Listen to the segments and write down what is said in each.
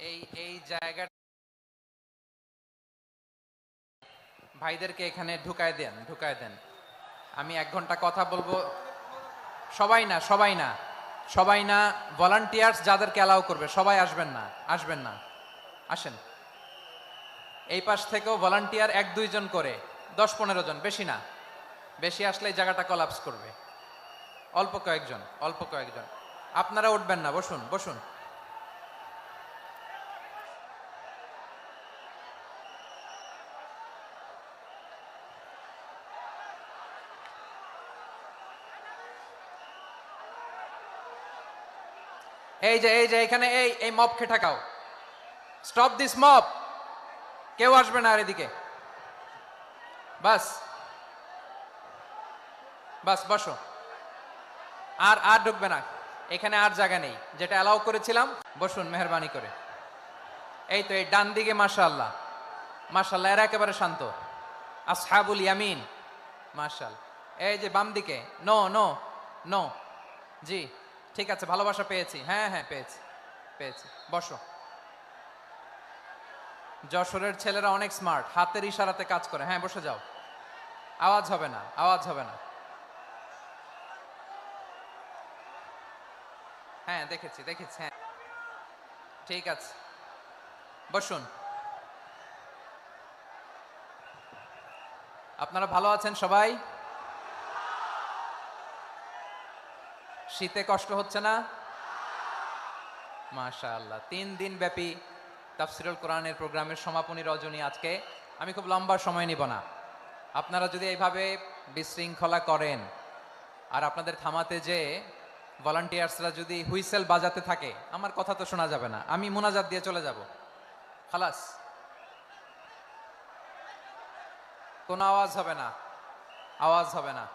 এই এই জায়গা ভাইদেরকে এখানে ঢুকায় দেন। আমি 1 ঘন্টা কথা বলবো। সবাই না, সবাই না, সবাই না। ভলান্টিয়ার্স যাদেরকে অ্যালাউ করবে সবাই আসবেন না, আসবেন না। আসেন, এই পাশ থেকেও ভলান্টিয়ার 1-2 জন করে, 10-15 জন, বেশি না। বেশি আসলে এই জায়গাটা কলাপস করবে। অল্প কয়েকজন, অল্প কয়েকজন। আপনারা উঠবেন না, বসুন বসুন। এই যে এখানে এই মবকে ঠেকাও। Stop this mob. কেউ আসবে না আর এদিকে। বাস বাস, বসো। আর আর ঢুকবে না এখানে, আর জায়গা নেই। যেটা অ্যালাউ করেছিলাম, বসুন মেহরবানি করে। এই তো এই ডান দিকে, মাশাআল্লাহ মাশাআল্লাহ, এরা একেবারে শান্ত। আসহাবুল ইয়ামিন, মাশাআল্লাহ। এই যে বাম দিকে, নো নো নো। জি, ঠিক আছে, ভালোবাসা পেয়েছি। হ্যাঁ হ্যাঁ, পেয়েছি পেয়েছি। বসো। যশোরের ছেলেরা অনেক স্মার্ট, হাতের ইশারাতে কাজ করে। হ্যাঁ, বসে যাও। আওয়াজ হবে না, আওয়াজ হবে না। হ্যাঁ, দেখেছি দেখেছি। হ্যাঁ, ঠিক আছে, বসুন। আপনারা ভালো আছেন সবাই? শীতে কষ্ট হচ্ছে না? মাশাআল্লাহ। 3 দিন ব্যাপী তাফসিরুল কোরআনের প্রোগ্রামের সমাপনী রজনী আজকে। আমি খুব লম্বা সময় নিব না। আপনারা যদি এইভাবে বিশৃঙ্খলা করেন আর আপনাদের থামাতে যে ভলান্টিয়ার্সরা যদি হুইসেল বাজাতে থাকে, আমার কথা তো শোনা যাবে না। আমি মোনাজাত দিয়ে চলে যাব। খালাস, কোনো আওয়াজ হবে না, আওয়াজ হবে না।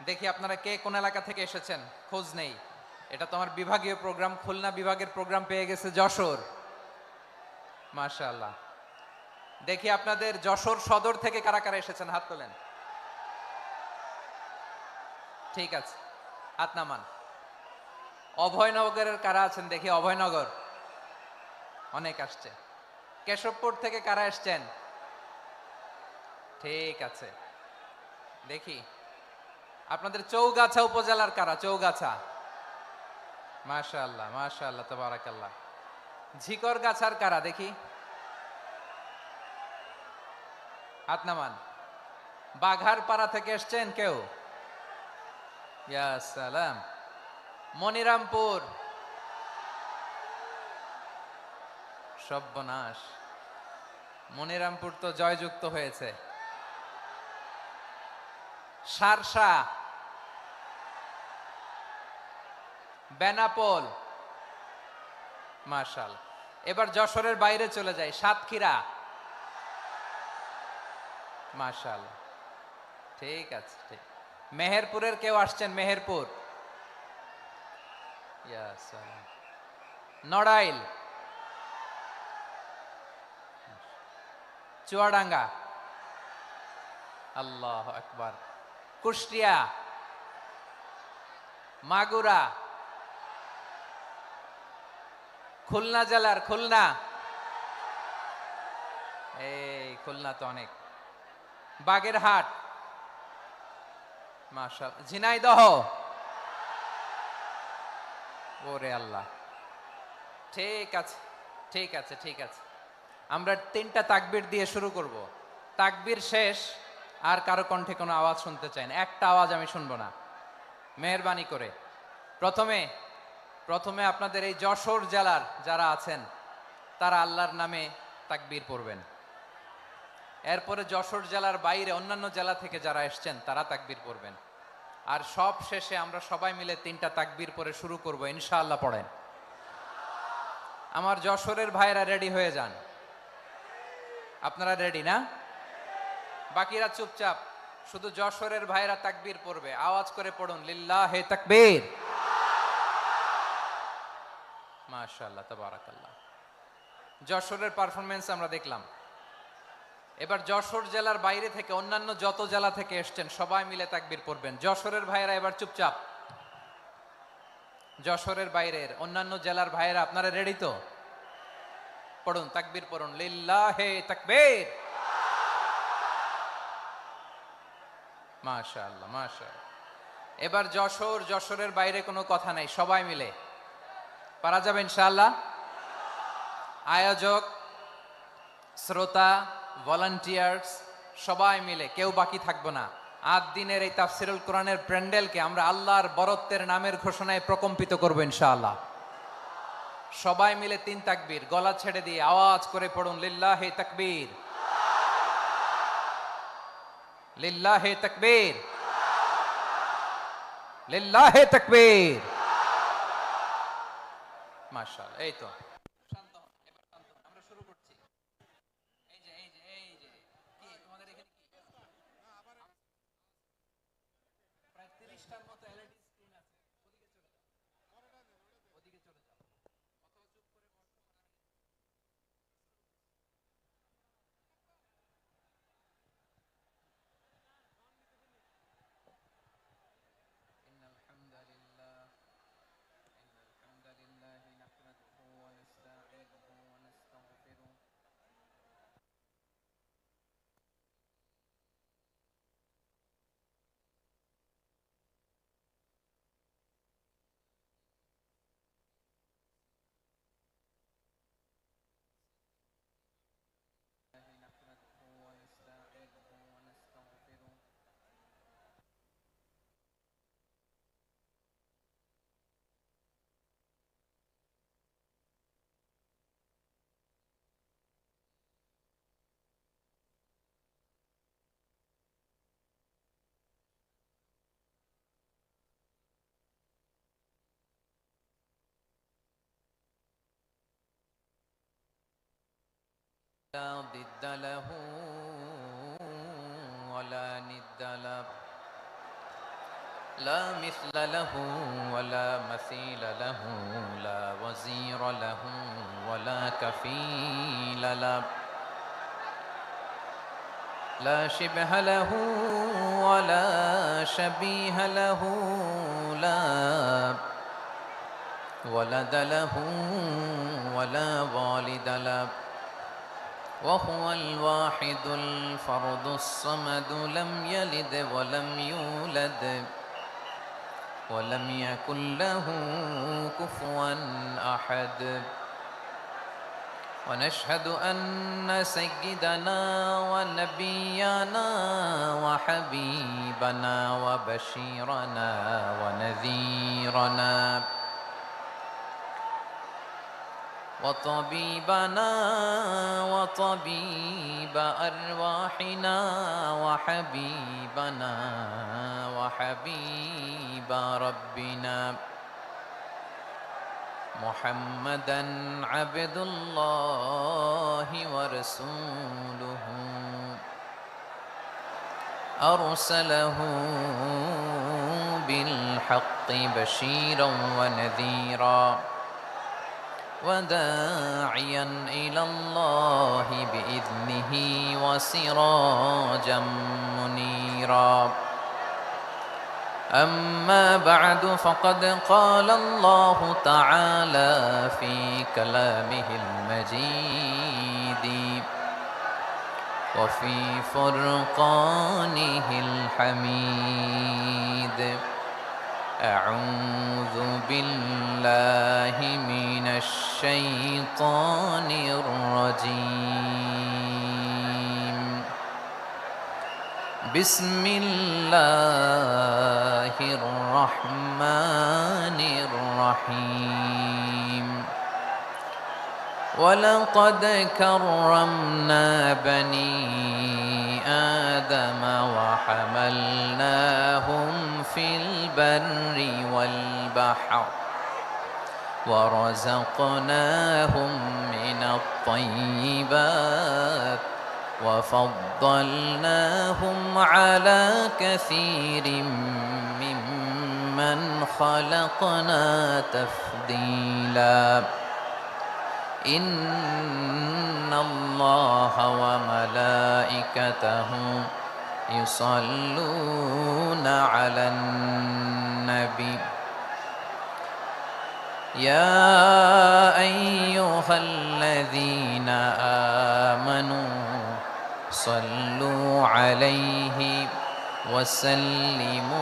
দেখি আপনারা কে কোন এলাকা থেকে এসেছেন, খোঁজ নেই। এটা তো আমার বিভাগীয় প্রোগ্রাম, খুলনা বিভাগের প্রোগ্রাম পেয়ে গেছে যশোর। মাশাআল্লাহ। দেখি আপনাদের যশোর সদর থেকে কারা কারা এসেছেন, হাত তোলেন। ঠিক আছে, হাত নামান। অভয়নগরের কারা আছেন দেখি? অভয়নগর অনেক আসছে। কেশবপুর থেকে কারা এসছেন? ঠিক আছে, দেখি আপনাদের চৌগাছা উপজেলার কারা? চৌগাছা, মাশাআল্লাহ মাশাআল্লাহ, তাবারাকাল্লাহ। ঝিকরগাছার কারা দেখি? হাত নামান। বাঘারপাড়া থেকে এসছেন কেউ? ইয়া সালাম। মনিরামপুর, সর্বনাশ। মনিরামপুর তো জয়যুক্ত হয়েছে। সারসা, বেনাপোল, মাশাআল্লাহ। এবার যশোরের বাইরে চলে যাই, সাতক্ষীরা, মাশাআল্লাহ। ঠিক আছে, ঠিক। মেহেরপুরের কেউ আসছেন? মেহেরপুর, ইয়া সালাম। নড়াইল, চুয়াডাঙ্গা, আল্লাহু আকবার। কুষ্টিয়া, মাগুরা, খুলনা জেলার খুলনা, এই খুলনা তো অনেক। বাগেরহাট, মাশাআল্লাহ। ঝিনাইদহ, ওরে আল্লাহ। ঠিক আছে ঠিক আছে ঠিক আছে। আমরা 3টা তাকবীর দিয়ে শুরু করব। তাকবীর শেষ আর কারো কণ্ঠে কোনো আওয়াজ শুনতে চাই না, একটা আওয়াজ আমি শুনবো না, মেহেরবানি করে। প্রথমে প্রথমে আপনাদের এই যশোর জেলার যারা আছেন তারা আল্লাহর নামে তাকবীর পড়বেন। এরপরে যশোর জেলার বাইরে অন্যান্য জেলা থেকে যারা এসছেন তারা তাকবীর পড়বেন। আর সব শেষে আমরা সবাই মিলে 3টা তাকবীর পরে শুরু করব ইনশাআল্লাহ। পড়েন। আমার যশোরের ভাইরা রেডি হয়ে যান। আপনারা রেডি না? বাকিরা চুপচাপ, শুধু যশোরের ভাইরা তাকবীর পড়বে। আওয়াজ করে পড়ুন, লিল্লাহে তাকবীর। মাশাআল্লাহ, তাবারাকাল্লাহ। যশোরের পারফরমেন্স আমরা দেখলাম। এবার যশোর জেলার বাইরে থেকে অন্যান্য যত জেলা থেকে এসছেন সবাই মিলে তাকবীর পড়বেন। যশোরের ভাইরা এবার চুপচাপ। যশোরের বাইরের অন্যান্য জেলার ভাইরা আপনারা রেডি তো? পড়ুন, তাকবীর পড়ুন, লিল্লাহে তাকবীর। মাশাআল্লাহ, মাশাআল্লাহ। এবার যশোরের বাইরে কোনো কথা নাই, সবাই মিলে পারা যাবে ইনশাআল্লাহ। আয়োজক, শ্রোতা, ভলান্টিয়ার্স সবাই মিলে কেউ বাকি থাকবো না। ৮ দিনের এই তাফসিরুল কোরআনের প্যান্ডেলকে আমরা আল্লাহর বরত্বের নামের ঘোষণায় প্রকম্পিত করবো ইনশাআল্লাহ। সবাই মিলে ৩ তাকবীর, গলা ছেড়ে দিয়ে আওয়াজ করে পড়ুন, লিল্লাহে তাকবীর, লিল্লাহে তাকবীর, লিল্লাহে তাকবীর। মাশাআল্লাহ। এই তো শান্ত হন, এবার শান্ত হন, আমরা শুরু করছি। এই যে কি তোমাদের এখানে কি প্রায় 30টার মতো এলইডি স্ক্রিন আছে, ওদিকে চলে যাও, অথবা চুপ করে বসো। ইন্নাল হামদালিল্লাহ নাহমাদুহু ওয়া নাস্তাঈনুহু ওয়া নাস্তাগফিরুহ। نحمده ونستعينه ونستغفره. لا ضد له ولا ند له، لا مثل له ولا مثيل له، لا وزير له ولا كفيل له، لا شبه له ولا شبيه له، لا ولد له ولا والد له، وهو الواحد الفرد الصمد، لم يلد ولم يولد ولم يكن له كفوا أحد. ونشهد أن سيدنا ونبينا وحبيبنا وبشيرنا ونذيرنا وطبيبنا وطبيب أرواحنا وحبيبنا وحبيب ربنا محمدا عبد الله ورسوله، أرسله بالحق بشيرا ونذيرا وداعيا إلى الله بإذنه وسراجا منيرا. أما بعد فقد قال الله تعالى في كلامه المجيد وفي فرقانه الحميد: أعوذ بالله من الشيطان الرجيم. بسم الله الرحمن الرحيم. ولقد كرمنا بني آدم وحملناهم في البر والبحر ورزقناهم من الطيبات وفضلناهم على كثير ممن خلقنا تفضيلا. إن الله وملائكته يصلون على النبي يا أيها أيها الذين آمنوا صلوا عليه وسلموا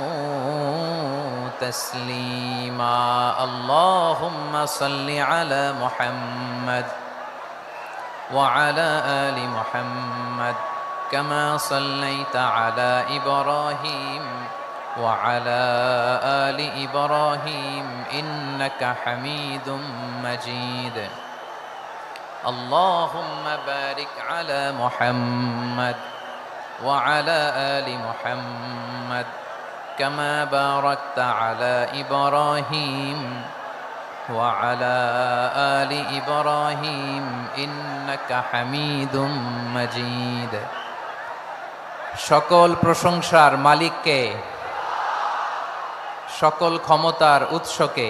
تسليما اللهم صل على محمد وعلى آل محمد كما صليت على إبراهيم وعلى آل إبراهيم إنك حميد مجيد اللهم بارك على محمد وعلى آل محمد كما باركت على إبراهيم وعلى آل إبراهيم إنك حميد مجيد সকল প্রশংসার মালিককে সকল ক্ষমতার উৎসকে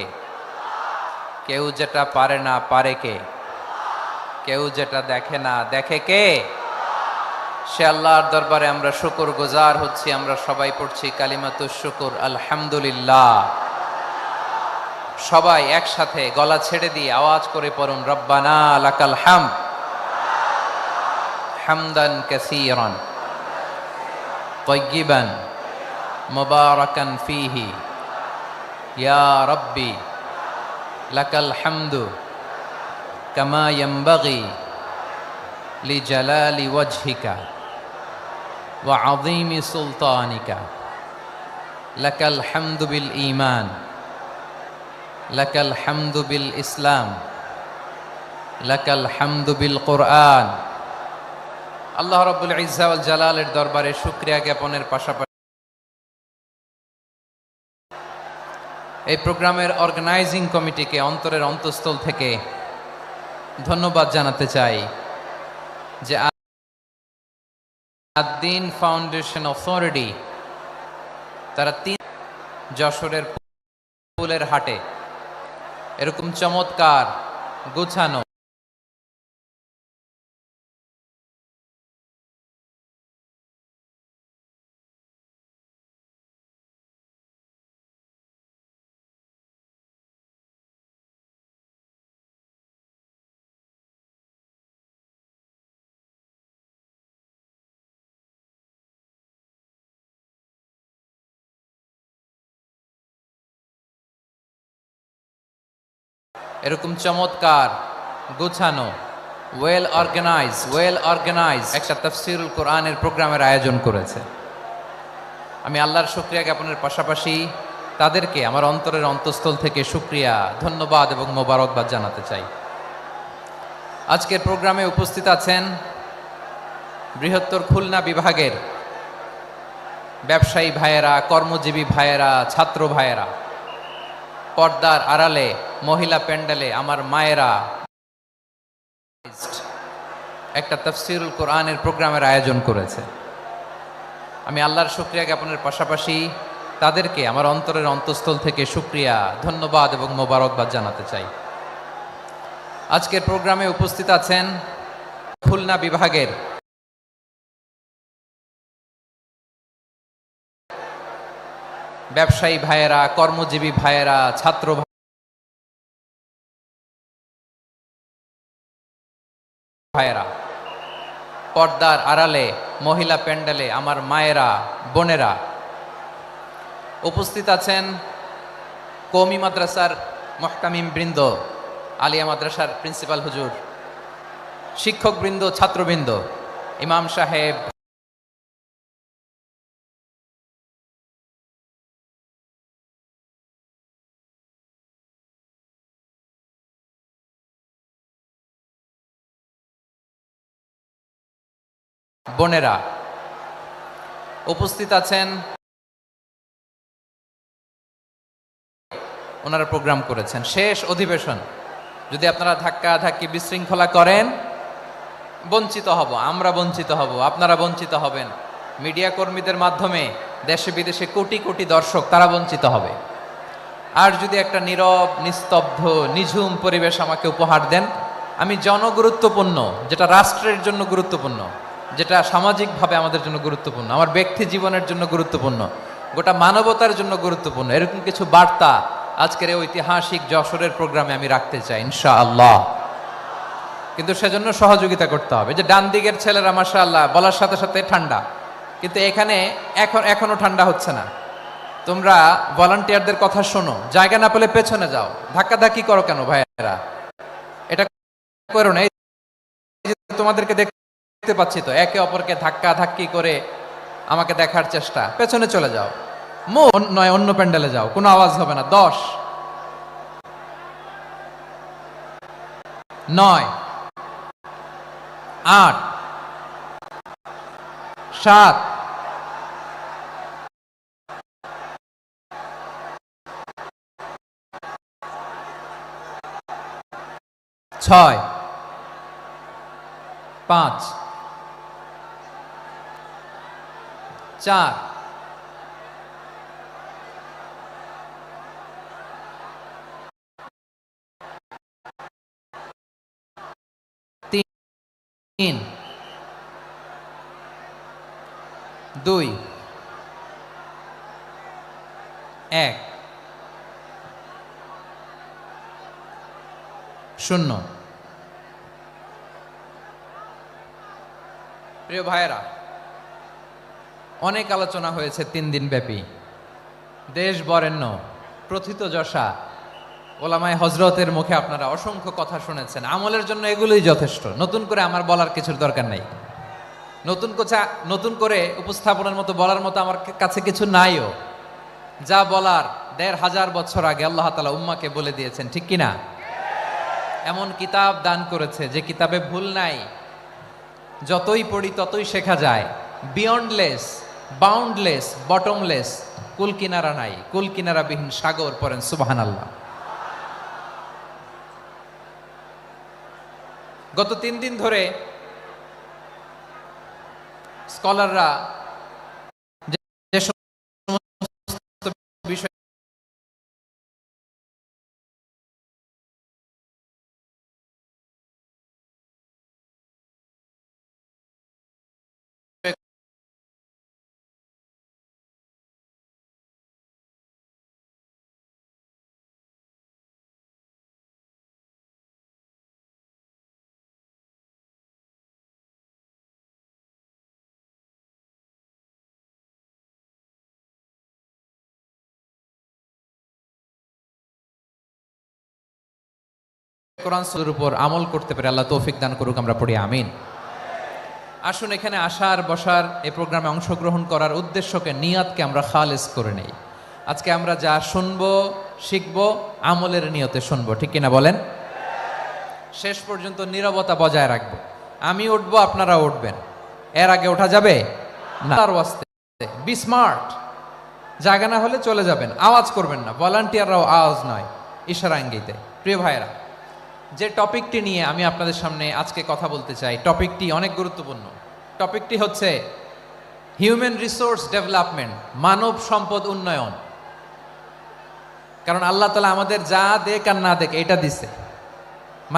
কেউ যেটা পারে না পারে কে কেউ যেটা দেখে না দেখে কে সে আল্লাহর দরবারে আমরা শুকরগুজার হচ্ছি আমরা সবাই পড়ছি কালিমাতুশ শুকর আলহামদুলিল্লাহ সবাই একসাথে গলা ছেড়ে দিয়ে আওয়াজ করে পড়ুন রব্বানা লাকাল হামদ হামদান কাসীরান তাইয়িবান মুবারাকান ফীহি ইয়া রাব্বি লাকাল হামদু কামা ইয়ানবাগি লিজালালি ওয়াজহিকা ওয়া আযীমি সুলতানিকা লাকাল হামদু বিল ঈমান লাকাল হামদু বিল ইসলাম লাকাল হামদু বিল কুরআন আল্লাহ রাব্বুল ইজ্জা ওয়াল জালালের দরবারে শুকরিয়া জ্ঞাপনের পাশাপাশি এই প্রোগ্রামের অর্গানাইজিং কমিটিকে অন্তরের অন্তঃস্থল থেকে ধন্যবাদ জানাতে চাই যে আদ-দ্বীন ফাউন্ডেশন অথরিটি তারা যশোরের ফুলের হাটে এরকম চমৎকার গুছানো এরকম চমৎকার গোছানো ওয়েল অর্গানাইজ একটা তাফসীরুল কোরআনের প্রোগ্রামের আয়োজন করেছে আমি আল্লাহর শুকরিয়া জ্ঞাপনের পাশাপাশি তাদেরকে আমার অন্তরের অন্তঃস্থল থেকে শুকরিয়া ধন্যবাদ এবং মোবারকবাদ জানাতে চাই আজকের প্রোগ্রামে উপস্থিত আছেন বৃহত্তর খুলনা বিভাগের ব্যবসায়ী ভাইয়েরা কর্মজীবী ভাইয়েরা ছাত্র ভাইয়েরা পর্দার আড়ালে মহিলা প্যান্ডেলে আমার মায়েরা একটা তাফসীরুল কোরআনের প্রোগ্রামের আয়োজন করেছে আমি আল্লাহর শুকরিয়া জ্ঞাপনের পাশাপাশি তাদেরকে আমার অন্তরের অন্তঃস্থল থেকে শুকরিয়া ধন্যবাদ এবং মোবারকবাদ জানাতে চাই আজকের প্রোগ্রামে উপস্থিত আছেন খুলনা বিভাগের ব্যবসায়ী ভাইয়েরা কর্মজীবী ভাইয়েরা ছাত্র ভাইয়েরা পর্দার আড়ালে মহিলা প্যান্ডেলে আমার মায়েরা বোনেরা উপস্থিত আছেন কওমি মাদ্রাসার মুহতামিম বৃন্দ আলিয়া মাদ্রাসার প্রিন্সিপাল হুজুর শিক্ষক বৃন্দ ছাত্রবৃন্দ ইমাম সাহেব বোনেরা উপস্থিত আছেন ওনারা প্রোগ্রাম করেছেন শেষ অধিবেশন যদি আপনারা ধাক্কা ধাক্কি বিশৃঙ্খলা করেন বঞ্চিত হব আমরা বঞ্চিত হব আপনারা বঞ্চিত হবেন মিডিয়া কর্মীদের মাধ্যমে দেশে বিদেশে কোটি কোটি দর্শক তারা বঞ্চিত হবে আর যদি একটা নীরব নিস্তব্ধ নিঝুম পরিবেশ আমাকে উপহার দেন আমি জনগুরুত্বপূর্ণ যেটা রাষ্ট্রের জন্য গুরুত্বপূর্ণ যেটা সামাজিকভাবে আমাদের জন্য গুরুত্বপূর্ণ আমার ব্যক্তি জীবনের জন্য গুরুত্বপূর্ণ গোটা মানবতার জন্য গুরুত্বপূর্ণ এরকম কিছু বার্তা আজকের এই ঐতিহাসিক যশোরের প্রোগ্রামে আমি রাখতে চাই ইনশাআল্লাহ কিন্তু সেজন্য সহযোগিতা করতে হবে। যে ডান দিকের ছেলেরা মাশাআল্লাহ বলার সাথে সাথে ঠান্ডা, কিন্তু এখানে এখনো ঠান্ডা হচ্ছে না। তোমরা ভলান্টিয়ারদের কথা শোনো, জায়গা না পেলে পেছনে যাও, ধাক্কাধাক্কি করো কেন ভাইয়েরা? এটা করো না। এই যে তোমাদেরকে দেখতে পাচ্ছি তো একে অপরকে ধাক্কা ধাক্কি করে আমাকে দেখার চেষ্টা, পেছনে চলে যাও। নয় অন্য প্যান্ডেলে যাও, কোনো আওয়াজ হবে না। 10 9 8 7 6 5 4 3 2 1 0। প্রিয় ভাইয়েরা, অনেক আলোচনা হয়েছে 3 দিন ব্যাপী। দেশ বরেণ্য প্রথিতযশা ওলামায়ে হজরতের মুখে আপনারা অসংখ্য কথা শুনেছেন। আমলের জন্য এগুলোই যথেষ্ট, নতুন করে আমার বলার কিছুর দরকার নেই। নতুন করে উপস্থাপনের মতো বলার মতো আমার কাছে কিছু নাইও। যা বলার 1500 বছর আগে আল্লাহ তাআলা উম্মাকে বলে দিয়েছেন, ঠিক কিনা? এমন কিতাব দান করেছে যে কিতাবে ভুল নাই, যতই পড়ি ততই শেখা যায়। বিয়ন্ডলেস, বাউন্ডলেস, বটমলেস, কুল কিনারা নাই, কুল কিনারা বিহীন সাগর, পড়েন সুবহানাল্লাহ। গত 3 দিন ধরে স্কলাররা যে সমস্ত বিষয় কোরআন সুরের উপর আমল করতে পারে আল্লাহ তৌফিক দান করুক, আমরা পড়ি আমিন। আসুন এখানে আসার বসার এই প্রোগ্রামে অংশগ্রহণ করার উদ্দেশ্যকে, নিয়াতকে আমরা খালেস করে নেই। আজকে আমরা যা শুনবো শিখবো আমলের নিয়তে শুনবো, ঠিক কিনা বলেন? শেষ পর্যন্ত নীরবতা বজায় রাখবো। আমি উঠবো, আপনারা উঠবেন, এর আগে ওঠা যাবে না। তার ওয়াস্তে বি স্মার্ট, জায়গা না হলে চলে যাবেন, আওয়াজ করবেন না। ভলান্টিয়াররাও আওয়াজ নয়, ইশারা ইঙ্গিতে। প্রিয় ভাইয়েরা, যে টপিকটি নিয়ে আমি আপনাদের সামনে আজকে কথা বলতে চাই, টপিকটি অনেক গুরুত্বপূর্ণ। টপিকটি হচ্ছে হিউম্যান রিসোর্স ডেভেলপমেন্ট, মানব সম্পদ উন্নয়ন। কারণ আল্লাহ তাআলা আমাদের যা দেখ আর না দেখ এটা দিছে।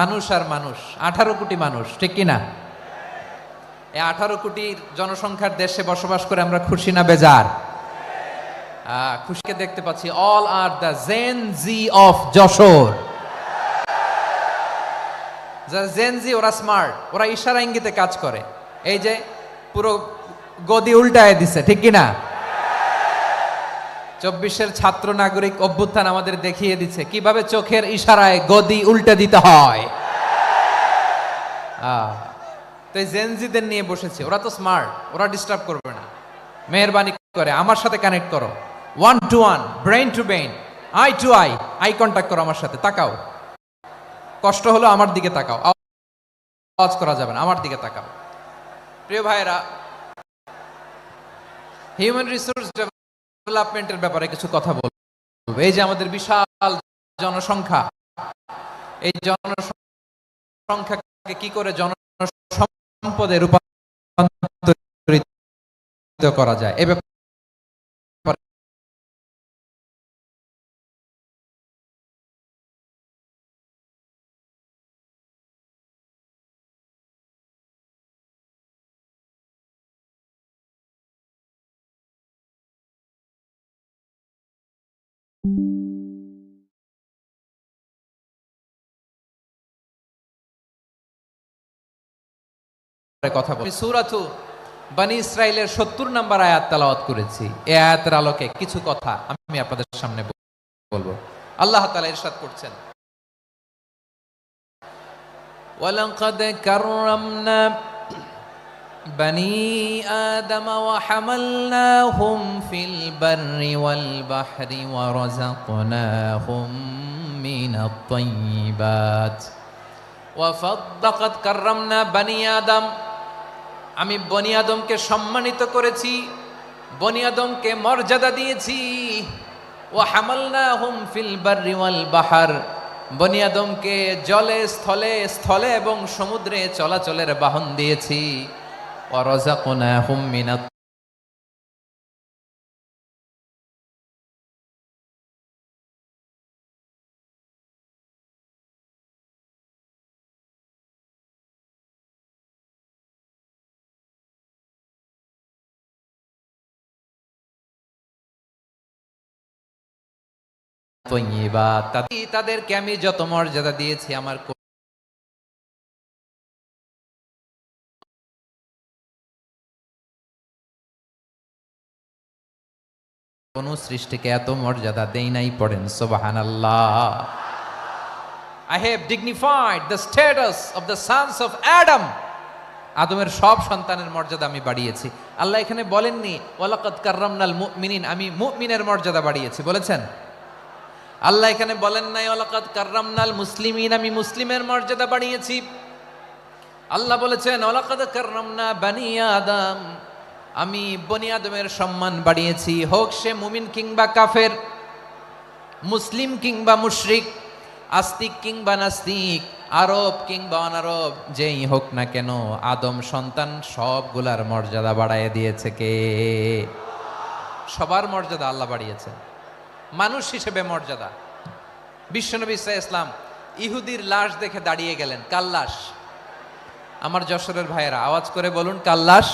মানুষ আর মানুষ, 18 কোটি মানুষ, ঠিক কিনা? এই 18 কোটি জনসংখ্যার দেশে বসবাস করে আমরা খুশি না বেজার? খুশিকে দেখতে পাচ্ছি। All are the Gen Z of Jessore. যারা জেনজি ওরা স্মার্ট, ওরা ইশারা ইঙ্গিতে কাজ করে। এই যে পুরো গদি উল্টায় দিছে, ঠিক কিনা? 24-এর ছাত্র নাগরিক অভ্যুত্থান আমাদের দেখিয়ে দিচ্ছে কিভাবে চোখের ইশারায় গদি উল্টে দিতে হয়। তো এই জেনজিদের নিয়ে বসেছে, ওরা তো স্মার্ট, ওরা ডিস্টার্ব করবে না। মেহেরবানি করে আমার সাথে কানেক্ট করো, 1 to 1, brain to brain, eye to eye, eye contact করো আমার সাথে, তাকাও। কষ্ট হলো আমার দিকে তাকাও, আওয়াজ করা যাবে না, আমার দিকে তাকাও। প্রিয় ভাইয়েরা, হিউম্যান রিসোর্স ডেভেলপমেন্টের ব্যাপারে কিছু কথা বলবো। এই যে আমাদের বিশাল জনসংখ্যা, এই জনসংখ্যাকে কি করে জনসম্পদে রূপান্তরিত করা যায়, এ ব্যাপারে কথা বলি। সূরাতু বনী ইসরাইলের ৭০ নম্বর আয়াত তেলাওয়াত করেছি। এই আয়াতের আলোকে কিছু কথা আমি আপনাদের সামনে বলবো। আল্লাহ তাআলা ইরশাদ করছেন, ওয়ালাকাদ কাররামনা বনী আদম ওয়া হামালনাহুম ফিল বাররি ওয়াল বাহরি ওয়া রাযাকনাহুম মিনাত তাইয়্যিবাত ওয়া ফাদ্দাকাদ কাররামনা বনী আদম, আমি বনি আদমকে সম্মানিত করেছি, বনি আদমকে মর্যাদা দিয়েছি। ওয়া হামালনাহুম ফিল বাররি ওয়াল বাহর, বনি আদমকে জলে স্থলে স্থলে এবং সমুদ্রে চলাচলের বাহন দিয়েছি। ওয়া রাযাকনাহুম মিনাত তাইয়্যিবাত, তাদেরকে আমি যত মর্যাদা দিয়েছি আমার কোন সৃষ্টিকে এত মর্যাদা দেই নাই। পড়েন সুবহানাল্লাহ। I have dignified the status of the sons of Adam. আদমের সব সন্তানের মর্যাদা আমি বাড়িয়েছি। আল্লাহ এখানে বলেননি ওয়ালাকাদ কাররামনাল মুমিনিন, আমি মুমিনের মর্যাদা বাড়িয়েছি, বলেছেন? আল্লাহ এখানে বলেন নাই ওয়ালাকাদ কাররামনাল মুসলিমিন, আমি মুসলিমের মর্যাদা বাড়িয়েছি। আল্লাহ বলেছেন ওয়ালাকাদ কাররামনা বনী আদম, আমি বনী আদমের সম্মান বাড়িয়েছি, হোক সে মুমিন কিংবা কাফের, মুসলিম কিংবা মুশরিক, আস্তিক কিংবা নাস্তিক, আরব কিংবা অনারব, যেই হোক না কেন আদম সন্তান সবগুলার মর্যাদা বাড়ায় দিয়েছে কে? সবার মর্যাদা আল্লাহ বাড়িয়েছে। মানুষ হিসেবে মর্যাদা, বিশ্বনবী সাল্লাল্লাহু আলাইহি ওয়াসাল্লাম ইহুদির লাশ দেখে দাঁড়িয়ে গেলেন। কার লাশ? আমার যশোরের ভাইয়েরা আওয়াজ করে বলুন, কার লাশ?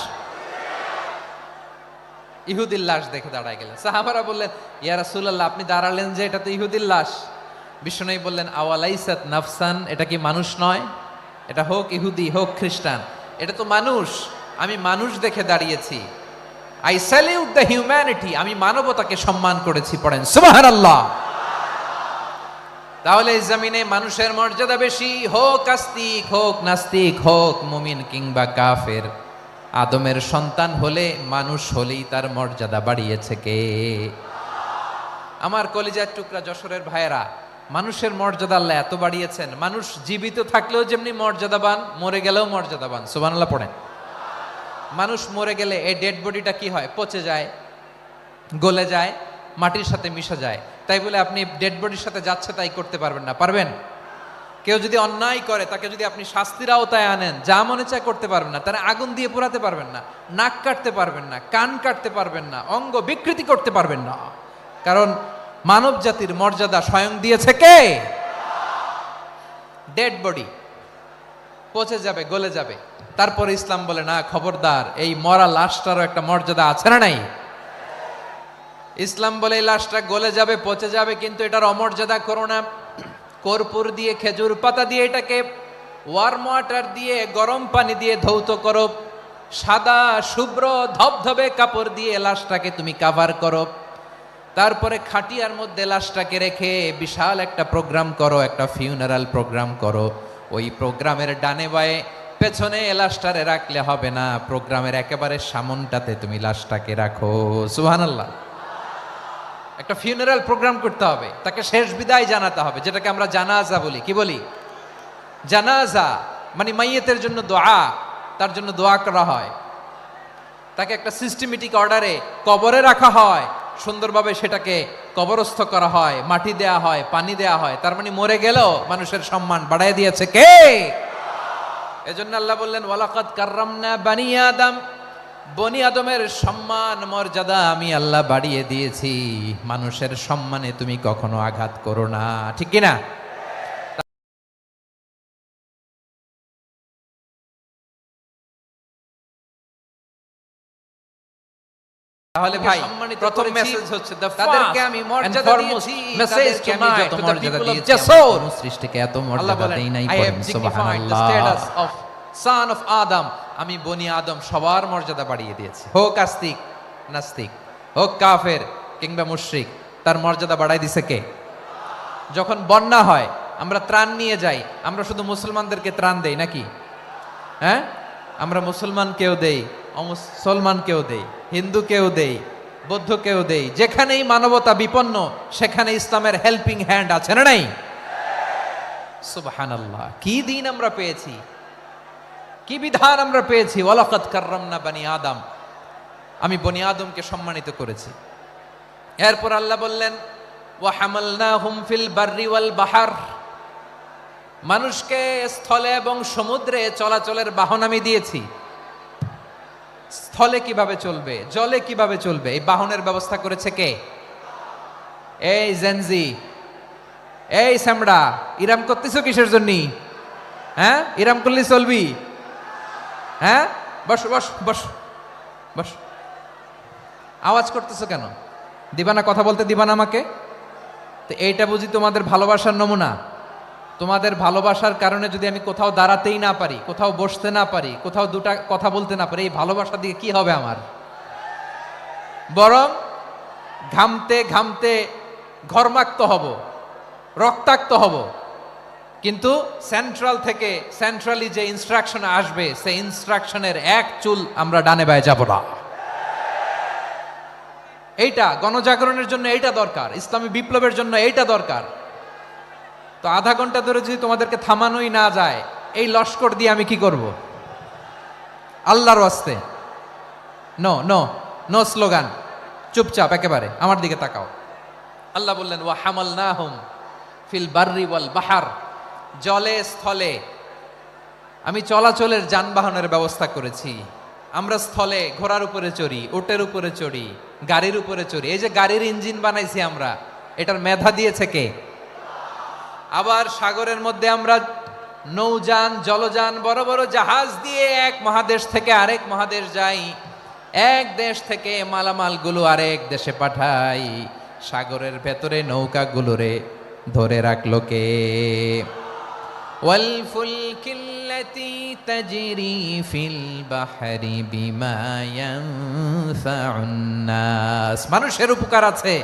ইহুদির লাশ দেখে দাঁড়ায় গেলেন। সাহাবারা বললেন, ইয়া রাসূলুল্লাহ, আপনি দাঁড়ালেন যে, এটা তো ইহুদির লাশ। বিশ্বনবী বললেন, আওয়ালাইসাত নাফসান, এটা কি মানুষ নয়? এটা হোক ইহুদি হোক খ্রিস্টান, এটা তো মানুষ। আমি মানুষ দেখে দাঁড়িয়েছি। আই স্যালিউট দ্য হিউম্যানিটি, আমি মানবতাকে সম্মান করেছি। পড়েন সুবহানাল্লাহ। তাহলে এই জমিনে মানুষের মর্যাদা বেশি, হোক আস্তিক হোক নাস্তিক, হোক মুমিন কিংবা কাফের। আদমের সন্তান হলে, মানুষ হলেই তার মর্যাদা বাড়িয়েছে কে? আমার কলিজার টুকরা যশোরের ভাইয়েরা, মানুষের মর্যাদা আল্লাহ এত বাড়িয়েছেন, মানুষ জীবিত থাকলেও যেমনি মর্যাদাবান, মরে গেলেও মর্যাদাবান। সুবহানাল্লাহ পড়েন। মানুষ মরে গেলে এই ডেড বডিটা কি হয়? পচে যায়, গলে যায়, মাটির সাথে মিশে যায়। তাই বলে আপনি ডেড বডির সাথে যাচ্ছে তাই করতে পারবেন না? পারবেন? কেউ যদি অন্যায় করে তাকে যদি আপনি শাস্তির আওতায় আনেন, যা মনে চায় করতে পারবেন না। তারা আগুন দিয়ে পোড়াতে পারবেন না, নাক কাটতে পারবেন না, কান কাটতে পারবেন না, অঙ্গ বিকৃতি করতে পারবেন না। কারণ মানব জাতির মর্যাদা স্বয়ং দিয়েছে কে? ডেড বডি পচে যাবে, গলে যাবে। তারপরে ইসলাম বলে না, খবরদার, এই মরা লাশটারও একটা মর্যাদা আছে না নাই? ইসলাম বলে এই লাশটা গলে যাবে, পচে যাবে, কিন্তু এটার অমর্যাদা করো না। কর্পূর দিয়ে, খেজুর পাতা দিয়ে, এটাকে ওয়ার্ম ওয়াটার দিয়ে, গরম পানি দিয়ে ধৌত করো। সাদা শুভ্র ধবধবে কাপড় দিয়ে লাশটাকে তুমি কাভার করো। তারপরে খাটিয়ার মধ্যে লাশটাকে রেখে বিশাল একটা প্রোগ্রাম করো, একটা ফিউনারাল প্রোগ্রাম করো। ওই প্রোগ্রামের ডানে বায়ে পেছনে লাশটারে রাখলে হবে না, প্রোগ্রামের একেবারে সামনটাতে তুমি লাশটাকে রাখো। সুবহানাল্লাহ। একটা ফিউনারাল প্রোগ্রাম করতে হবে, তাকে শেষ বিদায় জানাতে হবে, যেটাকে আমরা জানাজা বলি। কি বলি? জানাজা মানে মাইয়েতের জন্য দোয়া, তার জন্য দোয়া করা হয়। তাকে একটা সিস্টেমেটিক অর্ডারে কবরে রাখা হয়, সুন্দরভাবে সেটাকে কবরস্থ করা হয়, মাটি দেয়া হয়, পানি দেয়া হয়। তার মানে মরে গেলেও মানুষের সম্মান বাড়ায় দিয়েছে কে? এজন্য আল্লাহ বললেন ওয়ালাকাদ কাররামনা বনী আদম, বনী আদমের সম্মান মর্যাদা আমি আল্লাহ বাড়িয়ে দিয়েছি। মানুষের সম্মানে তুমি কখনো আঘাত করো না, ঠিক কি না? তাহলে ভাই প্রথম মেসেজ হচ্ছে তাদেরকে আমি মর্যাদা দিয়েছি, তাদেরকে আমি যত মর্যাদা দিয়েছি কোন সৃষ্টিকে এত মর্যাদা দেই নাই। পড়েন সুবহানাল্লাহ। son of Adam, আমি বনি আদম সবার মর্যাদা বাড়িয়ে দিয়েছি, হোক আস্তিক নাস্তিক, হোক কাফের কিংবা মুশরিক, তার মর্যাদা বাড়াই দিছে কে? যখন বন্যা হয় আমরা ত্রাণ নিয়ে যাই, আমরা শুধু মুসলমানদেরকে ত্রাণ দেই নাকি? হ্যাঁ, আমরা মুসলমানকেও দেই, অমুসলমানকেও দেই, হিন্দুকেও দেই, বৌদ্ধকেও দেই। যেখানেই মানবতা বিপন্ন সেখানে ইসলামের হেল্পিং হ্যান্ড আছে না নাই? সুবহানাল্লাহ, কি দিন আমরা পেয়েছি, কি বিধান আমরা পেয়েছি। ওয়ালাকাদ কাররামনা বানি আদম, আমি বনি আদমকে সম্মানিত করেছি। এরপর আল্লাহ বললেন ওয়া হামালনাহুম ফিল বাররি ওয়াল বাহার, মানুষকে স্থলে এবং সমুদ্রে চলাচলের বাহন আমি দিয়েছি। স্থলে কিভাবে চলবে, জলে কিভাবে চলবে, এই বাহনের ব্যবস্থা করেছে কে? এই জেনজি, এই সামড়া, ইরাম করতেছো কিসের জন্য? হ্যাঁ, ইরাম করলে চলবি? হ্যাঁ, বস বস বস বস, আওয়াজ করতেছো কেন? দিবানা, কথা বলতে দিবানা আমাকে? তো এইটা বুঝি তোমাদের ভালোবাসার নমুনা? তোমাদের ভালোবাসার কারণে যদি আমি কোথাও দাঁড়াতেই না পারি, কোথাও বসতে না পারি, কোথাও দুটা কথা বলতে না পারি, এই ভালোবাসা দিয়ে কি হবে আমার? বরং ঘামতে ঘামতে ঘর্মাক্ত হব, রক্তাক্ত হব। কিন্তু সেন্ট্রাল থেকে, সেন্ট্রালি যে ইনস্ট্রাকশন আসবে, সেই ইনস্ট্রাকশনের এক চুল আমরা ডানে বায়ে যাব না। এইটা গণজাগরণের জন্য এইটা দরকার, ইসলামী বিপ্লবের জন্য এইটা দরকার। তো আধা ঘন্টা ধরে যদি তোমাদেরকে থামানোই না যায়, এই লস্কর দিয়ে আমি কি করব? আল্লাহর ওয়াস্তে নো নো নো স্লোগান, চুপচাপ একেবারে আমার দিকে তাকাও। আল্লাহ বললেন ওয়া হামালনাহুম ফিল বাররি ওয়াল বাহার, জলে স্থলে আমি চলাচলের যানবাহনের ব্যবস্থা করেছি। আমরা স্থলে ঘোড়ার উপরে চড়ি, উটের উপরে চড়ি, গাড়ির উপরে চড়ি। এই যে গাড়ির ইঞ্জিন বানাইছি আমরা, এটার মেধা দিয়েছে কে? আবার সাগরের মধ্যে আমরা নৌযান, জলযান, বড় বড় জাহাজ দিয়ে এক মহাদেশ থেকে আরেক মহাদেশ যাই, এক দেশ থেকে মালামালগুলো আরেক দেশে পাঠাই। সাগরের ভেতরে নৌকাগুলোরে ধরে রাখলো কে? ওয়াল ফুলকিল্লাতি তাজরি ফিল বাহরি বিমা ইয়ানফাউন নাস, মানুষের উপকার আছে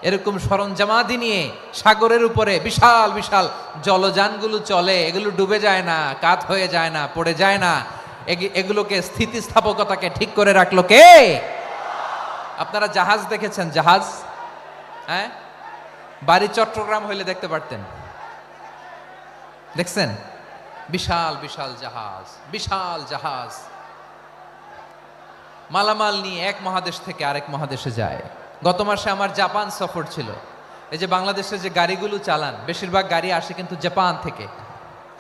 এরকম সরঞ্জামাদি নিয়ে সাগরের উপরে বিশাল বিশাল জলযানগুলো চলে। এগুলো ডুবে যায় না, কাত হয়ে যায় না, পড়ে যায় না। এগুলোকে স্থিতিস্থাপকতাকে ঠিক করে রাখলো কে? আপনারা জাহাজ দেখেছেন? জাহাজ, হ্যাঁ, বাড়ি চট্টগ্রাম হইলে দেখতে পারতেন। দেখছেন? বিশাল বিশাল জাহাজ, বিশাল জাহাজ মালামাল নিয়ে এক মহাদেশ থেকে আরেক মহাদেশে যায়। গত মাসে আমার জাপান সফর ছিল। এই যে বাংলাদেশে যে গাড়িগুলো চালান, বেশিরভাগ গাড়ি আসে কিন্তু জাপান থেকে।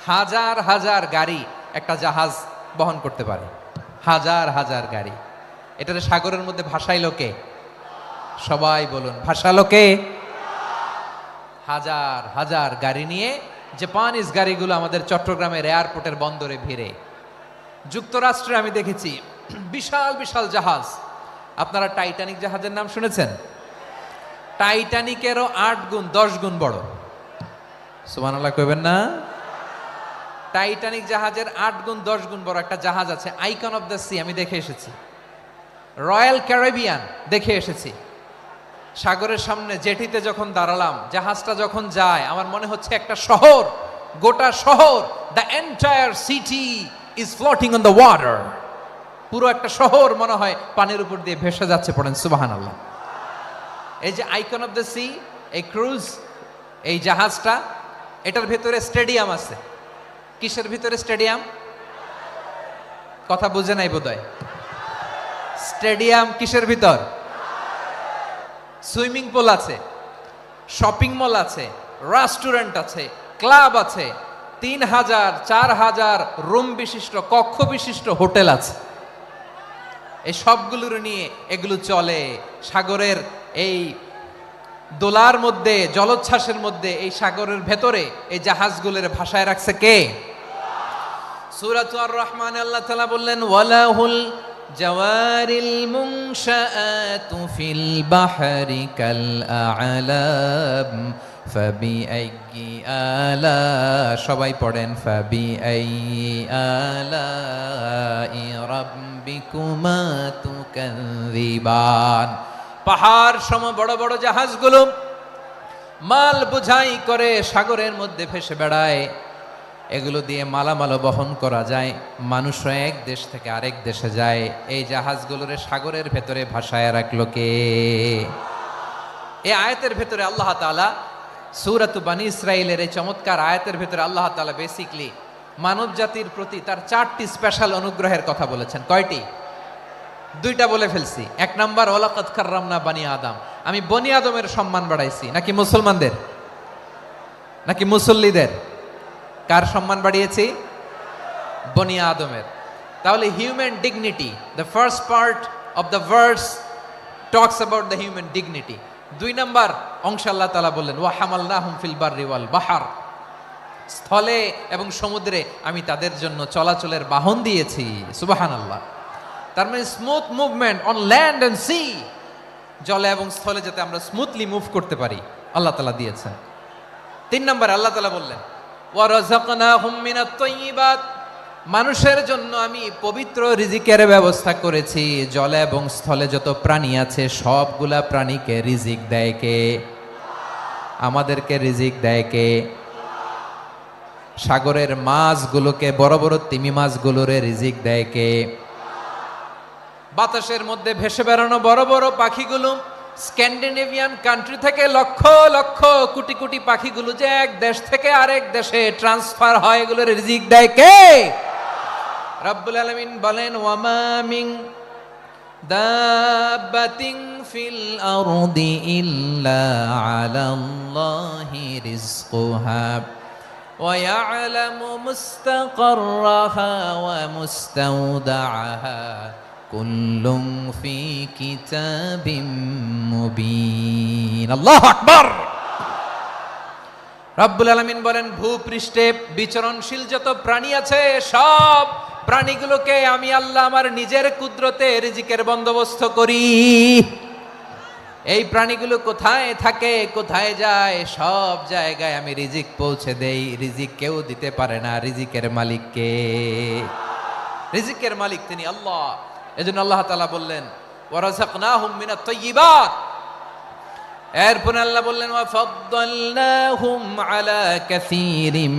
হাজার হাজার গাড়ি একটা জাহাজ বহন করতে পারে, হাজার হাজার গাড়ি। এটারে সাগরের মধ্যে ভাসাইলো কে? সবাই বলুন, ভাসালো কে? হাজার হাজার গাড়ি নিয়ে জাপানিজ গাড়িগুলো আমাদের চট্টগ্রামের এয়ারপোর্টের বন্দরে ভিড়ে। যুক্তরাষ্ট্রে আমি দেখেছি বিশাল বিশাল জাহাজ। আপনারা টাইটানিক জাহাজের নাম শুনেছেন? টাইটানিকেরও 8 গুণ 10 গুণ বড়। সুবহানাল্লাহ কইবেন না? টাইটানিক জাহাজের 8 গুণ 10 গুণ বড় একটা জাহাজ আছে, আইকন অফ দ্য সি, আমি দেখে এসেছি। রয়্যাল ক্যারিবিয়ান দেখে এসেছি। সাগরের সামনে জেটিতে যখন দাঁড়ালাম, জাহাজটা যখন যায়, আমার মনে হচ্ছে একটা শহর, গোটা শহর, the entire city is floating on the water. পুরো একটা শহর মনে হয় পানির উপর দিয়ে ভেসে যাচ্ছে। পড়েন সুবহানাল্লাহ। এই যে আইকন অফ দ্য সি, এই ক্রুজ, এই জাহাজটা, এটার ভেতরে স্টেডিয়াম আছে। কিসের ভিতরে স্টেডিয়াম? কথা বুঝে নাই বোধহয়। স্টেডিয়াম কিসের ভিতর? সুইমিং পুল আছে, শপিং মল আছে, রেস্টুরেন্ট আছে, ক্লাব আছে, 3000 4000 রুম বিশিষ্ট, কক্ষ বিশিষ্ট হোটেল আছে। এই সবগুলোর নিয়ে এগুলো চলে সাগরের এই দোলার মধ্যে, জলোচ্ছ্বাসের মধ্যে। এই সাগরের ভেতরে এই জাহাজগুলোর ভাষায় রাখছে কে? সূরাতুর রহমানে আল্লাহ তাআলা বললেন ওয়ালাহুল জাওয়ারিল মুনশাআতু ফিল বাহরি কাল আ'লাম ফাবিআইয়ি আলা, সবাই পড়েন ফাবিআইয়ি আলাই রাব্বিকুমা তুকাযিবান। পাহাড় সম বড় বড় জাহাজগুলো মাল বোঝাই করে সাগরের মধ্যে ভেসে বেড়ায়। এগুলো দিয়ে মালামাল বহন করা যায়, মানুষও এক দেশ থেকে আরেক দেশে যায়। এই জাহাজগুলোরে সাগরের ভেতরে ভাসায় রাখলো কে? এই আয়াতের ভেতরে আল্লাহ তাআলা সূরাতু বানী ইসরাঈলের এই চমৎকার আয়াতের ভেতরে আল্লাহ তাআলা বেসিকলি মানব জাতির প্রতি তার 4টি স্পেশাল অনুগ্রহের কথা বলেছেন। কয়টি? 2টা বলে ফেলছি। 1 নাম্বার, ওয়ালাকাদ কাররামনা বানি আদম, আমি বনি আদমের সম্মান বাড়াইছি। নাকি মুসলমানদের? নাকি মুসল্লিদের? কার সম্মান বাড়িয়েছি? বনি আদমের। তাহলে human dignity, the first part of the verse talks about the human dignity. 2 number অংশে আল্লাহ তাআলা বললেন ওয়া হামালনাহুম ফিল বাররি ওয়াল বাহর, স্থলে এবং সমুদ্রে আমি তাদের জন্য চলাচলের বাহন দিয়েছি। সুবহানাল্লাহ। তার মানে smooth movement on land and sea, জলে এবং স্থলে যাতে আমরা স্মুথলি মুভ করতে পারি আল্লাহ তাআলা দিয়েছেন। 3 নম্বরে আল্লাহ তাআলা বললেন ওয়া রাযাকনাহুম মিনাত তাইয়্যিবাত, মানুষের জন্য আমি পবিত্র রিজিকের ব্যবস্থা করেছি। জলে এবং স্থলে যত প্রাণী আছে সবগুলা প্রাণীকে রিজিক দেয় কে? আমাদেরকে রিজিক দেয় কে? সাগরের মাছগুলোকে, বড় বড় তিমি মাছগুলোরে রিজিক দেয় কে? বাতাসের মধ্যে ভেসে বেড়ানো বড় বড় পাখিগুলো, স্ক্যান্ডিনেভিয়ান কান্ট্রি থেকে লক্ষ লক্ষ কোটি কোটি পাখিগুলো যে এক দেশ থেকে আরেক দেশে ট্রান্সফার হয়, এগুলোর রিজিক দেয় কে? রব্বুল আলামিন বলেন ওয়ামা মিন দাব্বাতিন ফিল আরদি ইল্লা আলাল্লাহি রিজকুহা ওয়া ইয়ালামু মুস্তাকাররাহা ওয়া মুস্তাওদাআহা কুল্লুম ফি কিতাবিম মুবিন। আল্লাহু আকবার। রব্বুল আলামিন বলেন ভূপৃষ্ঠে বিচরণশীল যত প্রাণী আছে সব প্রাণীগুলোকে আমি আল্লাহ আমার নিজের কুদরতে রিজিকের বন্দোবস্ত করি। এই প্রাণীগুলো কোথায় থাকে, কোথায় যায়, সব জায়গায় আমি রিজিক পৌঁছে দেই। রিজিক কেউ দিতে পারে না, রিজিকের মালিক কে? রিজিকের মালিক তিনি আল্লাহ। এজন্য আল্লাহ তাআলা বললেন ওয়া রাযাকনাহুম মিনাত তাইয়্যিবাত। এরপরে আল্লাহ বললেন ওয়া ফাদ্দালনাহুম আলা কাসীরিম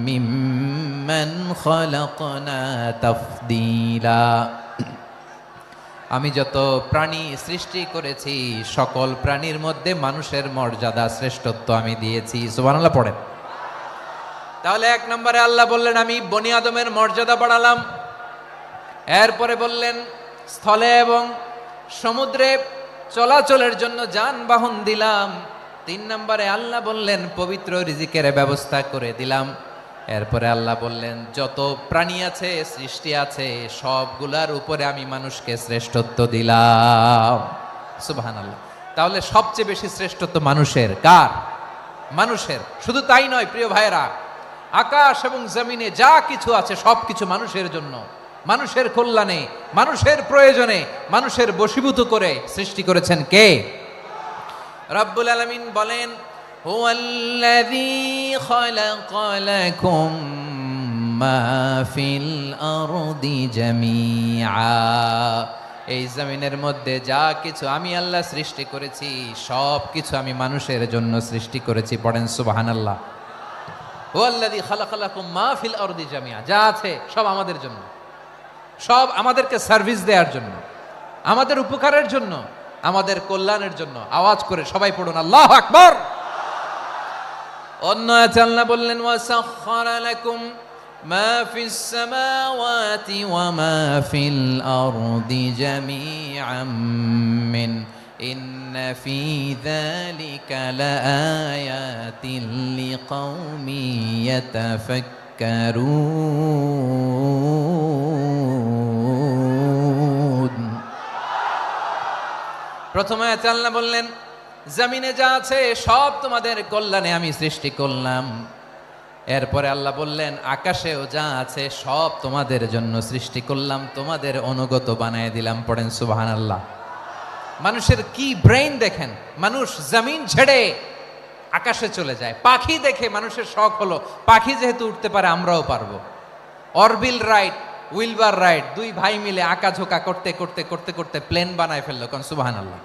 মিম্মান খালাকনা তাফদীলা। আমি যত প্রাণী সৃষ্টি করেছি সকল প্রাণীর মধ্যে মানুষের মর্যাদা শ্রেষ্ঠত্ব আমি দিয়েছি। সুবহানাল্লাহ পড়েন। তাহলে 1 নম্বরে আল্লাহ বললেন আমি বনি আদমের মর্যাদা বাড়ালাম। এরপরে বললেন স্থলে এবং সমুদ্রে চলাচলের জন্য যানবাহন দিলাম। 3 নম্বরে আল্লাহ বললেন পবিত্র রিজিকের ব্যবস্থা করে দিলাম। এরপরে আল্লাহ বললেন যত প্রাণী আছে, সৃষ্টি আছে, সবগুলার উপরে আমি মানুষকে শ্রেষ্ঠত্ব দিলাম। সুবহানাল্লাহ। তাহলে সবচেয়ে বেশি শ্রেষ্ঠত্ব মানুষের। কার? মানুষের। শুধু তাই নয় প্রিয় ভাইরা, আকাশ এবং জমিনে যা কিছু আছে সবকিছু মানুষের জন্য, মানুষের কল্যাণে, মানুষের প্রয়োজনে, মানুষের বশীভূত করে সৃষ্টি করেছেন কে? রব্বুল আলামিন বলেন হুয়াল্লাযী খালাকা লাকুম মা ফিল আরদি জামিআ। এই জমিনের মধ্যে যা কিছু আমি আল্লাহ সৃষ্টি করেছি সব কিছু আমি মানুষের জন্য সৃষ্টি করেছি। পড়েন সুবহানাল্লাহ। হুয়াল্লাযী খালাকা লাকুম মা ফিল আরদি জামিআ, যা আছে সব আমাদের জন্য, সব আমাদেরকে সার্ভিস দেওয়ার জন্য, আমাদের উপকারের জন্য, আমাদের কল্যাণের জন্য। আওয়াজ করে সবাই পড়ুন আল্লাহু আকবার। অন্য আয়াতে আল্লাহ বললেন ওয়াসাখখারা লাকুম মা ফিস সামাওয়াতি ওয়া মা ফিল আরদি জামিআম মিন ইন্না ফি যালিকা লাআয়াতিন লিকাউমি ইয়াতাফাক্কারুন। প্রথম আয়াতে আল্লাহ বললেন জমিনে যা আছে সব তোমাদের কল্যাণে আমি সৃষ্টি করলাম। এরপরে আল্লাহ বললেন আকাশেও যা আছে সব তোমাদের জন্য সৃষ্টি করলাম, তোমাদের অনুগত বানায় দিলাম। পড়েন সুবহানাল্লাহ। মানুষের কি ব্রেইন দেখেন, মানুষ জমিন ছেড়ে আকাশে চলে যায়। পাখি দেখে মানুষের শখ হলো পাখি যেহেতু উঠতে পারে আমরাও পারবো। অরবিল রাইট হুইলবার রাইড, দুই ভাই মিলে আঁকাঝোঁকা করতে করতে করতে করতে প্লেন বানায় ফেললো, কোন সুবহানাল্লাহ।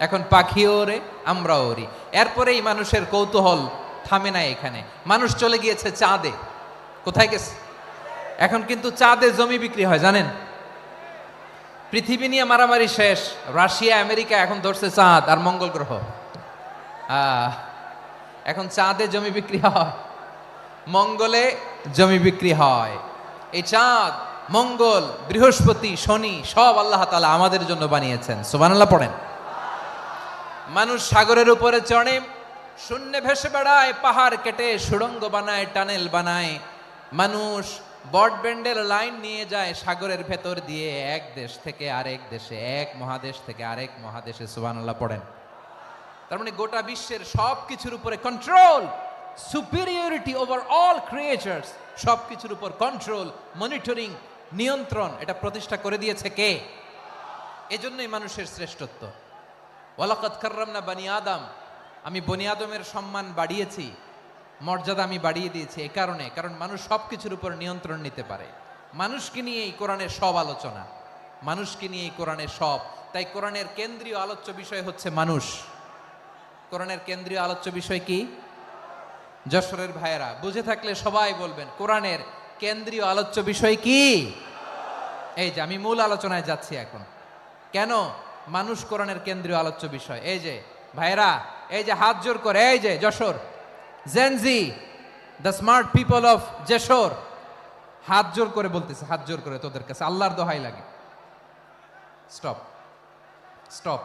এখন পাখিও ওরে, আমরাও ওরি। এরপরেই মানুষের কৌতূহল থামে না এখানে, মানুষ চলে গিয়েছে চাঁদে। কোথায় গেছে? এখন কিন্তু চাঁদে জমি বিক্রি হয় জানেন। পৃথিবী নিয়ে মারামারি শেষ, রাশিয়া আমেরিকা এখন ধরছে চাঁদ আর মঙ্গল গ্রহ। এখন চাঁদে জমি বিক্রি হয়, মঙ্গলে জমি বিক্রি হয়। এই চাঁদ, মঙ্গল, বৃহস্পতি, শনি সব আল্লাহ তাআলা আমাদের জন্য বানিয়েছেন। সুবহানাল্লাহ পড়েন। মানুষ সাগরের উপরে চড়ে, শূন্যে ভেসে বেড়ায়, পাহাড় কেটে সুড়ঙ্গ বানায়, টানেল বানায়। মানুষ বট ব্যান্ডের লাইন নিয়ে যায় সাগরের ভেতর দিয়ে, এক দেশ থেকে আরেক দেশে, এক মহাদেশ থেকে আরেক মহাদেশে। সুবহানাল্লাহ পড়েন। তার মানে গোটা বিশ্বের সব কিছুর উপরে control, superiority over all creatures, সব কিছুর উপর কন্ট্রোল, মনিটরিং, নিয়ন্ত্রণ, এটা প্রতিষ্ঠা করে দিয়েছে কে? এজন্যই মানুষের শ্রেষ্ঠত্ব। ওয়ালাকাদ কাররামনা বানি আদম, আমি বনি আদমের সম্মান বাড়িয়েছি, মর্যাদা আমি বাড়িয়ে দিয়েছি এই কারণে, কারণ মানুষ সব কিছুর উপর নিয়ন্ত্রণ নিতে পারে। মানুষকে নিয়ে এই কোরআনের সব আলোচনা, মানুষকে নিয়ে এই কোরআনের সব। তাই কোরআনের কেন্দ্রীয় আলোচ্য বিষয় হচ্ছে মানুষ। কোরআনের কেন্দ্রীয় আলোচ্য বিষয় কি? যশোরের ভাইয়েরা বুঝে থাকলে সবাই বলবেন, কোরআনের কেন্দ্রীয় আলোচ্য বিষয় কি? এই যে আমি মূল আলোচনায় যাচ্ছি এখন। কেন মানুষ কোরআনের কেন্দ্রীয় আলোচ্য বিষয়? এই যে ভাইয়েরা, এই যে হাত জোর করে, এই যে Jessore Gen Z, the smart people of Jessore, হাত জোর করে বলতেছে, হাত জোর করে তোদের কাছে আল্লাহর দোহাই লাগে, স্টপ স্টপ।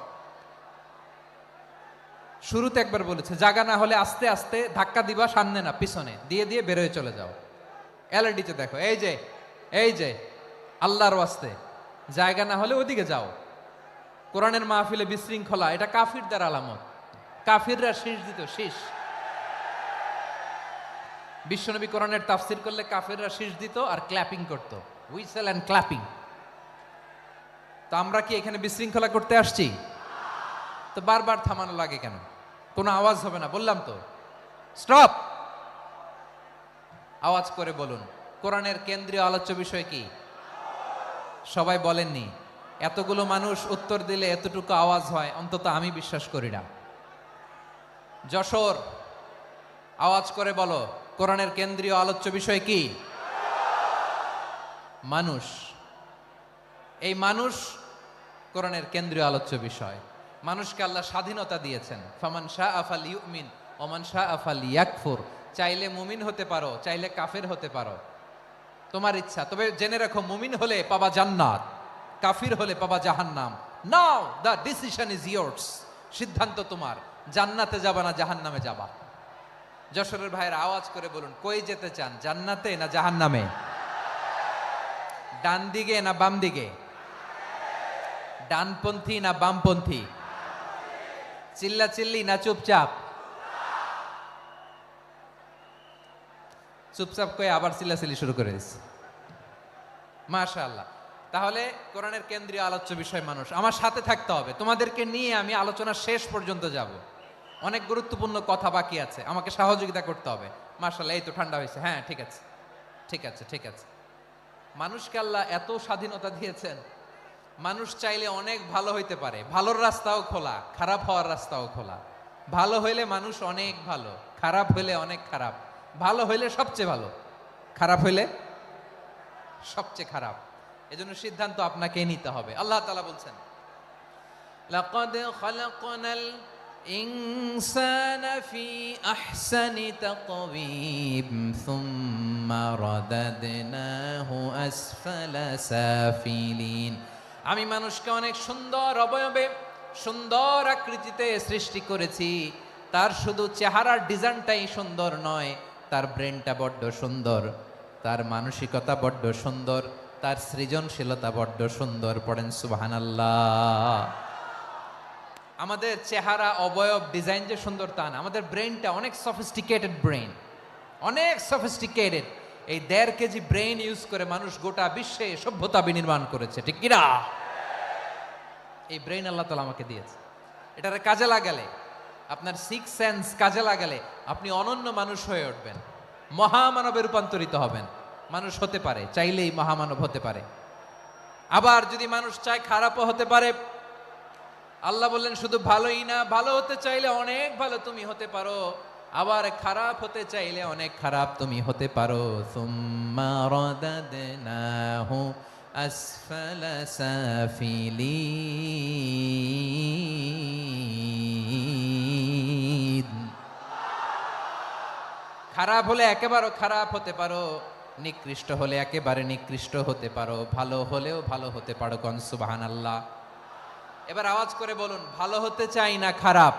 শুরুতে একবার বলেছে, জায়গা না হলে আস্তে আস্তে ধাক্কা দিবা, সামনে না পিছনে, দিয়ে দিয়ে বেরোয় চলে যাও। এলইডিতে দেখো, এই যে এই যে আল্লাহর ওয়াস্তে, জায়গা না হলে ওদিকে যাও। কোরআনের মাহফিলে বিশৃঙ্খলা, এটা কাফিরদের আলামত। কাফিররা শীষ দিত, শীষ। বিশ্বনবী কোরআনের তাফসির করলে কাফিররা শীষ দিত আর ক্ল্যাপিং করত, হুইসেল এন্ড ক্ল্যাপিং। তো আমরা কি এখানে বিশৃঙ্খলা করতে আসছি? তো বারবার থামানো লাগে কেন? কোনো আওয়াজ হবে না, বললাম তো, স্টপ। আওয়াজ করে বলুন, কোরআনের কেন্দ্রীয় আলোচ্য বিষয় কি? সবাই বলেননি। এতগুলো মানুষ উত্তর দিলে এতটুকু আওয়াজ হয়, অন্তত আমি বিশ্বাস করি না। যশোর, আওয়াজ করে বলো, কোরআনের কেন্দ্রীয় আলোচ্য বিষয় কি? মানুষ। এই মানুষ কোরআনের কেন্দ্রীয় আলোচ্য বিষয়। মানুষকে আল্লাহ স্বাধীনতা দিয়েছেন। ফামান শাআ ফালইউমিন ওয়া মান শাআ ফালইয়াকফুর। চাইলে মুমিন হতে পারো, চাইলে কাফের হতে পারো, তোমার ইচ্ছা। তবে জেনে রাখো, মুমিন হলে পাবা জান্নাত, কাফির হলে পাবা জাহান্নাম। নাও দ্য ডিসিশন ইজ ইয়ার্স। সিদ্ধান্ত তোমার, জান্নাতে যাবা না জাহান্নামে যাবা। যশোরের ভাইয়ের আওয়াজ করে বলুন, কই যেতে চান, জান্নাতে না জাহান্নামে? ডান দিকে না বাম দিকে? ডানপন্থী না বামপন্থী? চিল্লা চিল্লি না চুপচাপ? চুপচাপ কয়ে আবার চিল্লাচিল্লি শুরু করে দিচ্ছে। মাশাআল্লাহ। তাহলে কোরআনের কেন্দ্রীয় আলোচ্য বিষয় মানুষ। আমার সাথে থাকতে হবে, তোমাদেরকে নিয়ে আমি আলোচনা শেষ পর্যন্ত যাব। অনেক গুরুত্বপূর্ণ কথা বাকি আছে, আমাকে সহযোগিতা করতে হবে। মাশাআল্লাহ, এই তো ঠান্ডা হয়েছে। হ্যাঁ, ঠিক আছে ঠিক আছে ঠিক আছে। মানুষকে আল্লাহ এত স্বাধীনতা দিয়েছেন, মানুষ চাইলে অনেক ভালো হইতে পারে। ভালোর রাস্তাও খোলা, খারাপ হওয়ার রাস্তাও খোলা। ভালো হইলে মানুষ অনেক ভালো, খারাপ হইলে অনেক খারাপ। ভালো হইলে সবচেয়ে ভালো, খারাপ হইলে সবচেয়ে খারাপ। এজন্য সিদ্ধান্ত আপনাকে নিতে হবে। আল্লাহ তাআলা বলছেন, লাকাদ খালাকনাল ইনসানা ফি আহসানি তাকওয়িম সুম্মা রাদাদনাহু আসফালা সাফিলিন। আমি মানুষকে অনেক সুন্দর অবয়বে, সুন্দর আকৃতিতে সৃষ্টি করেছি। তার শুধু চেহারার ডিজাইনটাই সুন্দর নয়, তার ব্রেনটা বড্ড সুন্দর, তার মানসিকতা বড্ড সুন্দর, তার সৃজনশীলতা বড্ড সুন্দর। পড়েন সুবহানাল্লাহ। আমাদের চেহারা, অবয়ব, ডিজাইন যে সুন্দর তা না, আমাদের ব্রেনটা অনেক সফিস্টিকেটেড ব্রেন, অনেক সফিস্টিকেটেড। এই 1.5 কেজি ব্রেন ইউজ করে মানুষ গোটা বিশ্বে সভ্যতা বিনির্মাণ করেছে, ঠিক কিনা? এই ব্রেন আল্লাহ তাআলা আমাকে দিয়েছে। এটারে কাজে লাগালে, আপনার 6 সেন্স কাজে লাগালে আপনি অনন্য মানুষ হয়ে উঠবেন, মহামানবে রূপান্তরিত হবেন। মানুষ হতে পারে, চাইলেই মহামানব হতে পারে। আবার যদি মানুষ চায় খারাপও হতে পারে। আল্লাহ বললেন শুধু ভালোই না, ভালো হতে চাইলে অনেক ভালো তুমি হতে পারো, আবার খারাপ হতে চাইলে অনেক খারাপ তুমি হতে পারো। সুম্মা রাদাদনাহু আসফালা সাফিলিন। খারাপ হলে একেবারে খারাপ হতে পারো, নিকৃষ্ট হলে একেবারে নিকৃষ্ট হতে পারো, ভালো হলেও ভালো হতে পারো। কোন সুবহানাল্লাহ। এবার আওয়াজ করে বলুন, ভালো হতে চাই না খারাপ,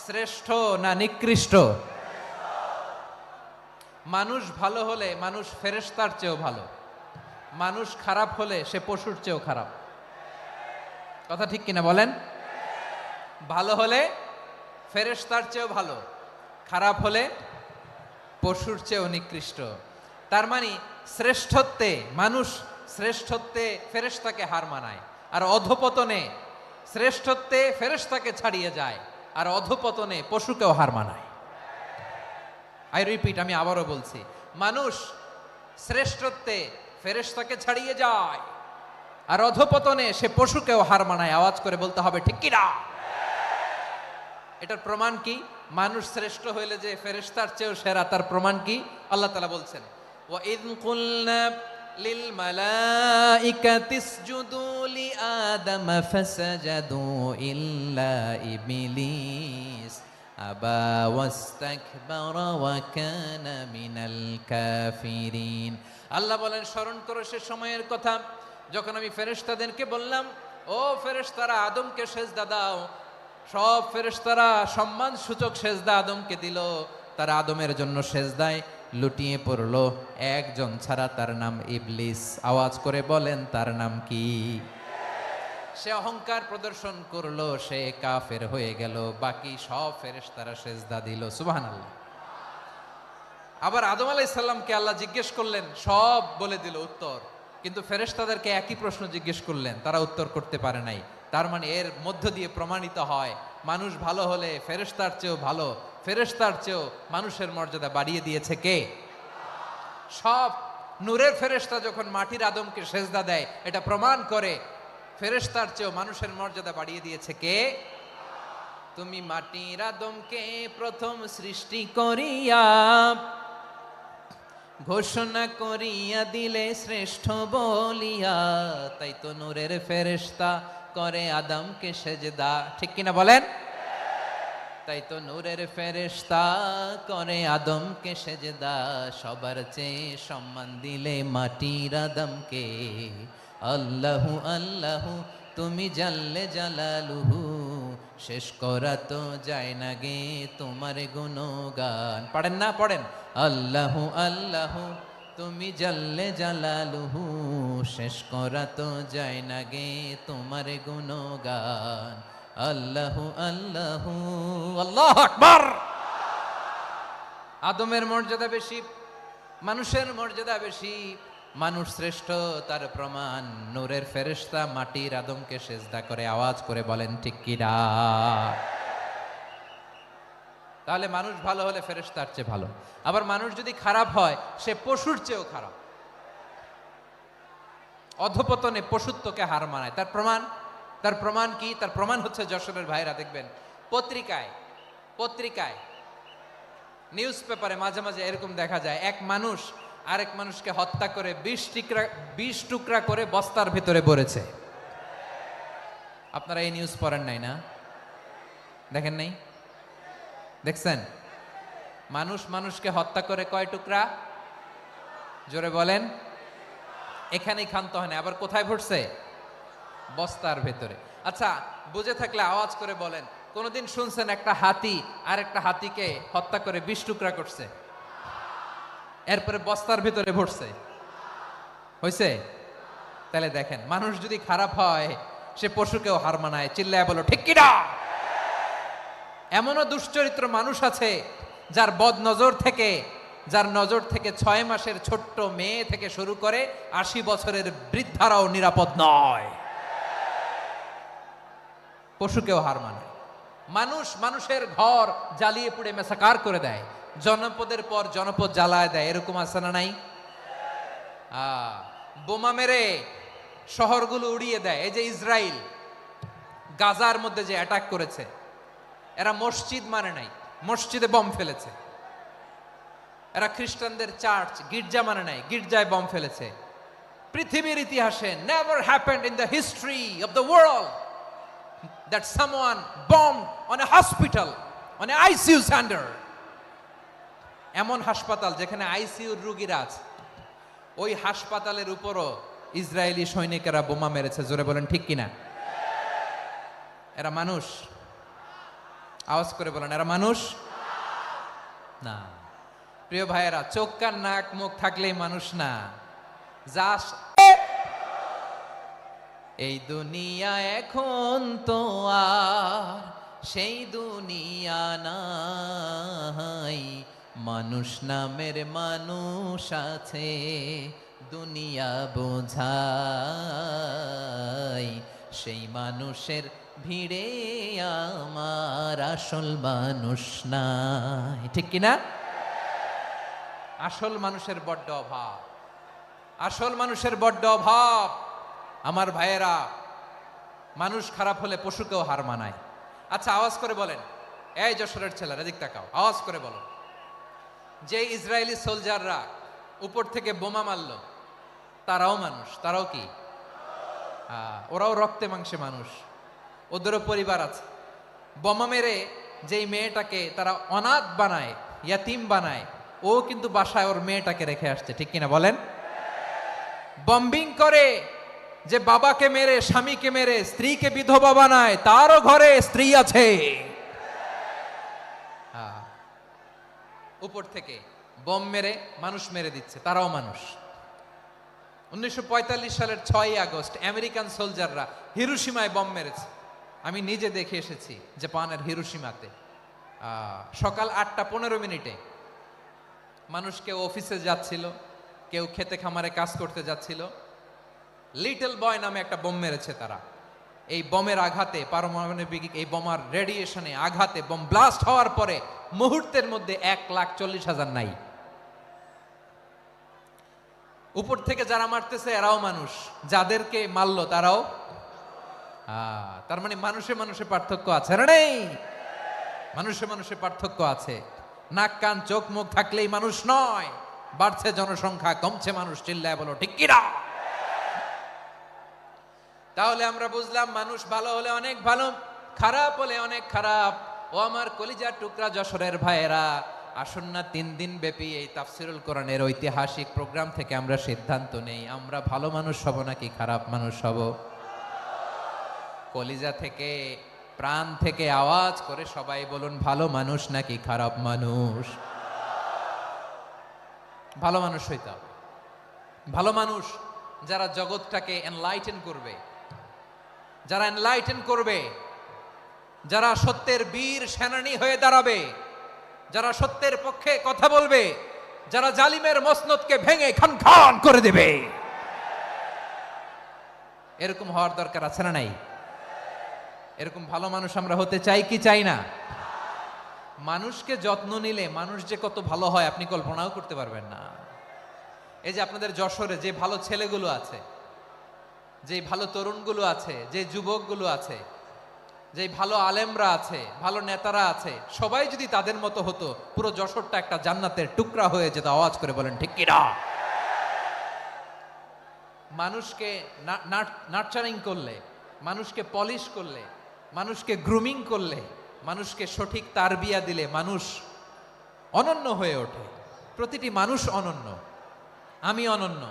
শ্রেষ্ঠ না নিকৃষ্ট? মানুষ ভালো হলে মানুষ ফেরেশতার চেয়েও ভালো, মানুষ খারাপ হলে সে পশুর চেয়েও খারাপ। কথা ঠিক কিনা বলেন? ভালো হলে ফেরেশতার চেয়েও ভালো, খারাপ হলে পশুর চেয়েও নিকৃষ্ট। তার মানে শ্রেষ্ঠত্বে মানুষ, শ্রেষ্ঠত্বে ফেরেশতাকে হার মানায়, আর অধপতনে শ্রেষ্ঠত্বে ফেরেশতাকে ছাড়িয়ে যায়, আর অধপতনে পশুকেও হার মানায়। আই রিপিট, আমি আবারও বলছি, মানুষ শ্রেষ্ঠত্বে ফেরেশতাকে ছাড়িয়ে যায়, আর অধপতনে সে পশুকেও হার মানায়। আওয়াজ করে বলতে হবে ঠিক কি না? এটার প্রমাণ কি? মানুষ শ্রেষ্ঠ হইলে যে ফেরেশতার চেয়েও সেরা, তার প্রমাণ কি? আল্লাহ তাআলা বলছেন, ওয়া ইয কুলনা লিল মালাইকাতি ইসজুদু লি আদম ফাসাজাদু ইল্লা ইবলিস আবা ওয়াস্তাকবারা ওয়া কানা মিনাল কাফিরিন। আল্লাহ বলেন, স্মরণ করো সে সময়ের কথা যখন আমি ফেরেশতাদেরকে বললাম, ও ফেরেশতারা আদমকে সেজদা দাও। সব ফেরেশতারা সম্মান সূচক সেজদা আদমকে দিল, তারা আদমের জন্য সেজদায় লুটিয়ে পড়লো, একজন ছাড়া, তার নাম ইবলিস। আওয়াজ করে বলেন, তার নাম কি? সে অহংকার প্রদর্শন করলো, সে কাফের হয়ে গেল, বাকি সব ফেরেশতারা সেজদা দিল। সুবহানাল্লাহ। আবার আদম আলাইহিস সালামকে আল্লাহ জিজ্ঞেস করলেন, সব বলে দিল উত্তর, কিন্তু ফেরেশতাদেরকে একই প্রশ্ন জিজ্ঞেস করলেন, তারা উত্তর করতে পারে নাই। তার মানে এর মধ্য দিয়ে প্রমাণিত হয়, মানুষ ভালো হলে ফেরেশতার চেয়েও ভালো, ফেরেশতার চেয়েও মানুষের মর্যাদা বাড়িয়ে দিয়েছে কে? সব নূরের ফেরেশতা যখন মাটির আদমকে সেজদা দেয়, এটা প্রমাণ করে ফেরেশতার চেয়েও মানুষের মর্যাদা বাড়িয়ে দিয়েছে কে? তুমি মাটির আদমকে প্রথম সৃষ্টি করিয়া ঘোষণা করিয়া দিলে শ্রেষ্ঠ বলিয়া, তাই তো নূরের ফেরেশতা করে আদমকে সেজদা। ঠিক কিনা বলেন? তাই তো নূরের ফেরেশতা করে আদমকে সেজদা, সবার চেয়ে সম্মান দিলে মাটির আদমকে। আল্লাহু আল্লাহু তুমি জাল্লে জালালুহু, শেষ করা তো যায় না গে তোমার গুণগান। পড়েন না? পড়েন, আল্লাহু আল্লাহু তুমি জাল্লে জালালুহু, শেষ করা তো যায় না গে তোমার গুণগান। আল্লাহু আল্লাহু, আল্লাহু আকবার। আদমের মর্যাদা বেশি, মানুষের মর্যাদা বেশি, মানুষ শ্রেষ্ঠ, তার প্রমাণ নূরের ফেরেশতা মাটির আদমকে সেজদা করে। আওয়াজ করে বলেন ঠিক কি না? তাহলে মানুষ ভালো হলে ফেরেশতার চেয়ে ভালো, আবার মানুষ যদি খারাপ হয় সে পশুর চেয়েও খারাপ, অধপতনে পশুত্বকে হার মানায়। তার প্রমাণ, তার প্রমাণ কি? তার প্রমাণ হচ্ছে, যশোরের ভাইরা দেখবেন পত্রিকায় নিউজ পেপারে মাঝে মাঝে এরকম দেখা যায়, এক মানুষ আরেক মানুষকে হত্যা করে 20 টুকরা করে বস্তার ভিতরে ভরেছে। আপনারা এই নিউজ পড়েন নাই না? দেখেন নাই? দেখছেন? মানুষ মানুষকে হত্যা করে কয় টুকরা? জোরে বলেন। এখানেই ক্ষান্ত হয় না, আবার কোথায় ভরছে? বস্তার ভেতরে। আচ্ছা, বুঝে থাকলে আওয়াজ করে বলেন, কোনদিন শুনছেন একটা হাতি আর একটা হাতিকে হত্যা করে 20 টুকরা করছে, এরপরে বস্তার ভিতরে ভরছে? হয়েছে? তাহলে দেখেন, মানুষ যদি খারাপ হয় সে পশুকেও হার মানায়। চিল্লায় বলো ঠিক কি না? এমনও দুশ্চরিত্র মানুষ আছে যার যার নজর থেকে 6 মাসের ছোট্ট মেয়ে থেকে শুরু করে 80 বছরের বৃদ্ধারাও নিরাপদ নয়। পশুকেও হার মানায়। মানুষ মানুষের ঘর জ্বালিয়ে পুড়ে মেসাকার করে দেয়, জনপদের পর জনপদ জ্বালায় দেয়, এরকম আছে না নাই? বোমা মেরে শহরগুলো উড়িয়ে দেয়। এই যে ইসরায়েল গাজার মধ্যে যে অ্যাটাক করেছে, এরা মসজিদ মানে নাই, মসজিদে বম ফেলেছে। এরা খ্রিস্টানদের চার্চ গির্জা মানে নাই, গির্জায় বম ফেলেছে। পৃথিবীর ইতিহাসে never happened in the history of the world that someone bomb on a hospital, on a ICU centre. এমন হাসপাতাল যেখানে আইসিইউর রোগীরা আছে, ওই হাসপাতালের উপরও ইসরায়েলি সৈনিকেরা বোমা মেরেছে। জোরে বলেন ঠিক কিনা? এরা মানুষ? আওয়াজ করে বলেন, এরা মানুষ না। প্রিয় ভাইয়েরা, চোখ কান নাক মুখ থাকলেই মানুষ না। যা এই দুনিয়া এখন তো আর সেই দুনিয়া নাই, মানুষ নামের মানুষ আছে দুনিয়া বোঝাই, সেই মানুষের ভিড়ে আমার আসল মানুষ নাই। ঠিক কিনা? আসল মানুষের বড্ড অভাব, আসল মানুষের বড্ড অভাব। আমার ভাইয়েরা, মানুষ খারাপ হলে পশুকেও হার মানায়। আচ্ছা আওয়াজ করে বলেন, এই যশোরের ছেলেরা এদিক তাকাও, আওয়াজ করে বলো, যে ইসরায়েলি সোলজাররা উপর থেকে বোমা মারলো তারাও মানুষ? তারাও কি? ওরাও রক্তে মাংসে মানুষ, ওদেরও পরিবার আছে। বোমা মেরে যেই মেয়েটাকে তারা অনাথ বানায়, ইয়াতিম বানায়, ও কিন্তু বাসায় ওর মেয়েটাকে রেখে আসছে। ঠিক কিনা বলেন? বম্বিং করে যে বাবাকে মেরে, স্বামীকে মেরে স্ত্রীকে বিধবা বানায়, তারও ঘরে স্ত্রী আছে। উপর থেকে বম মেরে মানুষ মেরে দিচ্ছে, তারাও মানুষ। 1945 সালের 6ই আগস্ট আমেরিকান সোলজাররা হিরোশিমায় বম মেরেছে। আমি নিজে দেখে এসেছি জাপানের হিরোশিমাতে। সকাল 8:15 মানুষ কেউ অফিসে যাচ্ছিল, কেউ খেতে খামারে কাজ করতে যাচ্ছিল। লিটল বয় নামে একটা বোম মেরেছে তারা। এই বোমের আঘাতে, পারমাণবিক এই বোমার রেডিয়েশনে আঘাতে বোম ব্লাস্ট হওয়ার পরে মুহূর্তের মধ্যে 1,40,000 নাই। উপর থেকে যারা মারতেছে এরাও মানুষ, যাদেরকে মারলো তারাও। তার মানে মানুষে মানুষে পার্থক্য আছে না? নেই? মানুষে মানুষে পার্থক্য আছে। নাক কান চোখ মুখ থাকলেই মানুষ নয়। বাড়ছে জনসংখ্যা, কমছে মানুষ। চিল্লায় বলো ঠিক কিনা? তাহলে আমরা বুঝলাম মানুষ ভালো হলে অনেক ভালো, খারাপ হলে অনেক খারাপ। ও আমার কলিজার টুকরা যশোরের ভাইয়েরা, আসুন না 3 দিন ব্যাপী এই তাফসিরুল কোরআনের ঐতিহাসিক প্রোগ্রাম থেকে আমরা সিদ্ধান্ত নেই, আমরা ভালো মানুষ হব নাকি খারাপ মানুষ হব? কলিজা থেকে, প্রাণ থেকে আওয়াজ করে সবাই বলুন, ভালো মানুষ নাকি খারাপ মানুষ? ভালো মানুষ হইতে হবে। ভালো মানুষ যারা জগৎটাকে এনলাইটেন করবে, যারা এনলাইটেন করবে, যারা সত্যের বীর সেনানী হয়ে দাঁড়াবে, যারা সত্যের পক্ষে কথা বলবে, যারা জালিমের মসনদকে ভেঙে খান খান করে দেবে। এরকম হওয়ার দরকার আছে না নাই? এরকম ভালো মানুষ আমরা হতে চাই কি চাই না? মানুষকে যত্ন নিলে মানুষ যে কত ভালো হয় আপনি কল্পনাও করতে পারবেন না। এই যে আপনাদের যশোরে যে ভালো ছেলেগুলো আছে, যে ভালো তরুণগুলো আছে, যে যুবকগুলো আছে, যে ভালো আলেমরা আছে, ভালো নেতারা আছে, সবাই যদি তাদের মতো হতো, পুরো যশোরটা একটা জান্নাতের টুকরা হয়ে যেত। আওয়াজ করে বলেন ঠিক কিনা? মানুষকে নার্চারিং করলে, মানুষকে পলিশ করলে, মানুষকে গ্রুমিং করলে, মানুষকে সঠিক তারবিয়া দিলে মানুষ অনন্য হয়ে ওঠে। প্রতিটি মানুষ অনন্য। আমি অনন্য,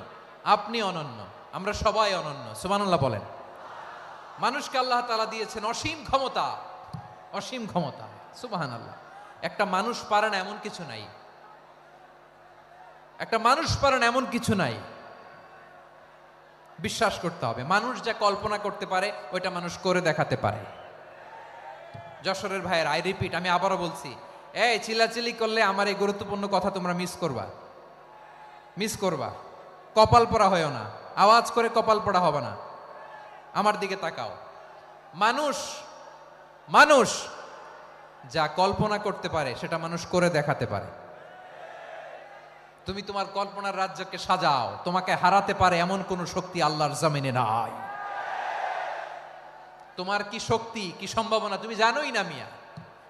আপনি অনন্য, আমরা সবাই অনন্য। সুবহানাল্লাহ বলেন। মানুষকে আল্লাহ তাআলা দিয়েছেন অসীম ক্ষমতা, অসীম ক্ষমতা। সুবহানাল্লাহ। একটা মানুষ পারে না এমন কিছু নাই, একটা মানুষ পারে না এমন কিছু নাই। বিশ্বাস করতে হবে, মানুষ যা কল্পনা করতে পারে ওইটা মানুষ করে দেখাতে পারে। যশোরের ভাইয়ের, আই রিপিট, আমি আবারও বলছি, এই চিল্লাচিল্লি করলে আমার এই গুরুত্বপূর্ণ কথা তোমরা মিস করবা, মিস করবা। কপাল পড়া হয়েও না, আওয়াজ করে কপাল পড়া হবে না। আমার দিকে তাকাও। মানুষ, মানুষ যা কল্পনা করতে পারে সেটা মানুষ করে দেখাতে পারে। তুমি তোমার কল্পনার রাজ্যকে সাজাও, তোমাকে হারাতে পারে এমন কোন শক্তি আল্লাহর জমিনে নাই। তোমার কি শক্তি, কি সম্ভাবনা তুমি জানোই না মিয়া।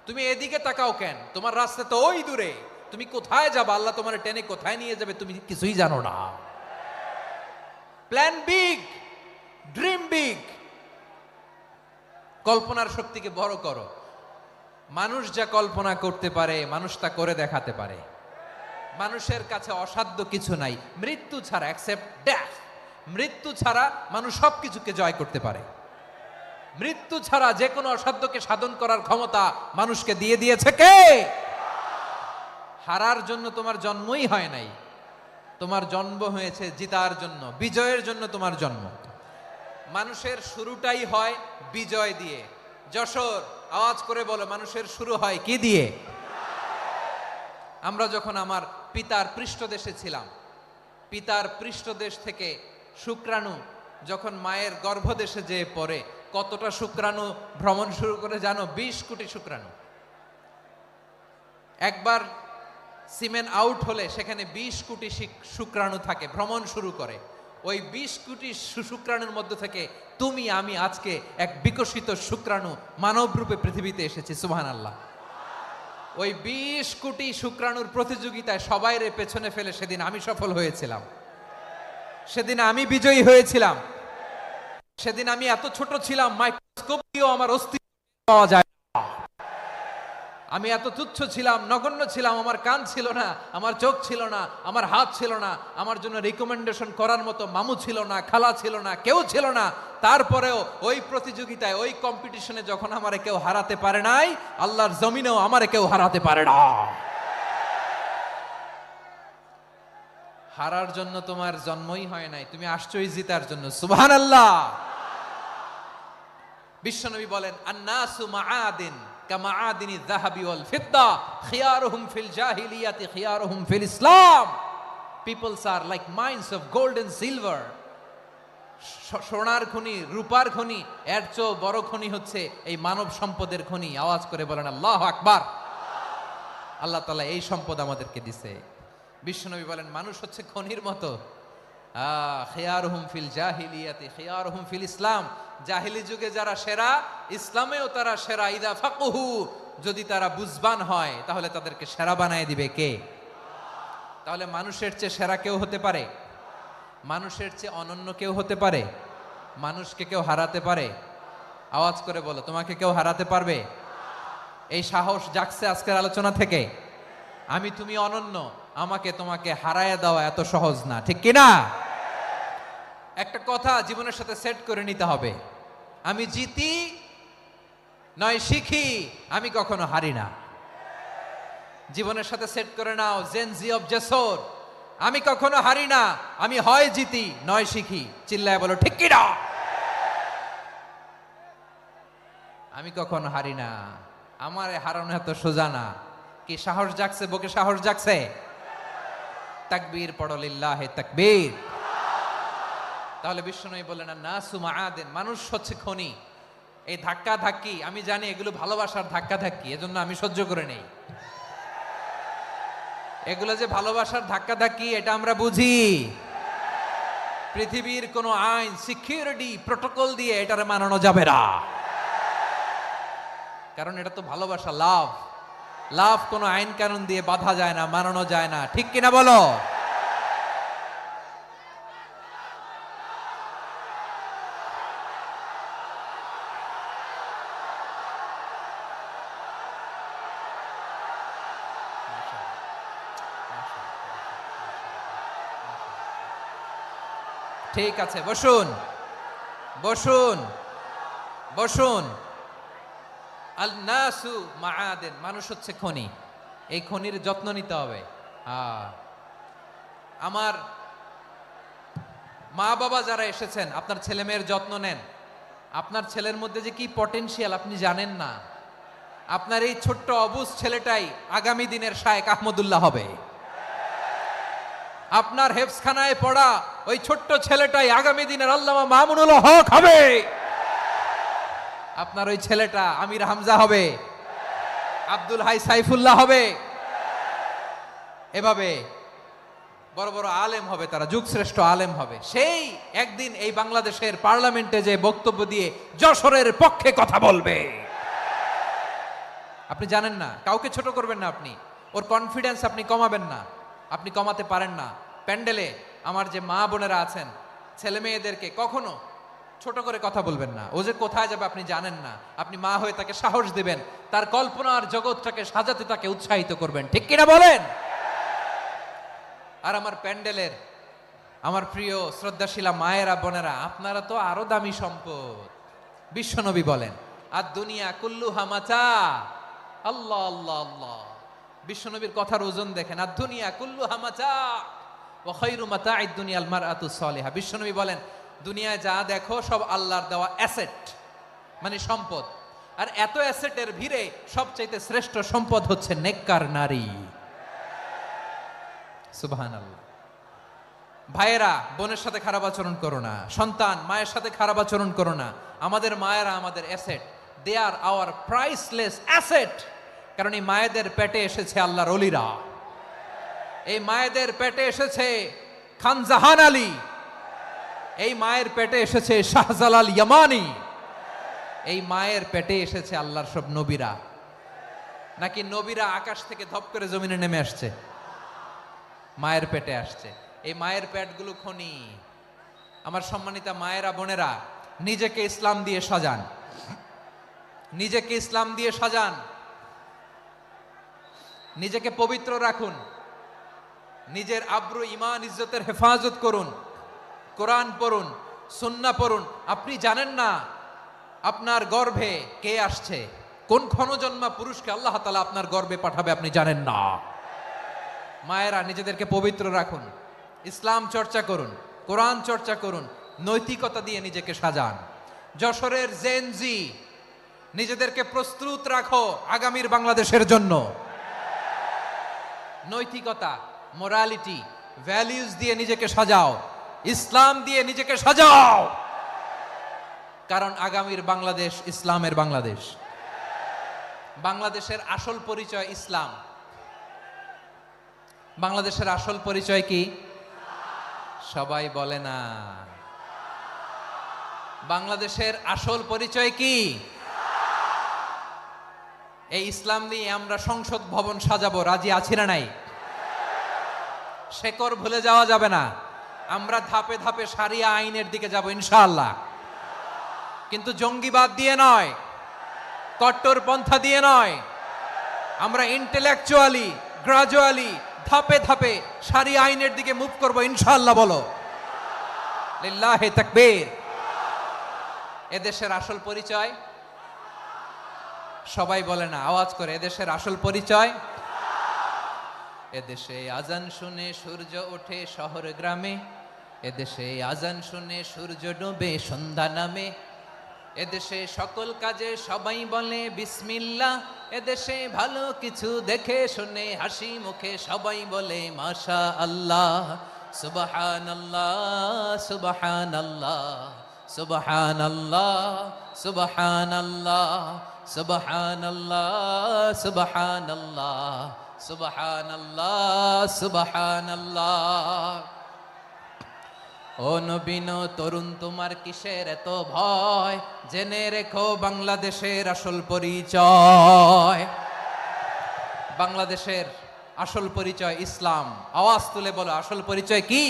তুমি এদিকে তাকাও কেন? তোমার রাস্তা তো ওই দূরে। তুমি কোথায় যাবে, আল্লাহ তোমার টেনে কোথায় নিয়ে যাবে তুমি কিছুই জানো না। প্ল্যান বিগ, ড্রিম বিগ, কল্পনার শক্তিকে বড় করো। মানুষ যা কল্পনা করতে পারে মানুষ তা করে দেখাতে পারে। মানুষের কাছে অসাধ্য কিছু নাই, মৃত্যু ছাড়া, এক্সেপ্ট ডেথ। মৃত্যু ছাড়া মানুষ সবকিছুকে জয় করতে পারে। মৃত্যু ছাড়া যে কোনো অসাধ্যকে সাধন করার ক্ষমতা মানুষকে দিয়ে দিয়েছে কে? হারার জন্য তোমার জন্মই হয় নাই, তোমার জন্ম হয়েছে জিতার জন্য, বিজয়ের জন্য তোমার জন্ম। মানুষের শুরুটাই হয় বিজয় দিয়ে। যশোর, আওয়াজ করে বলো, মানুষের শুরু হয় কি দিয়ে? আমরা যখন আমার পিতার পৃষ্ঠদেশে ছিলাম, পিতার পৃষ্ঠদেশ থেকে শুক্রাণু যখন মায়ের গর্ভদেশে যেয়ে পড়ে, কতটা শুক্রাণু ভ্রমণ শুরু করে জানো? 20 কোটি শুক্রাণু। একবার সিমেন আউট হলে সেখানে 20 কোটি শুক্রাণু থাকে, ভ্রমণ শুরু করে। ওই 20 কোটি শুক্রাণুর মধ্য থেকে তুমি আমি আজকে এক বিকশিত শুক্রাণু মানব রূপে পৃথিবীতে এসেছি। সুবহানাল্লাহ। ওই 20 কোটি শুক্রাণুর প্রতিযোগিতায় সবাইরে পেছনে ফেলে সেদিন আমি সফল হয়েছিলাম, সেদিন আমি বিজয়ী হয়েছিলাম। সেদিন আমি এত ছোট ছিলাম, মাইক্রোস্কোপ দিয়েও আমার অস্তিত্ব পাওয়া যায় না। আমি এত তুচ্ছ ছিলাম, নগণ্য ছিলাম। আমার কান ছিল না, আমার চোখ ছিল না, আমার হাত ছিল না, আমার জন্য রিকমেন্ডেশন করার মতো মামু ছিল না, খালা ছিল না, কেউ ছিল না। তারপরেও ওই প্রতিযোগিতায়, ওই কম্পিটিশনে যখন আমারে কেউ হারাতে পারে নাই, আল্লাহর জমিনেও আমারে কেউ হারাতে পারে না। হারার জন্য তোমার জন্মই হয় নাই, তুমি আসছোই জিতার জন্য। সুবহানাল্লাহ। বিশ্বনবী বলেন, আন্নাসু মাআদিন কামাআদিনি যাহাবি ওয়াল ফিদ্দা খিয়ারুহুম ফিল জাহিলিয়াতি খিয়ারুহুম ফিল ইসলাম। Peoples are like mines of gold and silver. সোনার খনি, রূপার খনি, এর চেয়েও বড় খনি হচ্ছে এই মানব সম্পদের খনি। আওয়াজ করে বলেন আল্লাহু আকবার। আল্লাহ তাআলা এই সম্পদ আমাদেরকে দিয়েছে। বিশ্বনবী বলেন, মানুষ হচ্ছে খনির মতো। খিয়ারুহুম ফিল জাহিলিয়াতি খিয়ারুহুম ফিল ইসলাম। জাহিলি যুগে যারা সেরা, ইসলামেও তারা সেরা। ইদা ফাকুহু, যদি তারা বুঝবান হয় তাহলে তাদেরকে সেরা বানায় দিবে কে? তাহলে মানুষের চেয়ে সেরা কেউ হতে পারে? মানুষের চেয়ে অনন্য কেউ হতে পারে? মানুষকে কেউ হারাতে পারে? আওয়াজ করে বলো, তোমাকে কেউ হারাতে পারবে? এই সাহস জাগছে আজকের আলোচনা থেকে। আমি তুমি অনন্য, আমাকে তোমাকে হারায় দেওয়া এত সহজ না, ঠিক কিনা? একটা কথা জীবনের সাথে সেট করে নিতে হবে, আমি জিতি নয় শিখি, আমি কখনো হারি না। জীবনের সাথে সেট করে নাও, জেন জি অফ যশোর, আমি কখনো হারি না, আমি হয় জিতি নয় শিখি। চিল্লায় বলো ঠিক কিনা? আমি কখনো হারি না, আমার হারানো এত সোজা না। কি সাহস জাগছে? বুকে সাহস জাগছে? তাকবীর পড়ো, লিল্লাহে তাকবীর। তাহলে বিশ্বনবী বললেন, নাসু মাআদিন, মানুষ হচ্ছে খনি। এই ধাক্কা ধাক্কি আমি জানি এগুলো ভালোবাসার ধাক্কা ধাক্কি, এজন্য আমি সহ্য করে নেই। এগুলো যে ভালোবাসার ধাক্কা ধাক্কি এটা আমরা বুঝি। পৃথিবীর কোন আইন, সিকিউরিটি প্রটোকল দিয়ে এটারে মানানো যাবে না, কারণ এটা তো ভালোবাসা, লাভ। লাভ কোনো আইন কানুন দিয়ে বাধা যায় না, মানানো যায় না, ঠিক কিনা বলো? ঠিক আছে, বসুন বসুন বসুন। আল নাসু মাআদিন, মানুষ হচ্ছে খনি। এই খনির যত্ন নিতে হবে। আমার মা বাবা যারা এসেছেন, আপনার ছেলে মেয়ের যত্ন নেন। আপনার ছেলের মধ্যে যে কি পটেনশিয়াল আপনি জানেন না। আপনার এই ছোট্ট অবুজ ছেলেটাই আগামী দিনের শায়েখ আহমদুল্লাহ হবে। আপনার হেফজখানায় পড়া ওই ছোট্ট ছেলেটাই আগামী দিনের আল্লামা মামুনুল হক হবে। আপনার ওই ছেলেটা আমির হামজা হবে, আব্দুল হাই সাইফুল্লাহ হবে। এভাবে বড় বড় আলেম হবে, তারা যুগশ্রেষ্ঠ আলেম হবে। সেই একদিন এই বাংলাদেশের পার্লামেন্টে যে বক্তব্য দিয়ে যশোরের পক্ষে কথা বলবে। আপনি জানেন না, কাউকে ছোট করবেন না, আপনি ওর কনফিডেন্স আপনি কমাবেন না, আপনি কমাতে পারেন না। প্যান্ডেলে আমার যে মা বোনেরা আছেন, ছেলে মেয়েদেরকে কখনো ছোট করে কথা বলবেন না। ও যে কোথায় যাবে আপনি জানেন না, আপনি মা হয়ে তাকে সাহস দিবেন, তার কল্পনার জগৎটাকে সাজাতে তাকে উৎসাহিত করবেন, ঠিক কিনা বলেন? আর আমার প্যান্ডেলের আমার প্রিয় শ্রদ্ধাশীলা মায়েরা বোনেরা, আপনারা তো আরো দামি সম্পদ। বিশ্বনবী বলেন, আর দুনিয়া কুল্লুহা মাতা। আল্লাহ আল্লাহ আল্লাহ, বিশ্বনবীর কথার ওজন দেখেন। আর দুনিয়া কুল্লুহা মাতা ওয়া খায়রু মাতা'আদ দুনিয়াল মারআতুস সালিহা। বিশ্বনবী বলেন, দুনিয়ায় যা দেখো সব আল্লাহর দেওয়া অ্যাসেট, মানে সম্পদ। আর এত অ্যাসেটের ভিড়ে সবচাইতে শ্রেষ্ঠ সম্পদ হচ্ছে নেককার নারী। সুবহানাল্লাহ। ভাইয়েরা বোনের সাথে খারাপ আচরণ করো না, সন্তান মায়ের সাথে খারাপ আচরণ করো না। আমাদের মায়েরা আমাদের asset, they are our priceless asset. কারণ এই মায়েদের পেটে এসেছে আল্লাহর ওলিরা, এই মায়েদের পেটে এসেছে খান জাহান আলী, এই মায়ের পেটে এসেছে শাহজালাল ইয়ামানি, এই মায়ের পেটে এসেছে আল্লাহর সব নবীরা। নাকি নবীরা আকাশ থেকে ধপ করে জমিনে নেমে আসছে? মায়ের পেটে আসছে। এই মায়ের পেটগুলো খনি। আমার সম্মানিতা মায়েরা বোনেরা, নিজেকে ইসলাম দিয়ে সাজান, নিজেকে ইসলাম দিয়ে সাজান, নিজেকে পবিত্র রাখুন, নিজের আব্রু ইমান ইজ্জতের হেফাজত করুন, কোরআন পড়ুন, সুন্নাহ পড়ুন। আপনি জানেন না আপনার গর্ভে কে আসছে, কোন ক্ষণজন্মা পুরুষকে আল্লাহ তাআলা আপনার গর্ভে পাঠাবে আপনি জানেন না। মায়েরা নিজেদেরকে পবিত্র রাখুন, ইসলাম চর্চা করুন, কোরআন চর্চা করুন, নৈতিকতা দিয়ে নিজেকে সাজান। যশোরের জেনজি, নিজেদেরকে প্রস্তুত রাখো আগামীর বাংলাদেশের জন্য। নৈতিকতা, মোরালিটি, ভ্যালিউজ দিয়ে নিজেকে সাজাও, ইসলাম দিয়ে নিজেকে সাজাও। কারণ আগামীর বাংলাদেশ ইসলামের বাংলাদেশ। বাংলাদেশের আসল পরিচয় ইসলাম। বাংলাদেশের আসল পরিচয় কি? সবাই বলে না। বাংলাদেশের আসল পরিচয় কি? এই ইসলাম নিয়ে আমরা সংসদ ভবন সাজাবো, রাজি আছি না নাই? শেকড় ভুলে যাওয়া যাবে না। আমরা ধাপে ধাপে শারিয়া আইনের দিকে যাব ইনশাআল্লাহ, কিন্তু জঙ্গিবাদ দিয়ে নয়, কট্টরপন্থা দিয়ে নয়। আমরা ইন্টেলেকচুয়ালি, গ্রাজুয়ালি, ধাপে ধাপে শারিয়া আইনের দিকে মুভ করব ইনশাআল্লাহ। বলো লিল্লাহি তাকবীর। এদেশের আসল পরিচয় সবাই বলে না, আওয়াজ করে, এদেশের আসল পরিচয়। এদেশে আজান শুনে সূর্য ওঠে শহর গ্রামে, এদেশে আজান শুনে সূর্য ডুবে সন্ধ্যা নামে, এদেশে সকল কাজে সবাই বলে বিসমিল্লাহ, এদেশে ভালো কিছু দেখে শুনে হাসি মুখে সবাই বলে মাশা আল্লাহ। সুবহানাল্লাহ সুবহানাল্লাহ সুবহানাল্লাহ সুবহানাল্লাহ সুবহানাল্লাহ সুবহানাল্লাহ সুবহানাল্লাহ সুবহানাল্লাহ। ও নবীন তরুণ, তোমার কিসের এত ভয়? জেনে রেখো বাংলাদেশের আসল পরিচয়। বাংলাদেশের আসল পরিচয় ইসলাম। আওয়াজ তুলে বলো, আসল পরিচয় কি?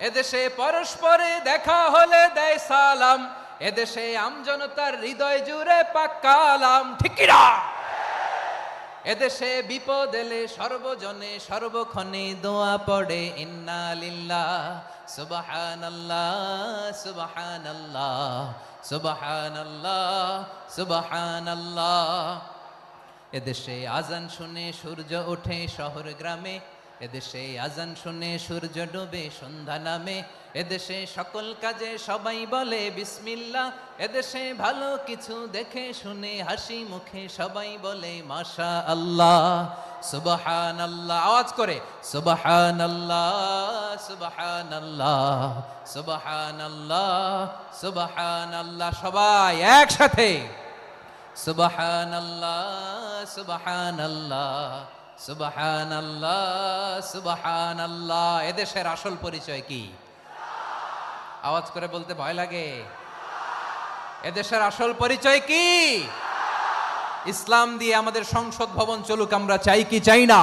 এদেশে পরস্পরে দেখা হলে দেয় সালাম, এদেশে আমজনতার হৃদয় জুড়ে পাক্কালাম, ঠিক কি না? এদেশে বিপদ এলে সর্বজনে সর্বক্ষণে দোয়া পড়ে ইন্না লিল্লাহ সুবহানাল্লাহ সুবহানাল্লাহ সুবহানাল্লাহ সুবহানাল্লাহ। এদেশে আজান শুনে সূর্য ওঠে শহর গ্রামে, এদেশে আজান শুনে সূর্য ডুবে সন্ধ্যা নামে, এদেশে সকল কাজে সবাই বলে বিসমিল্লাহ, এদেশে ভালো কিছু দেখে শুনে হাসি মুখে সবাই বলে মাশা আল্লাহ সুবহানাল্লাহ। আওয়াজ করে সুবহানাল্লাহ সুবহানাল্লাহ সুবহানাল্লাহ সুবহানাল্লাহ। সবাই একসাথে সুবহানাল্লাহ সুবহানাল্লাহ সুবহানাল্লাহ, সুবহানাল্লাহ। এদেশের আসল পরিচয় কি? আওয়াজ করে বলতে ভয় লাগে। এদেশের আসল পরিচয় কি? ইসলাম দিয়ে আমাদের সংসদ ভবন চলুক, আমরা চাই কি চাই না?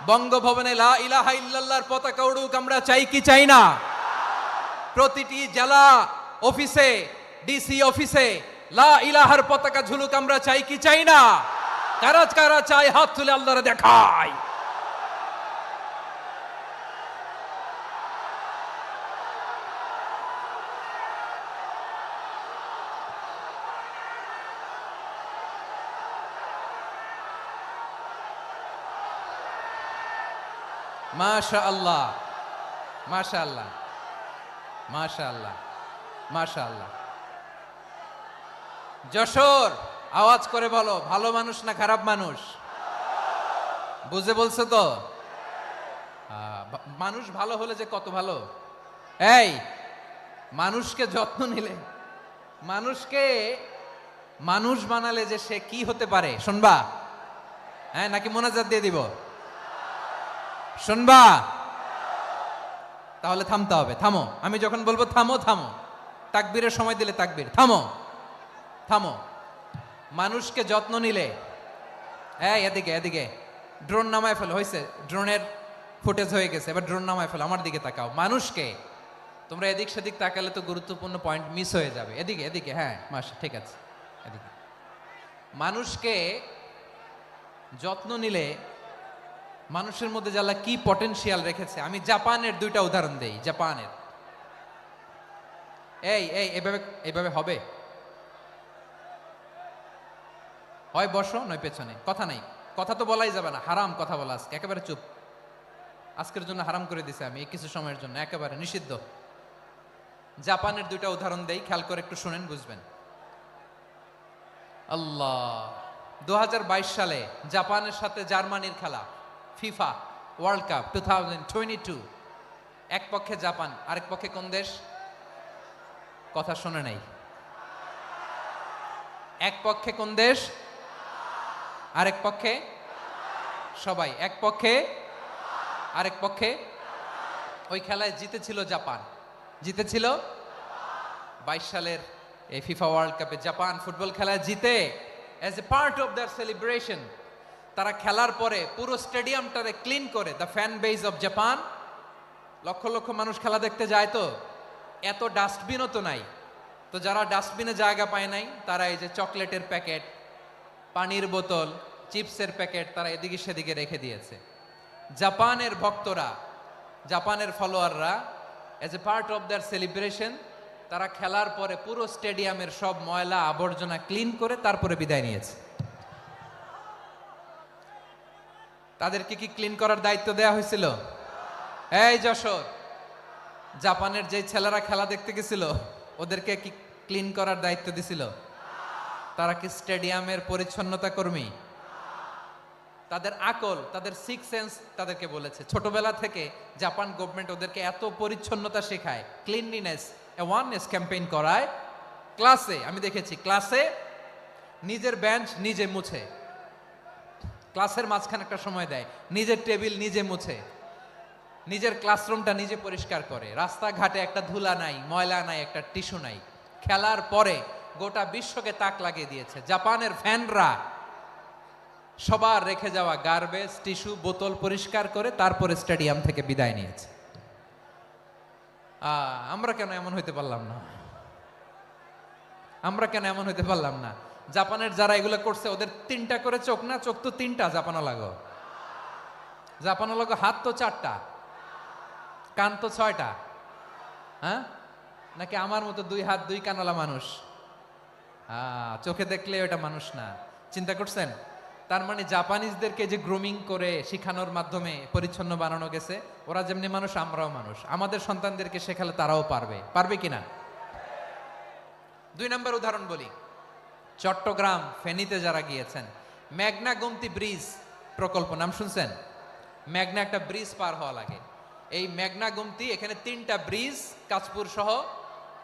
বঙ্গভবনে লা ইলাহা ইল্লাল্লাহর পতাকা উড়ুক, আমরা চাই কি চাই না? প্রতিটি জেলা অফিসে, ডিসি অফিসে লা ইলাহার পতাকা ঝুলুক, আমরা চাই কি চাই না? কারা কারা চাই হাত তুলে আল্লাহরে দেখায়। মাশাআল্লাহ, মাশাআল্লাহ, মাশাআল্লাহ, মাশাআল্লাহ। যশোর, আওয়াজ করে বলো, ভালো মানুষ না খারাপ মানুষ? বুঝে বলছো তো? মানুষ ভালো হলে যে কত ভালো। এই মানুষকে যত্ন নিলে, মানুষকে মানুষ বানালে যে সে কি হতে পারে শুনবা? হ্যাঁ, নাকি মোনাজাত দিয়ে দিব? শুনবা? তাহলে থামতে হবে। থামো, আমি যখন বলবো থামো থামো, তাকবীরের সময় দিলে তাকবীর। থামো থামো। মানুষকে যত্ন নিলে, এই এদিকে এদিকে, ড্রোন নামায় ফেলো। হয়েছে, ড্রোনের ফুটেজ হয়ে গেছে, এবার ড্রোন নামায় ফেলো। আমার দিকে তাকাও। মানুষকে, তোমরা এদিক সেদিক তাকালে তো গুরুত্বপূর্ণ পয়েন্ট মিস হয়ে যাবে। এদিকে এদিকে, হ্যাঁ মাসা, ঠিক আছে, এদিকে। মানুষকে যত্ন নিলে মানুষের মধ্যে যারা কি পটেনশিয়াল রেখেছে, আমি জাপানের দুইটা উদাহরণ দেই। জাপানের, এই এই এভাবে এভাবে হবে, হয় বসো নয় পেছনে, কথা নাই। কথা তো বলাই যাবে না, হারাম কথা বলা আজকে, একেবারে চুপ। আজকের জন্য হারাম করে দিছে আমি, এই কিছু সময়ের জন্য একেবারে নিষিদ্ধ। জাপানের দুইটা উদাহরণ দেই, খেয়াল করে একটু শুনেন, বুঝবেন। আল্লাহ, 2022 সালে জাপানের সাথে জার্মানির খেলা, ফিফা ওয়ার্ল্ড কাপ 2022। এক পক্ষে জাপান, আরেক পক্ষে কোন দেশ? কথা শোনে নাই। এক পক্ষে কোন দেশ? আরেক পক্ষে? সবাই এক পক্ষে, আরেক পক্ষে। ওই খেলায় জিতেছিল জাপান, জিতেছিল 22 সালের এই ফিফা ওয়ার্ল্ড কাপে। জাপান ফুটবল খেলায় জিতে, as a part of their celebration তারা খেলার পরে পুরো স্টেডিয়ামটারে ক্লিন করে। The fan base of Japan, লক্ষ লক্ষ মানুষ খেলা দেখতে যায়, তো এত ডাস্টবিনও তো নাই। তো যারা ডাস্টবিনে জায়গা পায় নাই, তারা এই যে চকলেটের প্যাকেট, পানির বোতল, চিপসের প্যাকেট তারা এদিকে সেদিকে রেখে দিয়েছে। জাপানের ভক্তরা, জাপানের ফলোয়াররা, as a part of their celebration তারা খেলার পরে পুরো স্টেডিয়ামের সব ময়লা আবর্জনা ক্লিন করে তারপরে বিদায় নিয়েছে। তাদেরকে কি ক্লিন করার দায়িত্ব দেয়া হয়েছিল? এই যশোর, জাপানের যে ছেলেরা খেলা দেখতে গেছিল, ওদেরকে কি ক্লিন করার দায়িত্ব দিছিল? তারা কি স্টেডিয়ামের পরিচ্ছন্নতা কর্মী? তাদের আকল, তাদের সিক্স সেন্স তাদেরকে বলেছে। ছোটবেলা থেকে জাপান গভর্নমেন্ট ওদেরকে এত পরিচ্ছন্নতা শেখায়, ক্লিনলিনেস অ্যাওয়ারনেস ক্যাম্পেইন করায়। ক্লাসে আমি দেখেছি, ক্লাসে নিজের বেঞ্চ নিজে মুছে, ক্লাসের মাঝখানে একটা সময় দেয়, নিজের টেবিল নিজে মুছে, নিজের ক্লাসরুমটা নিজে পরিষ্কার করে। রাস্তাঘাটে একটা ধুলা নাই, ময়লা নাই, একটা টিস্যু নাই। খেলার পরে গোটা বিশ্বকে তাক লাগিয়ে দিয়েছে। জাপানের ফ্যানরা সবার রেখে যাওয়া গার্বেজ, টিস্যু, বোতল পরিষ্কার করে তারপরে স্টেডিয়াম থেকে বিদায় নিয়েছে। আমরা কেন এমন হইতে পারলাম না? আমরা কেন এমন হইতে পারলাম না? জাপানের যারা এগুলো করছে, ওদের 3টা করে চোখ না? চোখ তো 3টা, জাপানো লাগো। জাপানো লাগো হাত তো 4টা, কান তো 6টা। হ্যাঁ, নাকি আমার মতো 2 হাত 2 কানওয়ালা মানুষ? চোখে দেখলে ওটা মানুষ না। চিন্তা করছেন? তার মানে জাপানিজদেরকে যে গ্রুমিং করে শিখানোর মাধ্যমে পরিচ্ছন্ন বানানো গেছে, ওরা যেমনি মানুষ আমরাও মানুষ। আমাদের সন্তানদেরকে শেখালে তারাও পারবে। পারবে কিনা? 2 নম্বর উদাহরণ বলি। চট্টগ্রাম ফেনীতে যারা গিয়েছেন, মেঘনা গোমতী ব্রিজ প্রকল্প নাম শুনছেন? মেঘনা একটা ব্রিজ পার হওয়া লাগে। এই মেঘনা গোমতী, এখানে 3টা ব্রিজ কাঁচপুর সহ,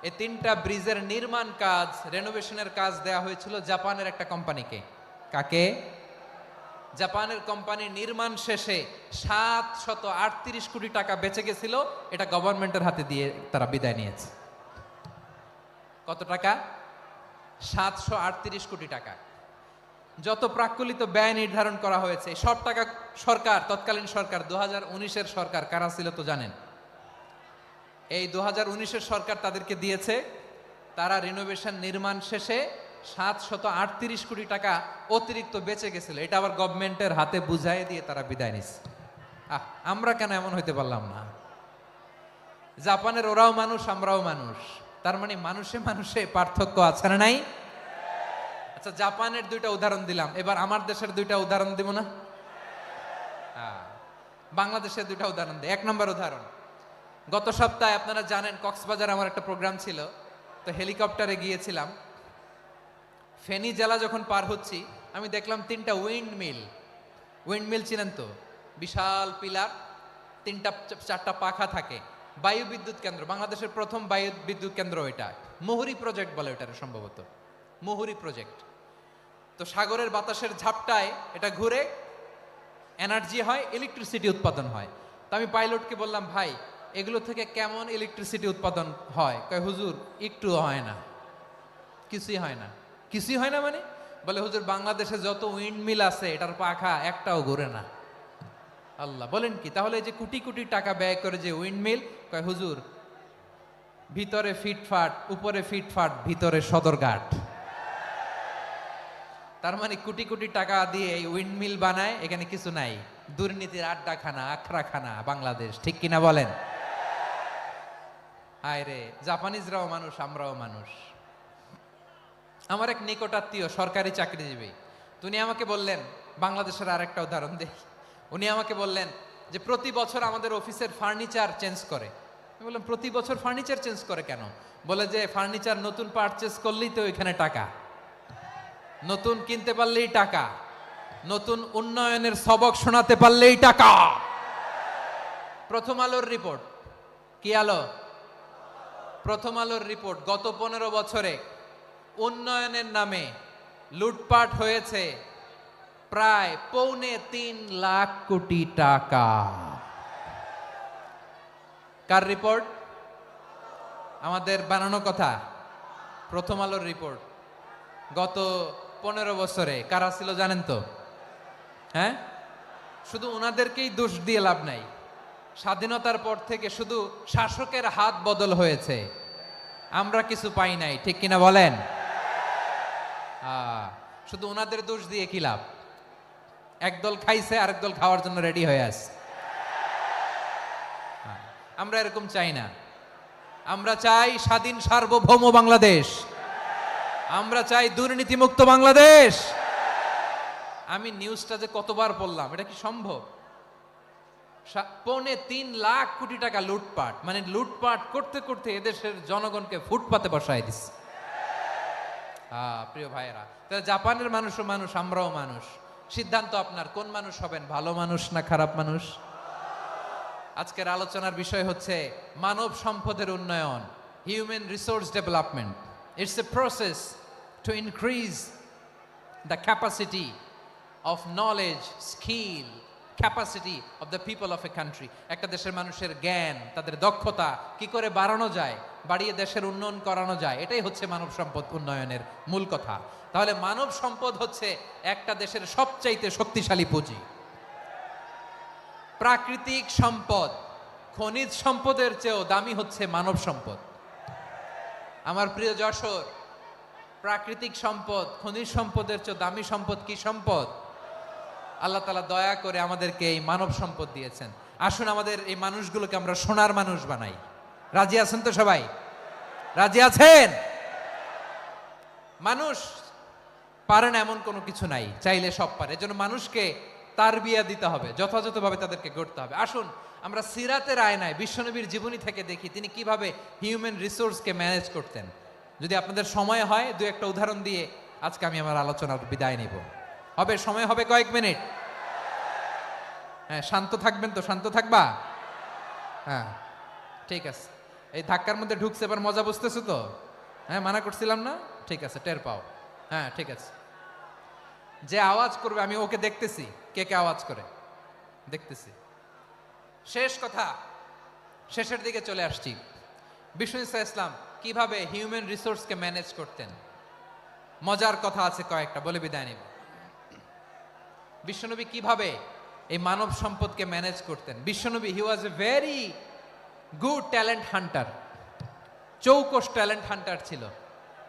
এই 3টা ব্রিজের নির্মাণ কাজ, রেনোভেশনের কাজ দেয়া হয়েছিল জাপানের একটা কোম্পানিকে। কাকে? জাপানের কোম্পানি নির্মাণ শেষে 738 কোটি টাকা বেঁচে গেছিল, এটা গভর্নমেন্টের হাতে দিয়ে তারা বিদায় নিয়েছে। কত টাকা? 738 কোটি টাকা। যত প্রাক্কলিত ব্যয় নির্ধারণ করা হয়েছে সব টাকা সরকার, তৎকালীন সরকার 2019-এর সরকার, কারা ছিল তো জানেন? এই 2019-এর সরকার তাদেরকে দিয়েছে। তারা রিনোভেশন নির্মাণ শেষে 738 কোটি টাকা অতিরিক্ত বেঁচে গেছিল, এটা আবার গভর্নমেন্টের হাতে বুঝাই দিয়ে তারা বিদায় নিচ্ছে। আমরা কেন এমন হইতে পারলাম না? জাপানের ওরাও মানুষ, আমরাও মানুষ, তার মানে মানুষে মানুষে পার্থক্য আছে না নাই? আচ্ছা, জাপানের দুইটা উদাহরণ দিলাম, এবার আমার দেশের দুইটা উদাহরণ দিব না? বাংলাদেশের দুইটা উদাহরণ দিই। 1 নম্বর উদাহরণ, গত সপ্তাহে আপনারা জানেন কক্সবাজার আমার একটা প্রোগ্রাম ছিল, তো হেলিকপ্টারে গিয়েছিলাম। ফেনী জেলা যখন পার হচ্ছি আমি দেখলাম 3টা উইন্ডমিল চিনেন তো? বিশাল পিলার, 3টা-4টা পাখা থাকে। বায়ু বিদ্যুৎ কেন্দ্র, বাংলাদেশের প্রথম বায়ু বিদ্যুৎ কেন্দ্র এটা। মুহুরী প্রজেক্ট বলে এটার, সম্ভবত মুহুরী প্রজেক্ট। তো সাগরের বাতাসের ঝাপটায় এটা ঘুরে এনার্জি হয়, ইলেকট্রিসিটি উৎপাদন হয়। তো আমি পাইলটকে বললাম, ভাই এগুলো থেকে কেমন ইলেকট্রিসিটি উৎপাদন হয়? কয় হুজুর একটু হয় না, কিছুই হয় না। কিছুই হয় না মানে? বলে হুজুর বাংলাদেশে যত উইন্ডমিল আছে এটার পাখা একটাও ঘুরে না। আল্লাহ, বলেন কি? তাহলে এই যে কোটি কোটি টাকা ব্যয় করে যে উইন্ডমিল, কয় হুজুর ভিতরে ফিটফাট, উপরে ফিটফাট, ভিতরে সদরঘাট। তার মানে কোটি কোটি টাকা দিয়ে এই উইন্ডমিল বানায়, এখানে কিছু নাই। দুর্নীতির আড্ডাখানা, আখড়াখানা বাংলাদেশ, ঠিক কিনা বলেন? হায় রে, জাপানিজরাও মানুষ, আমরাও মানুষ। আমার এক নিকটাত্মীয় সরকারি চাকরিজীবী, উনি আমাকে বললেন, বাংলাদেশের আরেকটা উদাহরণ দেই। উনি আমাকে বললেন যে প্রতি বছর আমাদের অফিসের ফার্নিচার চেঞ্জ করে। আমি বললাম প্রতি বছর ফার্নিচার চেঞ্জ করে কেন? বলে যে ফার্নিচার নতুন পারচেজ করলেই তো এখানে টাকা, নতুন কিনতে পারলেই টাকা, নতুন উন্নয়নের সবক শোনাতে পারলেই টাকা। প্রথম আলোর রিপোর্ট, কি আলো? প্রথম আলোর রিপোর্ট, গত 15 বছরে উন্নয়নের নামে লুটপাট হয়েছে প্রায় 3.25 লাখ কোটি টাকা। কার রিপোর্ট? আমাদের বানানো কথা। প্রথম আলোর রিপোর্ট। গত 15 বছরে কারা ছিল জানেন তো? হ্যাঁ, শুধু ওনাদেরকেই দোষ দিয়ে লাভ নাই। স্বাধীনতার পর থেকে শুধু শাসকের হাত বদল হয়েছে, আমরা কিছু পাই নাই, ঠিক কিনা বলেন? শুধু ওনাদের দোষ দিয়ে কি লাভ? একদল খাইছে, আরেক দল খাওয়ার জন্য রেডি হয়ে আছে। আমরা এরকম চাই না। আমরা চাই স্বাধীন সার্বভৌম বাংলাদেশ। আমরা চাই দুর্নীতিমুক্ত বাংলাদেশ। আমি নিউজটা যে কতবার বললাম, এটা কি সম্ভব? 3.25 লাখ কোটি টাকা লুটপাট, মানে লুটপাট করতে করতে এদেশের জনগণকে ফুটপাতে বসায় দিচ্ছে। প্রিয় ভাইয়েরা, তাহলে জাপানের মানুষও মানুষ, আমরাও মানুষ। সিদ্ধান্ত আপনার, কোন মানুষ হবেন, ভালো মানুষ না খারাপ মানুষ? আজকের আলোচনার বিষয় হচ্ছে মানব সম্পদের উন্নয়ন, human resource development. It's a process to increase the capacity of knowledge, skill, capacity of the people of a country. একটা দেশের মানুষের জ্ঞান, তাদের দক্ষতা কি করে বাড়ানো যায়, বাড়িয়ে দেশের উন্নয়ন করানো যায়, এটাই হচ্ছে মানব সম্পদ উন্নয়নের মূল কথা। তাহলে মানব সম্পদ হচ্ছে একটা দেশের সবচাইতে শক্তিশালী পুঁজি। প্রাকৃতিক সম্পদ, খনিজ সম্পদের চেয়েও দামি হচ্ছে মানব সম্পদ। আমার প্রিয় যশোর, প্রাকৃতিক সম্পদ, খনিজ সম্পদের চেয়ে দামি সম্পদ কি সম্পদ? আল্লাহ তাআলা দয়া করে আমাদেরকে এই মানব সম্পদ দিয়েছেন। আসুন আমাদের এই মানুষগুলোকে আমরা সোনার মানুষ বানাই। রাজি আছেন তো সবাই? রাজি আছেন? মানুষ পারে না এমন কোনো কিছু নাই, চাইলে সব পারে। এজন্য মানুষকে তারবিয়া দিতে হবে, যথাযথভাবে তাদেরকে গড়তে হবে। আসুন আমরা সিরাতের আয়নায় বিশ্বনবীর জীবনী থেকে দেখি তিনি কিভাবে হিউম্যান রিসোর্সকে ম্যানেজ করতেন। যদি আপনাদের সময় হয়, দু একটা উদাহরণ দিয়ে আজকে আমি আমার আলোচনার বিদায় নিব। হবে? সময় হবে কয়েক মিনিট? হ্যাঁ, শান্ত থাকবেন তো? শান্ত থাকবা? হ্যাঁ, ঠিক আছে। এই ধাক্কার মধ্যে ঢুকছে, এবার মজা বুঝতেছো তো? হ্যাঁ, মানা করছিলাম না? ঠিক আছে, টের পাও। হ্যাঁ, ঠিক আছে। যে আওয়াজ করবে আমি ওকে দেখতেছি, কে কে আওয়াজ করে দেখতেছি। শেষ কথা, শেষের দিকে চলে আসছি। বিষ্ণু ইসলাম কিভাবে হিউম্যান রিসোর্সকে ম্যানেজ করতেন, মজার কথা আছে কয়েকটা, বলে বিদায় নিব। বিশ্বনবী কিভাবে এই মানব সম্পদকে ম্যানেজ করতেন। বিশ্বনবী he was a very good talent hunter, চৌকস ট্যালেন্ট হান্টার ছিল।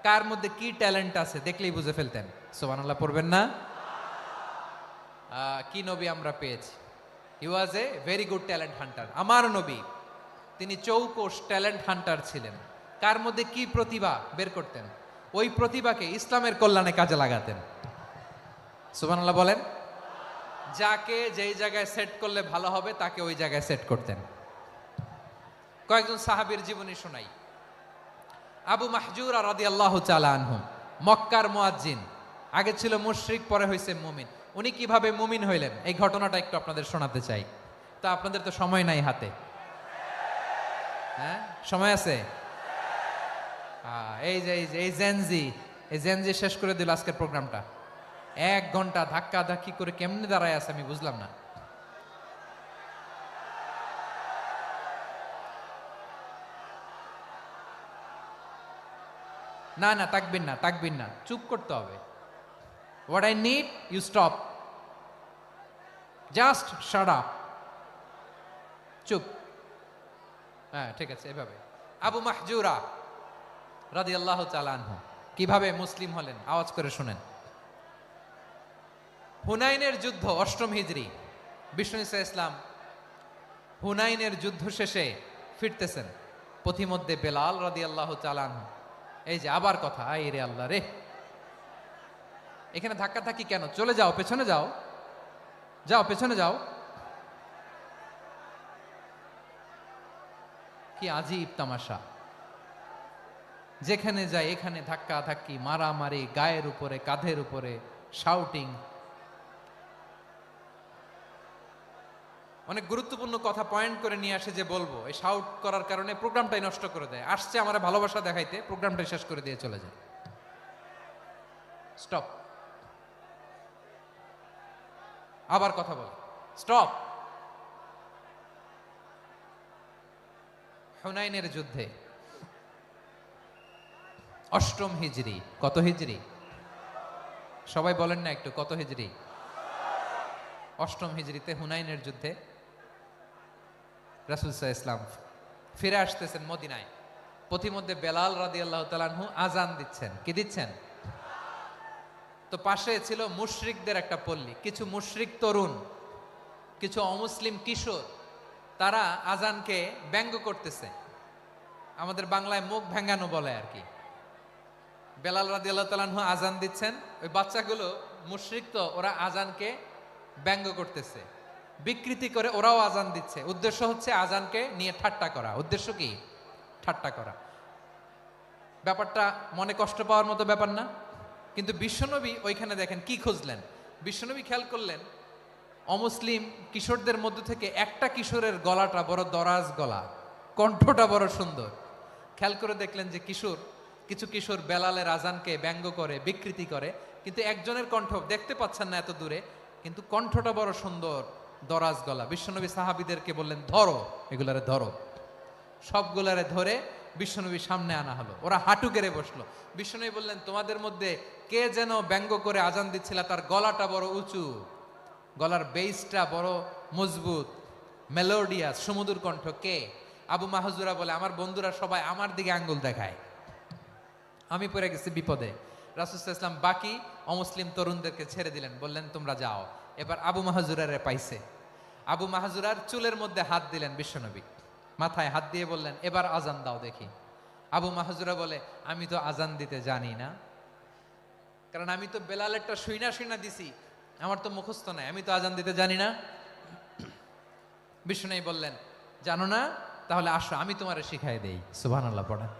কার মধ্যে কি ট্যালেন্ট আছে দেখলেই বুঝে ফেলতেন। সুবহানাল্লাহ পড়বেন না? কি নবী আমরা পেয়েছি। He was a very good talent hunter. আমার নবী তিনি চৌকস ট্যালেন্ট হান্টার ছিলেন। কার মধ্যে কি প্রতিভা বের করতেন, ওই প্রতিভাকে ইসলামের কল্যাণে কাজে লাগাতেন। সুবহানাল্লাহ বলেন। যাকে যেই জায়গায় সেট করলে ভালো হবে তাকে ওই জায়গায় সেট করতেন। কয়েকজন সাহাবীর জীবনী শোনাই। আবু মাহজুরা রাদিয়াল্লাহু তাআলা আনহু, মক্কার মুয়াজ্জিন, আগে ছিল মুশরিক, পরে হইছে মুমিন। উনি কিভাবে মুমিন হইলেন এই ঘটনাটা একটু আপনাদের শোনাতে চাই। তা আপনাদের তো সময় নাই হাতে, হ্যাঁ সময় আছে? এই যে এই জেনজি শেষ করে দিল আজকের প্রোগ্রামটা। 1 ঘন্টা ধাক্কা ধাক্কি করে কেমনে দাঁড়ায় আছে আমি বুঝলাম না। না না তাকবির না, তাকবির না, চুপ করতে হবে। What I need you stop, just shut up, চুপ। হ্যাঁ ঠিক আছে, এভাবে। আবু মাহজুরা রাদিয়াল্লাহু তাআলা আনহু কিভাবে মুসলিম হলেন আওয়াজ করে শুনেন। হুনাইনের যুদ্ধ 8ম হিজরি, বিষ্ণু ইসলাম হুনাইনের যুদ্ধ শেষে ফিরতেছেন। পথিমধ্যে বেলাল রাদিয়াল্লাহু তাআলা আনহু, এই যে আবার কথা, আই রে আল্লাহ রে, এখানে ধাক্কা ধাক্কি কেন? চলে যাও, পেছনে যাও, যাও পেছনে যাও। কি আজীব তামাশা, যেখানে যায় এখানে ধাক্কা ধাক্কি, মারামারি, গায়ের উপরে কাঁধের উপরে শাউটিং। অনেক গুরুত্বপূর্ণ কথা পয়েন্ট করে নিয়ে আসে যে বলবো, এই শাউট করার কারণে প্রোগ্রামটাই নষ্ট করে দেয়। আসছে আমার ভালোবাসা দেখাইতে, প্রোগ্রামটাই শেষ করে দিয়ে চলে যায়। স্টপ, আবার কথা বল, স্টপ। হুনাইনের যুদ্ধে 8ম হিজরি, কত হিজরি সবাই বলেন না একটু, কত হিজরি? 8ম হিজরিতে হুনাইনের যুদ্ধে রাসূল সাল্লাল্লাহু আলাইহি ওয়াসাল্লাম ফিরে আসতেছেন মদিনায়। পথিমধ্যে বেলাল রাদিয়াল্লাহু তাআলা আনহু আজান দিচ্ছেন। কি দিচ্ছেন? তো পাশে ছিল মুশরিকদের একটা পল্লী, কিছু মুশরিক তরুণ, কিছু অমুসলিম কিশোর, তারা আজানকে ব্যঙ্গ করতেছে। আমাদের বাংলায় মুখ ভেঙ্গানো বলে আর কি। বেলাল রাদিয়াল্লাহু তাআলা আনহু আজান দিচ্ছেন, ওই বাচ্চাগুলো মুশরিক, তো ওরা আজানকে ব্যঙ্গ করতেছে, বিকৃতি করে ওরাও আজান দিচ্ছে। উদ্দেশ্য হচ্ছে আজানকে নিয়ে ঠাট্টা করা। উদ্দেশ্য কি? ঠাট্টা করা। ব্যাপারটা মনে কষ্ট পাওয়ার মতো ব্যাপার না? কিন্তু বিশ্বনবী ওইখানে দেখেন কি খুঁজলেন। বিশ্বনবী খেয়াল করলেন অমুসলিম কিশোরদের মধ্য থেকে একটা কিশোরের গলাটা বড় দরাজ গলা, কণ্ঠটা বড় সুন্দর। খেয়াল করে দেখলেন যে কিছু কিশোর বেলালের আজানকে ব্যঙ্গ করে, বিকৃতি করে, কিন্তু একজনের কণ্ঠ দেখতে পাচ্ছেন না এত দূরে, কিন্তু কণ্ঠটা বড় সুন্দর, দরাজ গলা। বিশ্বনবী সাহাবীদেরকে বললেন, ধরো এগুলারে, ধরো। সবগুলারে ধরে বিশ্বনবী সামনে আনা হলো। ওরা হাঁটু গেড়ে বসলো। বিশ্বনবী বললেন, তোমাদের মধ্যে কে যেন ব্যঙ্গ করে আজান দিচ্ছিল, তার গলাটা বড় উঁচু, গলার বেসটা বড় মজবুত, মেলোডিয়াস, সুমধুর কণ্ঠ। কে? আবু মাহজুরা বলে, আমার বন্ধুরা সবাই আমার দিকে আঙ্গুল দেখায়, আমি পড়ে গেছি বিপদে। রাসূল সাল্লাল্লাহু আলাইহি ওয়াসাল্লাম বাকি অমুসলিম তরুণদেরকে ছেড়ে দিলেন, বললেন তোমরা যাও। এবার আবু মাহজুরারে পাইছে। আবু মাহজুরার চুলের মধ্যে হাত দিলেন বিশ্বনবী, মাথায় হাত দিয়ে বললেন, এবার আজান দাও দেখি। আবু মাহজুরা বলে, আমি তো আজান দিতে জানি না, কারণ আমি তো বেলালেরটা শুইনা দিছি, আমার তো মুখস্থ নাই, আমি তো আজান দিতে জানি না। বিশ্বনবী বললেন, জানো না? তাহলে আসো আমি তোমারে শিখাই দেই। সুবহানাল্লাহ পড়েন।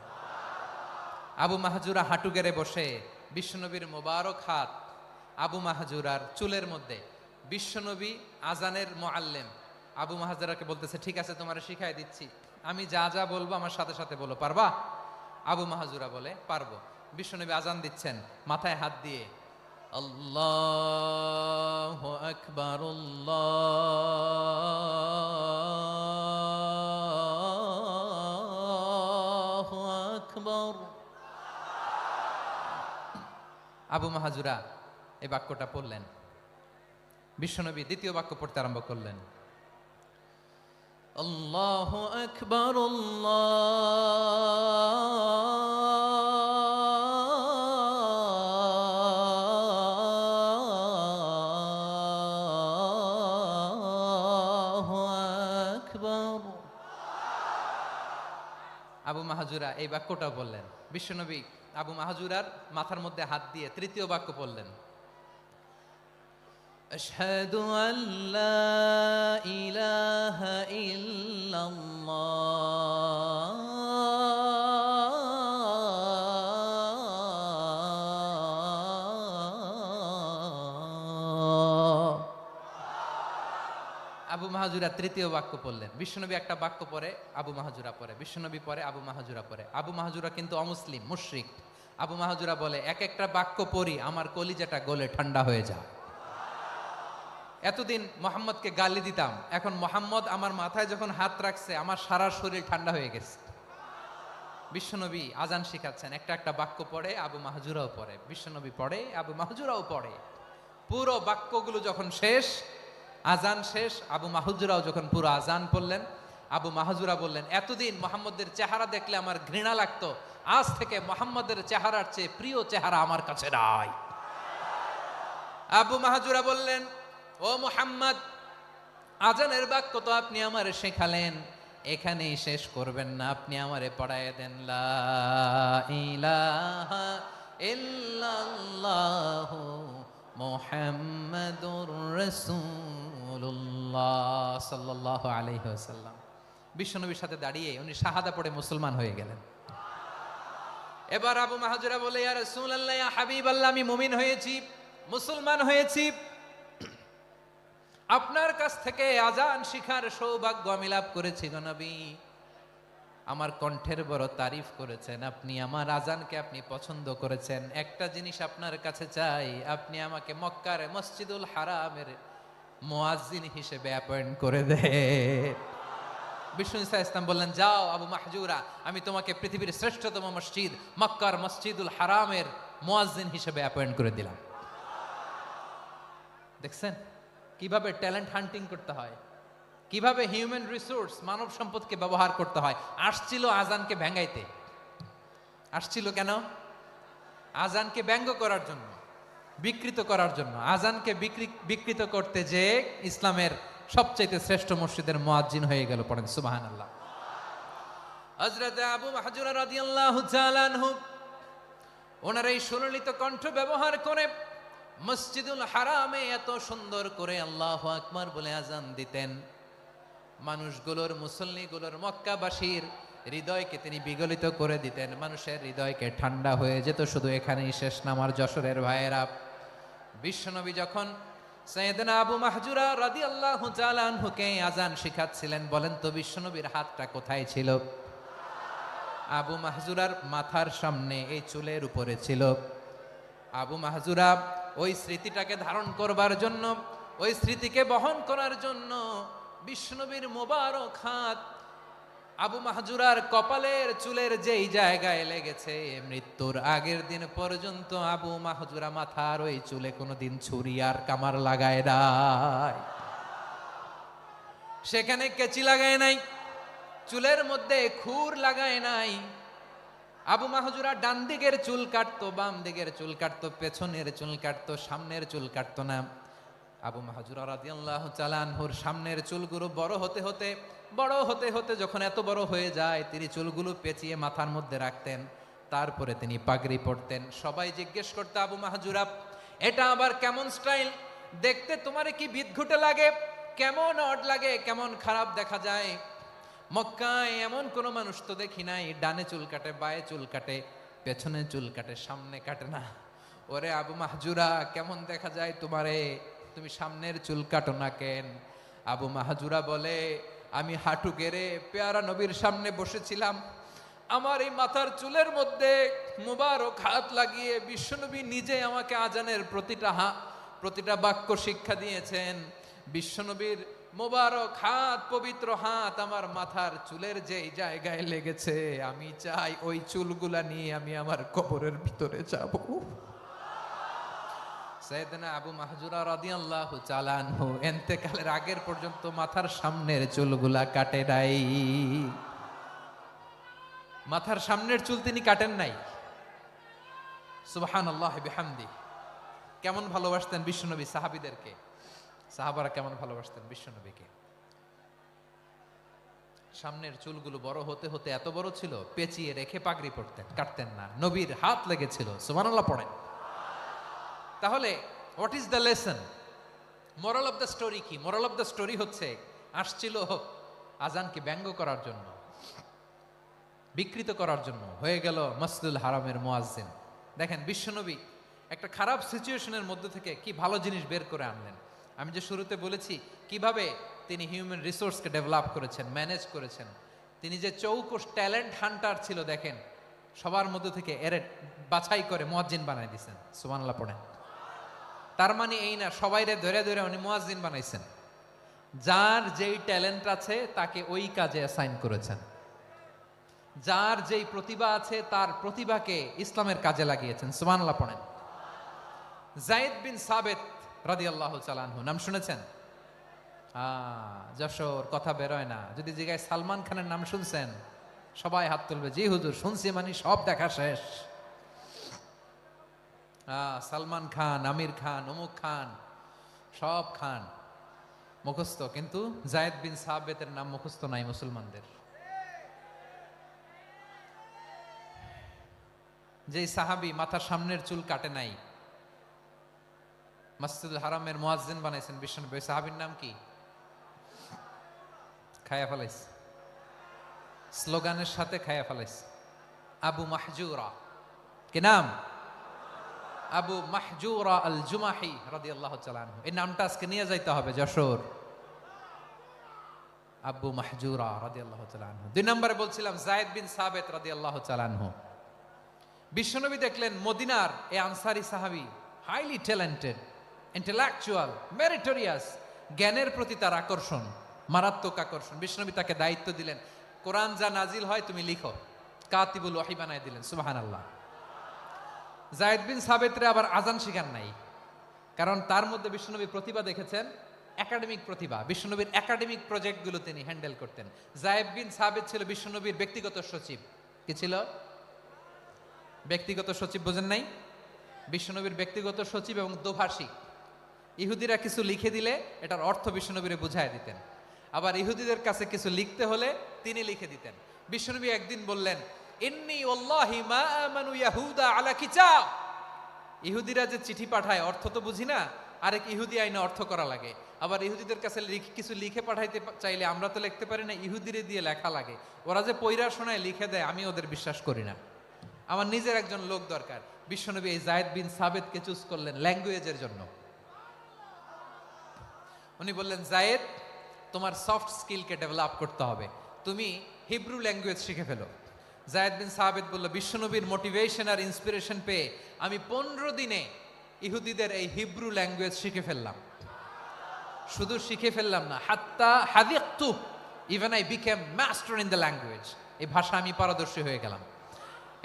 আবু মাহজুরা হাঁটু গেড়ে বসে, বিশ্বনবীর মোবারক হাত আবু মাহজুরার চুলের মধ্যে। বিশ্বনবী আজানের মুআল্লিম আবু মাহজুরাকে বলতেছে, ঠিক আছে তোমারে শিখাই দিচ্ছি, আমি যা যা বলবো আমার সাথে সাথে বলো, পারবা? আবু মাহজুরা বলে, পারবো। বিশ্বনবী আজান দিচ্ছেন, মাথায় হাত দিয়ে আল্লাহু আকবার, আল্লাহু আকবার। আবু মাহাজুরা এই বাক্যটা পড়লেন। বিশ্বনবী দ্বিতীয় বাক্য পড়তে আরম্ভ করলেন, আল্লাহু আকবার, আল্লাহু আকবার। আবু মাহাজুরা এই বাক্যটা বললেন। বিশ্বনবী আবু মাহাজুরার মাথার মধ্যে হাত দিয়ে তৃতীয় বাক্য বললেন, আশহাদু আল্লা ইলাহা ইল্লাল্লাহ। আবু মাহাজুরা তৃতীয় বাক্য পড়লেন। বিশ্বনবী একটা বাক্য পরে আবু মাহাজুরা পরে, বিশ্বনবী পরে আবু মাহাজুরা পরে। আবু মাহাজুরা কিন্তু অমুসলিম, মুশরিক। আবু মাহাজুরা বলে, এক একটা বাক্য পড়ি আমার কলিজাটা গলে ঠান্ডা হয়ে যায়। এতদিন মোহাম্মদকে গালি দিতাম, এখন মোহাম্মদ আমার মাথায় যখন হাত রাখছে আমার সারা শরীর ঠান্ডা হয়ে গেছে। বিশ্বনবী আজান শিখাচ্ছেন, একটা একটা বাক্য পড়ে আবু মাহাজুরাও পড়ে, বিশ্বনবী পড়ে আবু মাহাজুরাও পড়ে। পুরো বাক্যগুলো যখন শেষ, আজান শেষ, আবু মাহাজুরাও যখন পুরো আজান পড়লেন, আবু মাহাজুরা বললেন, এতদিন মোহাম্মদের চেহারা দেখলে আমার ঘৃণা লাগতো, আজ থেকে মোহাম্মদের চেহারার চেয়ে প্রিয় চেহারা আমার কাছে নাই। আবু মাহাজুরা বললেন, ও মুহাম্মদ, আজানের বাক্য তো আপনি আমারে শেখালেন, এখানেই শেষ করবেন না, আপনি আমারে পড়ায় দেন, লা ইলাহা ইল্লাল্লাহু মুহাম্মাদুর রাসূলুল্লাহ সাল্লাল্লাহু আলাইহি ওয়াসাল্লাম। বিশ্বনবীর সাথে দাঁড়িয়ে উনি শাহাদা পড়ে মুসলমান হয়ে গেলেন। এবার আবু মাহাজুরা বলে, ইয়া রাসূলুল্লাহ, ইয়া হাবিবাল্লাহ, আমি মুমিন হয়েছি, মুসলমান হয়েছি, আপনার কাছ থেকে আজান শিখার সৌভাগ্য আমি লাভ করেছি গো নবী। আমার কণ্ঠের বড় তারিফ করেছেন আপনি, আমার আজানকে আপনি পছন্দ করেছেন। একটা জিনিস আপনার কাছে চাই, আপনি আমাকে মক্কার মসজিদুল হারামের মুয়াজ্জিন হিসেবে অ্যাপয়েন্ট করে দেন। বিষ্ণু ইসা ইসলাম বললেন, যাও আবু মাহজুরা, আমি তোমাকে পৃথিবীর শ্রেষ্ঠতম মসজিদ মক্কার মসজিদুল হারামের মুয়াজ্জিন হিসেবে অ্যাপয়েন্ট করে দিলাম। দেখছেন কিভাবে ট্যালেন্ট হান্টিং করতে হয়, কিভাবে হিউম্যান রিসোর্স মানব সম্পদকে ব্যবহার করতে হয়। আসছিল আজানকে ভেঙ্গাইতে, আসছিল কেন? আজানকে ব্যঙ্গ করার জন্য, বিকৃত করার জন্য। আজানকে বিকৃত করতে যে ইসলামের সবচেয়ে শ্রেষ্ঠ মসজিদের মুয়াজ্জিন হয়ে গেল। পড়েন সুবহানাল্লাহ। হযরত আবু মাহজুরা রাদিয়াল্লাহু তাআলা আনহু ওনার এই সুললিত কণ্ঠ ব্যবহার করে মসজিদুল হারামে এত সুন্দর করে আল্লাহু আকবার বলে আজান দিতেন, মানুষগুলোর, মুসল্লিগুলোর, মক্কাবাসীর হৃদয়কে তিনি বিগলিত করে দিতেন, মানুষের হৃদয়কে ঠান্ডা হয়ে যেত। শুধু এখানেই শেষ না আমার যশোরের ভাইয়েরা, বিশ্বনবী যখন সাইয়েদনা আবু মাহজুরা রাদিয়াল্লাহু তাআলা আনহুকে আজান শিখাচ্ছিলেন, বলেন তো বিশ্বনবীর হাতটা কোথায় ছিল? আবু মাহজুরার মাথার সামনে, এই চুলের উপরে ছিল। আবু মাহজুরা ওই স্মৃতিটাকে ধারণ করবার জন্য, ওই স্মৃতিকে বহন করার জন্য বিশ্বনবীর মোবারক হাত আবু মাহজুরার কপালের চুলের যেই জায়গায় লেগেছে, মৃত্যুর আগের দিন পর্যন্ত আবু মাহজুরা মাথার ওই চুলে কোনোদিন ছুরি আর কামার লাগায় নাই, সেখানে কেচি লাগায় নাই, চুলের মধ্যে খুর লাগায় নাই। আবু মাহজুরা ডান দিকের চুল কাটতো, বাম দিকের চুল কাটতো, পেছনের চুল কাটতো, সামনের চুল কাটতো না। আবু মাহজুরা রাদিয়াল্লাহু তাআলা আনহুর সামনের চুলগুলো বড় হতে হতে যখন এত বড় হয়ে যায়, তিনি চুলগুলো পেঁচিয়ে মাথার মধ্যে রাখতেন, তারপরে তিনি পাগড়ি পরতেন। সবাই জিজ্ঞেস করতো, আবু মাহজুরা, এটা আবার কেমন স্টাইল? দেখতে তোমারে কি বিদঘুটে লাগে? কেমন অড লাগে, কেমন খারাপ দেখা যায়। মক্কায় এমন কোনো মানুষ তো দেখি নাই, ডানে চুল কাটে, বায়ে চুল কাটে, পেছনে চুল কাটে, সামনে কাটে না। ওরে আবু মাহজুরা, কেমন দেখা যায় তোমারে? তুমি সামনের চুল কাটো না কেন? আবু মাহজুরা বলে, আমি হাঁটু গেড়ে পেয়ারা নবীর সামনে বসেছিলাম, আমার এই মাথার চুলের মধ্যে মুবারক হাত লাগিয়ে বিশ্বনবী নিজে আমাকে আজানের প্রতিটা বাক্য শিক্ষা দিয়েছেন। বিশ্বনবীর মোবারক হাত, পবিত্র হাত আমার মাথার চুলের যেই জায়গায় লেগেছে, আমি চাই ওই চুলগুলা নিয়ে আমি আমার কবরের ভিতরে যাব। সাইয়েদনা আবু মাহজুরা রাদিয়াল্লাহু তাআলা আনহু ইন্তেকালের আগের পর্যন্ত মাথার সামনের চুলগুলা কাটে নাই। মাথার সামনের চুল তিনি কাটেন নাই। সুবহানাল্লাহ বিহামদি। কেমন ভালোবাসতেন বিশ্বনবী সাহাবীদেরকে, সাহাবারা কেমন ভালোবাসতেন বিশ্বনবীকে। সামনের চুলগুলো বড় হতে হতে এত বড় ছিল, পেঁচিয়ে রেখে পাগড়ি পরতেন, কাটতেন না। নবীর হাত লেগেছিল। সুবহানাল্লাহ পড়েন। তাহলে what is the lesson, moral of the story কি? মোরাল অফ দ্য স্টোরি হচ্ছে, আসছিল আজানকে ব্যঙ্গ করার জন্য, বিকৃত করার জন্য, হয়ে গেল মসজিদুল হারামের মুয়াজ্জিন। দেখেন বিশ্বনবী একটা খারাপ সিচুয়েশনের মধ্যে থেকে কি ভালো জিনিস বের করে আনলেন। আমি যে শুরুতে বলেছি কিভাবে তিনি হিউম্যান রিসোর্সকে ডেভেলপ করেছেন, ম্যানেজ করেছেন। তিনি যে চৌকস ট্যালেন্ট হান্টার ছিল, দেখেন সবার মধ্যে থেকে এরে বাছাই করে মুয়াজ্জিন বানাই দিয়েছেন। সুবহানাল্লাহ পড়েন। তার মানে এই না সবাইরে ধরে ধরে উনি মুয়াজ্জিন বানাইছেন। যার যেই ট্যালেন্ট আছে তাকে ওই কাজে অ্যাসাইন করেছেন। যার যেই প্রতিভা আছে তার প্রতিভাকে ইসলামের কাজে লাগিয়েছেন। সুবহানাল্লাহ পড়েন। যায়েদ বিন সাবিত রাদিয়াল্লাহু তাআলা আনহু নাম শুনেছেন? যশোর কথা বেরোয় না। যদি জিগায় সালমান খানের নাম শুনছেন, সবাই হাত তুলবে, জি হুজুর শুনছি, মানে সব দেখা শেষ। সালমান খান, আমির খান, অমুক খান, সব খান মুখস্থ, কিন্তু যায়েদ বিন সাবিতের নাম মুখস্থ নাই মুসলমানদের। যেই সাহাবী মাথার সামনের চুল কাটে নাই, মসজিদুল হারামের মুয়াজ্জিন বানাইছেন বিশ্বনবী, ওই সাহাবীর নাম কি? খায়া ফেলাইছে, স্লোগানের সাথে খায়া ফেলাইছে। আবু মাহজুরা। কি নাম? আবু মাহজুরা আল জুমাহি রাদিয়াল্লাহু তাআলা আনহু। এই নামটা আজকে নিয়ে যাইতে হবে যশোর। আবু মাহজুরা রাদিয়াল্লাহু তাআলা আনহু। 2 নম্বরে বলছিলাম যায়েদ বিন সাবিত রাদিয়াল্লাহু তাআলা আনহু। বিশ্বনবী দেখলেন মদিনার এই আনসারী সাহাবী হাইলি ট্যালেন্টেড, ইন্টেলেকচুয়াল, মেরিটোরিয়াস, জ্ঞানের প্রতি তার আকর্ষণ, মারাত্মক আকর্ষণ। বিশ্বনবী তাকে দায়িত্ব দিলেন, কোরআন যা নাজিল হয় তুমি লিখো, কাতিবুল ওয়াহি বানায় দিলেন। সুবহানাল্লাহ। যায়েদ বিন সাবিতরে আবার আজান শিখান নাই, কারণ তার মধ্যে বিশ্বনবী প্রতিভা দেখেছেন, একাডেমিক প্রতিভা। বিশ্বনবীর একাডেমিক প্রজেক্টগুলো তিনি হ্যান্ডেল করতেন। যায়েদ বিন সাবিত ছিল বিশ্বনবীর ব্যক্তিগত সচিব। কি ছিল? ব্যক্তিগত সচিব। বোঝেন নাই? বিশ্বনবীর ব্যক্তিগত সচিব এবং দোভাষী। ইহুদিরা কিছু লিখে দিলে এটার অর্থ বিশ্বনবীরে বুঝায় দিতেন। আবার ইহুদিদের কাছে কিছু লিখতে হলে তিনি লিখে দিতেন। বিশ্বনবী একদিন বললেন, ইন্নী ওয়াল্লাহি মা আমানু ইয়াহুদা আলা কিতাব। ইহুদিরা যে চিঠি পাঠায় অর্থ তো বুঝি না, আরেক ইহুদি আইনে অর্থ করা লাগে। আবার ইহুদিদের কাছে কিছু লিখে পাঠাইতে চাইলে আমরা তো লিখতে পারি না, ইহুদিরে দিয়ে লেখা লাগে। ওরা যে পয়রা শোনায় লিখে দেয়, আমি ওদের বিশ্বাস করি না। আমার নিজের একজন লোক দরকার। বিশ্বনবী এই যায়েদ বিন সাবিতকে চুজ করলেন ল্যাঙ্গুয়েজের জন্য। উনি বললেন, যায়েদ তোমার সফট স্কিলকে ডেভেলপ করতে হবে, তুমি হিব্রু ল্যাঙ্গুয়েজ শিখে ফেলো। যায়েদ বিন সাবিত বলল, বিশ্বনবীর মোটিভেশন আর ইন্সপিরেশন পেয়ে আমি 15 দিনে ইহুদিদের এই হিব্রু ল্যাঙ্গুয়েজ শিখে ফেললাম। শুধু শিখে ফেললাম না, হাত্তা হাদিকতু, even I became master in the language. এই ভাষা আমি পারদর্শী হয়ে গেলাম।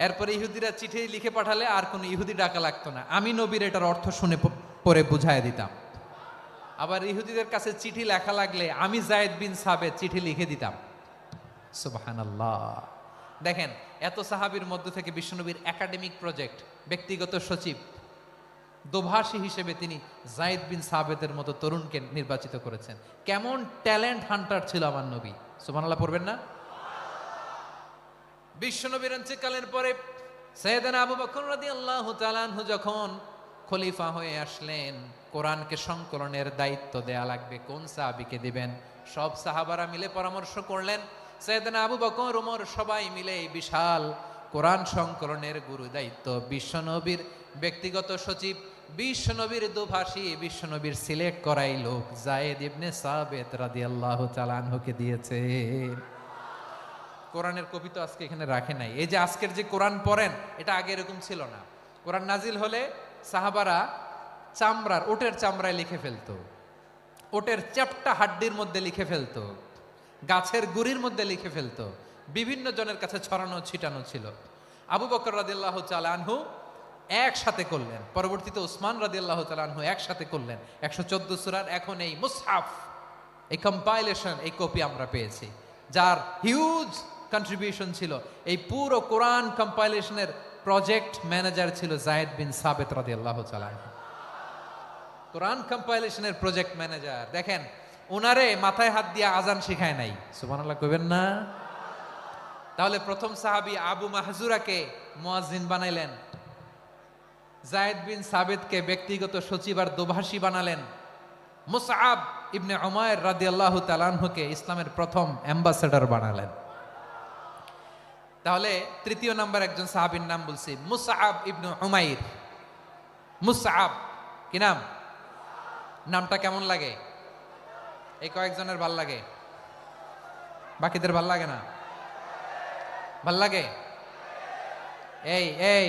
এরপরে ইহুদিরা চিঠি লিখে পাঠালে আর কোনো ইহুদি ডাকা লাগতো না, আমি নবীর এটার অর্থ শুনে পরে বুঝায় দিতাম। আবার ইহুদিদের কাছে চিঠি লেখা লাগলে আমি যায়েদ বিন সাবিত চিঠি লিখে দিতাম। সুবহানাল্লাহ। দেখেন এত সাহাবীর মধ্য থেকে বিশ্বনবীর একাডেমিক প্রজেক্ট, ব্যক্তিগত সচিব, দোভাষী হিসেবে তিনি যায়েদ বিন সাবিতের মতো তরুণকে নির্বাচিত করেছেন। কেমন ট্যালেন্ট হান্টার ছিল আমার নবী। সুবহানাল্লাহ পড়বেন না? বিশ্বনবীর ইন্তেকালের পরে সাইয়েদনা আবু বকর রাদিয়াল্লাহু তাআলা আনহু যখন খলিফা হয়ে আসলেন, কোরআনকে সংকলনের দায়িত্ব দেয়া লাগবে, কোন সাহাবীকে দিবেন? সব সাহাবারা মিলে পরামর্শ করলেন। সাইয়েদনা আবু বকর, ওমর সবাই মিলে এই বিশাল কোরআন সংকলনের গুরু দায়িত্ব বিশ্বনবীর ব্যক্তিগত সচিব, বিশ্বনবীর দোভাষী, বিশ্বনবীর সিলেক্ট করাই লোক যায়েদ ইবনে সাবিত রাদিয়াল্লাহু তাআলা আনহুকে দিয়েছে। কোরআনের কপি তো আজকে এখানে রাখে নাই। এই যে আজকের যে কোরআন পড়েন, এটা আগে এরকম ছিল না। কোরআন নাজিল হলে সাহাবারা চামড়ার, ওটের চামড়ায় লিখে ফেলতো, ওটের চ্যাপ্টা হাড্ডির মধ্যে লিখে ফেলতো, গাছের গুড়ির মধ্যে লিখে ফেলতো, বিভিন্ন জনের কাছে ছড়ানো ছিটানো ছিল। আবু বকর রাদিয়াল্লাহু তাআলা আনহু একসাথে করলেন, পরবর্তীতে উসমান রাদিয়াল্লাহু তাআলা আনহু একসাথে করলেন 114 সূরার। এখন এই মুসহাফ, এই কম্পাইলেশন, এই কপি আমরা পেয়েছি, যার হিউজ কন্ট্রিবিউশন ছিল। এই পুরো কোরআন কম্পাইলেশনের প্রজেক্ট ম্যানেজার ছিল যায়েদ বিন সাবিত রাদিয়াল্লাহু তাআলা। কোরআন কম্পাইলেশনের প্রজেক্ট ম্যানেজার, দেখেন ওনারে মাথায় হাত দিয়ে আজান শিখায় নাই, সুবহানাল্লাহ কইবেন না? তাহলে প্রথম সাহাবী আবু মাহজুরাকে মুয়াজ্জিন বানাইলেন, যায়েদ বিন সাবিতকে ব্যক্তিগত সচিব আর দোভাষী বানালেন, মুসআব ইবনে উমাইর রাদিয়াল্লাহু তাআলা আনহুকে ইসলামের প্রথম অ্যাম্বাসেডর বানালেন। তাহলে তৃতীয় নাম্বার একজন সাহাবীর নাম বলছি, মুসআব ইবনে উমাইর। মুসআব কি নাম? নামটা কেমন লাগে? এই কয়েকজনের ভাল লাগে, বাকিদের ভাল লাগে না? ভাল লাগে? এই এই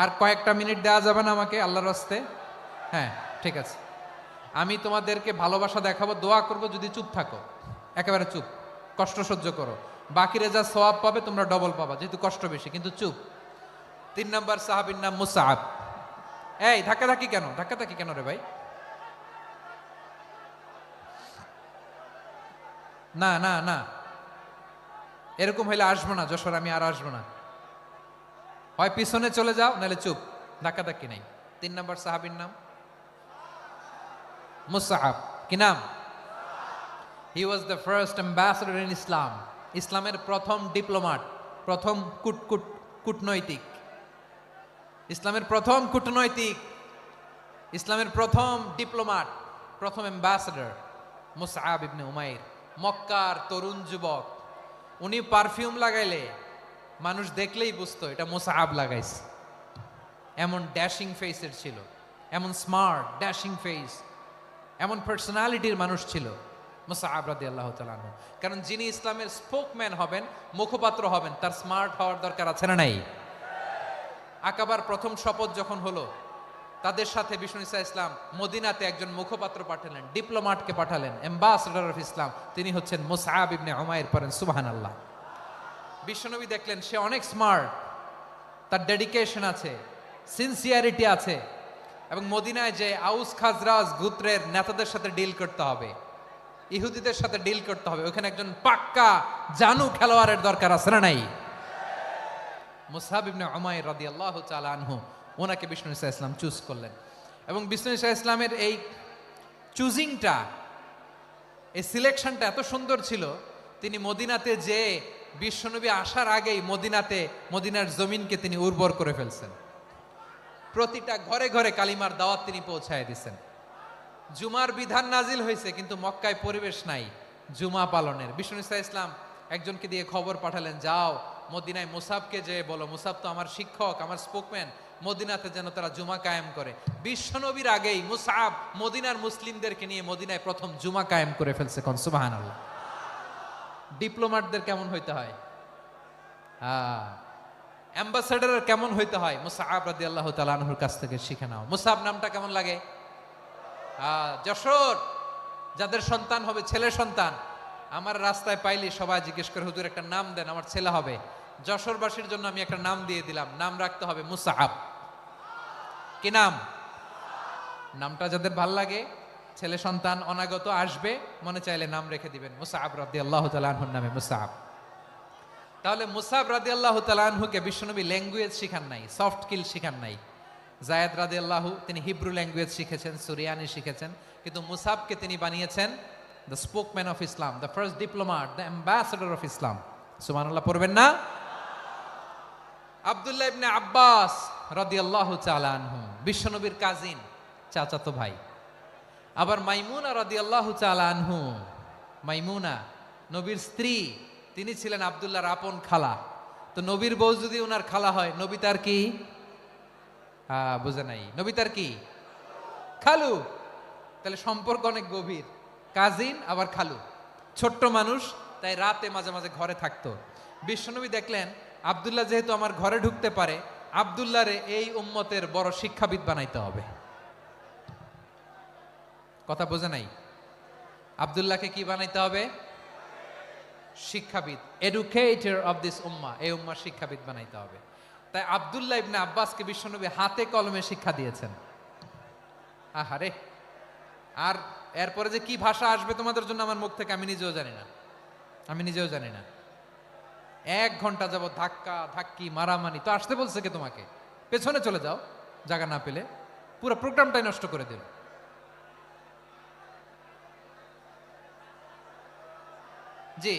আর কয়েকটা মিনিট দেওয়া যাবে না আমাকে আল্লাহর রাস্তে? হ্যাঁ ঠিক আছে, আমি তোমাদেরকে ভালোবাসা দেখাবো, দোয়া করব, যদি চুপ থাকো, একেবারে চুপ, কষ্ট সহ্য করো, বাকিরা যা সওয়াব পাবে তোমরা ডবল পাবা, যেহেতু কষ্ট বেশি, কিন্তু চুপ। 3 নম্বর সাহাবীর নাম মুসআব। এই ধাক্কাধাক্কি কেন, ধাক্কাধাক্কি কেন রে ভাই? না না না, এরকম হইলে আসবো না যশোর, আমি আর আসবো না। হয় পিছনে চলে যাও, নাহলে চুপ, ধাক্কাধাক্কি নাই। 3 নম্বর সাহাবীর নাম মুসআব। কি নাম? He was the first ambassador in Islam. ইসলামের প্রথম ডিপ্লোমাট, প্রথম কূটনৈতিক, ইসলামের প্রথম কূটনৈতিক, ইসলামের প্রথম ডিপ্লোমাট, প্রথম অ্যাম্বাসেডর মুসআব ইবনে উমাইর। মক্কার তরুণ যুবক, উনি পারফিউম লাগাইলে মানুষ দেখলেই বুঝতো এটা মুসআব লাগাইছে। এমন ড্যাশিং ফেসের ছিল, এমন স্মার্ট ড্যাশিং ফেস, এমন পার্সোনালিটির মানুষ ছিল মুসআব রাদিয়াল্লাহু তাআলা আনহু। কারণ যিনি ইসলামের স্পোকম্যান হবেন, মুখপাত্র হবেন, তার স্মার্ট হওয়ার দরকার আছে না নাই? আকাবার প্রথম শপথ যখন হলো, তাদের সাথে বিষ্ণু ঈসা ইসলাম মদিনাতে একজন মুখপাত্র পাঠালেন, ডিপ্লোমাটকে পাঠালেন, অ্যাম্বাসেডর অফ ইসলাম, তিনি হচ্ছেন মুসআব ইবনে উমাইর। পড়েন সুবহানাল্লাহ। বিশ্বনবী দেখলেন সে অনেক স্মার্ট, তার ডেডিকেশন আছে, সিনসিয়ারিটি আছে, এবং মদিনায় যে আউস খাজরাজ গোত্রের নেতাদের সাথে ডিল করতে হবে, ইহুদিদের সাথে ডিল করতে হবে, ওখানে একজন পাক্কা জানু খেলোয়াড়ের দরকার আছে না নাই? মুসআব ইবনে উমাইর রাদিয়াল্লাহু তাআলা আনহু, ওনাকে বিষ্ণু ঈসা ইসলাম চুজ করলেন। এবং বিষ্ণু ঈসা ইসলামের এই চুজিংটা, এই সিলেকশনটা এত সুন্দর ছিল, তিনি মদিনাতে যে বিশ্বনবী আসার আগেই মদিনার জমিনকে তিনি উর্বর করে ফেলছেন। প্রতিটা ঘরে ঘরে কালিমার দাওয়াত তিনি পৌঁছায় দিচ্ছেন। জুমার বিধান নাজিল হয়েছে, কিন্তু মক্কায় পরিবেশ নাই জুমা পালনের। বিষ্ণু ঈসা ইসলাম একজনকে দিয়ে খবর পাঠালেন, যাও মদিনায় মুসাবকে যে বলো, মুসাব তো আমার শিক্ষক, আমার স্পোকম্যান, মদিনাতে যেন তারা জুমা কায়েম করে। বিশ্বনবীর আগেই মুসাব মদিনার মুসলিমদেরকে নিয়ে মদিনায় প্রথম জুমা কায়েম করে ফেলছে। কোন সুবহানাল্লাহ। ডিপ্লোমাটদের কেমন হইতে হয়, অ্যাম্বাসেডারের কেমন হইতে হয়, মুসআব রাদিয়াল্লাহু তাআলা আনহুর কাছ থেকে শিখে নাও। মুসআব নামটা কেমন লাগে? যশোর যাদের সন্তান হবে, ছেলে সন্তান, আমার রাস্তায় পাইলে সবাই জিজ্ঞেস করে, হুজুর একটা নাম দেন, আমার ছেলে হবে। যশোরবাসীর জন্য আমি একটা নাম দিয়ে দিলাম, নাম রাখতে হবে মুসআব। কি নাম? নামটা যাদের ভাল লাগে, ছেলে সন্তান অনাগত আসবে, মনে চাইলে নাম রেখে দিবেন মুসআব রাদিয়াল্লাহু তাআলা আনহুর নামে মুসআব। তাহলে মুসআব রাদিয়াল্লাহু তাআলা আনহুকে বিশ্বনবী ল্যাঙ্গুয়েজ শিখান নাই, সফট স্কিল শিখান নাই। যায়েদ রাদিয়াল্লাহু তিনি হিব্রু ল্যাঙ্গুয়েজ শিখেছেন, সুরিয়ানি শিখেছেন, কিন্তু মুসআবকে তিনি বানিয়েছেন the spokesman of Islam, the first diplomat, the ambassador of Islam. সুবহানাল্লাহ পড়বেন না? আব্দুল্লাহ ইবনে আব্বাস রাদিয়াল্লাহু তাআলা আনহু বিশ্বনবীর কাজিন, চাচাতো ভাই। আবার মাইমুনা রাদিয়াল্লাহু তাআলা আনহু, মাইমুনা নবীর স্ত্রী, তিনি ছিলেন আব্দুল্লাহর আপন খালা। তো নবীর বউ যদি ওনার খালা হয়, নবী তার কি? বুঝে নাই, নবী তার কি? খালু। তাহলে সম্পর্ক অনেক গভীর, কাজিন আবার খালু। ছোট্ট মানুষ, তাই রাতে মাঝে মাঝে ঘরে থাকতো। বিশ্বনবী দেখলেন আব্দুল্লাহ যেহেতু আমার ঘরে ঢুকতে পারে, আব্দুল্লাহরে এই উম্মতের বড় শিক্ষাবিদ বানাইতে হবে। কথা বোঝে নাই? আব্দুল্লাহকে কি বানাইতে হবে? শিক্ষাবিদ, এডুকেটর অফ দিস উম্মা, এই উম্মার শিক্ষাবিদ বানাইতে হবে। তাই আব্দুল্লাহ ইবনে আব্বাসকে বিশ্বনবী হাতে কলমে শিক্ষা দিয়েছেন। আহারে, আর এরপরে যে কি ভাষা আসবে তোমাদের জন্য আমার মুখ থেকে আমি নিজেও জানি না। 1 ঘন্টা যাবত ধাক্কা ধাক্কি মারামারি, তো আসতে বলছে কে তোমাকে? পেছনে চলে যাও জায়গা না পেলে। পুরো প্রোগ্রামটাই নষ্ট করে দিল। জি,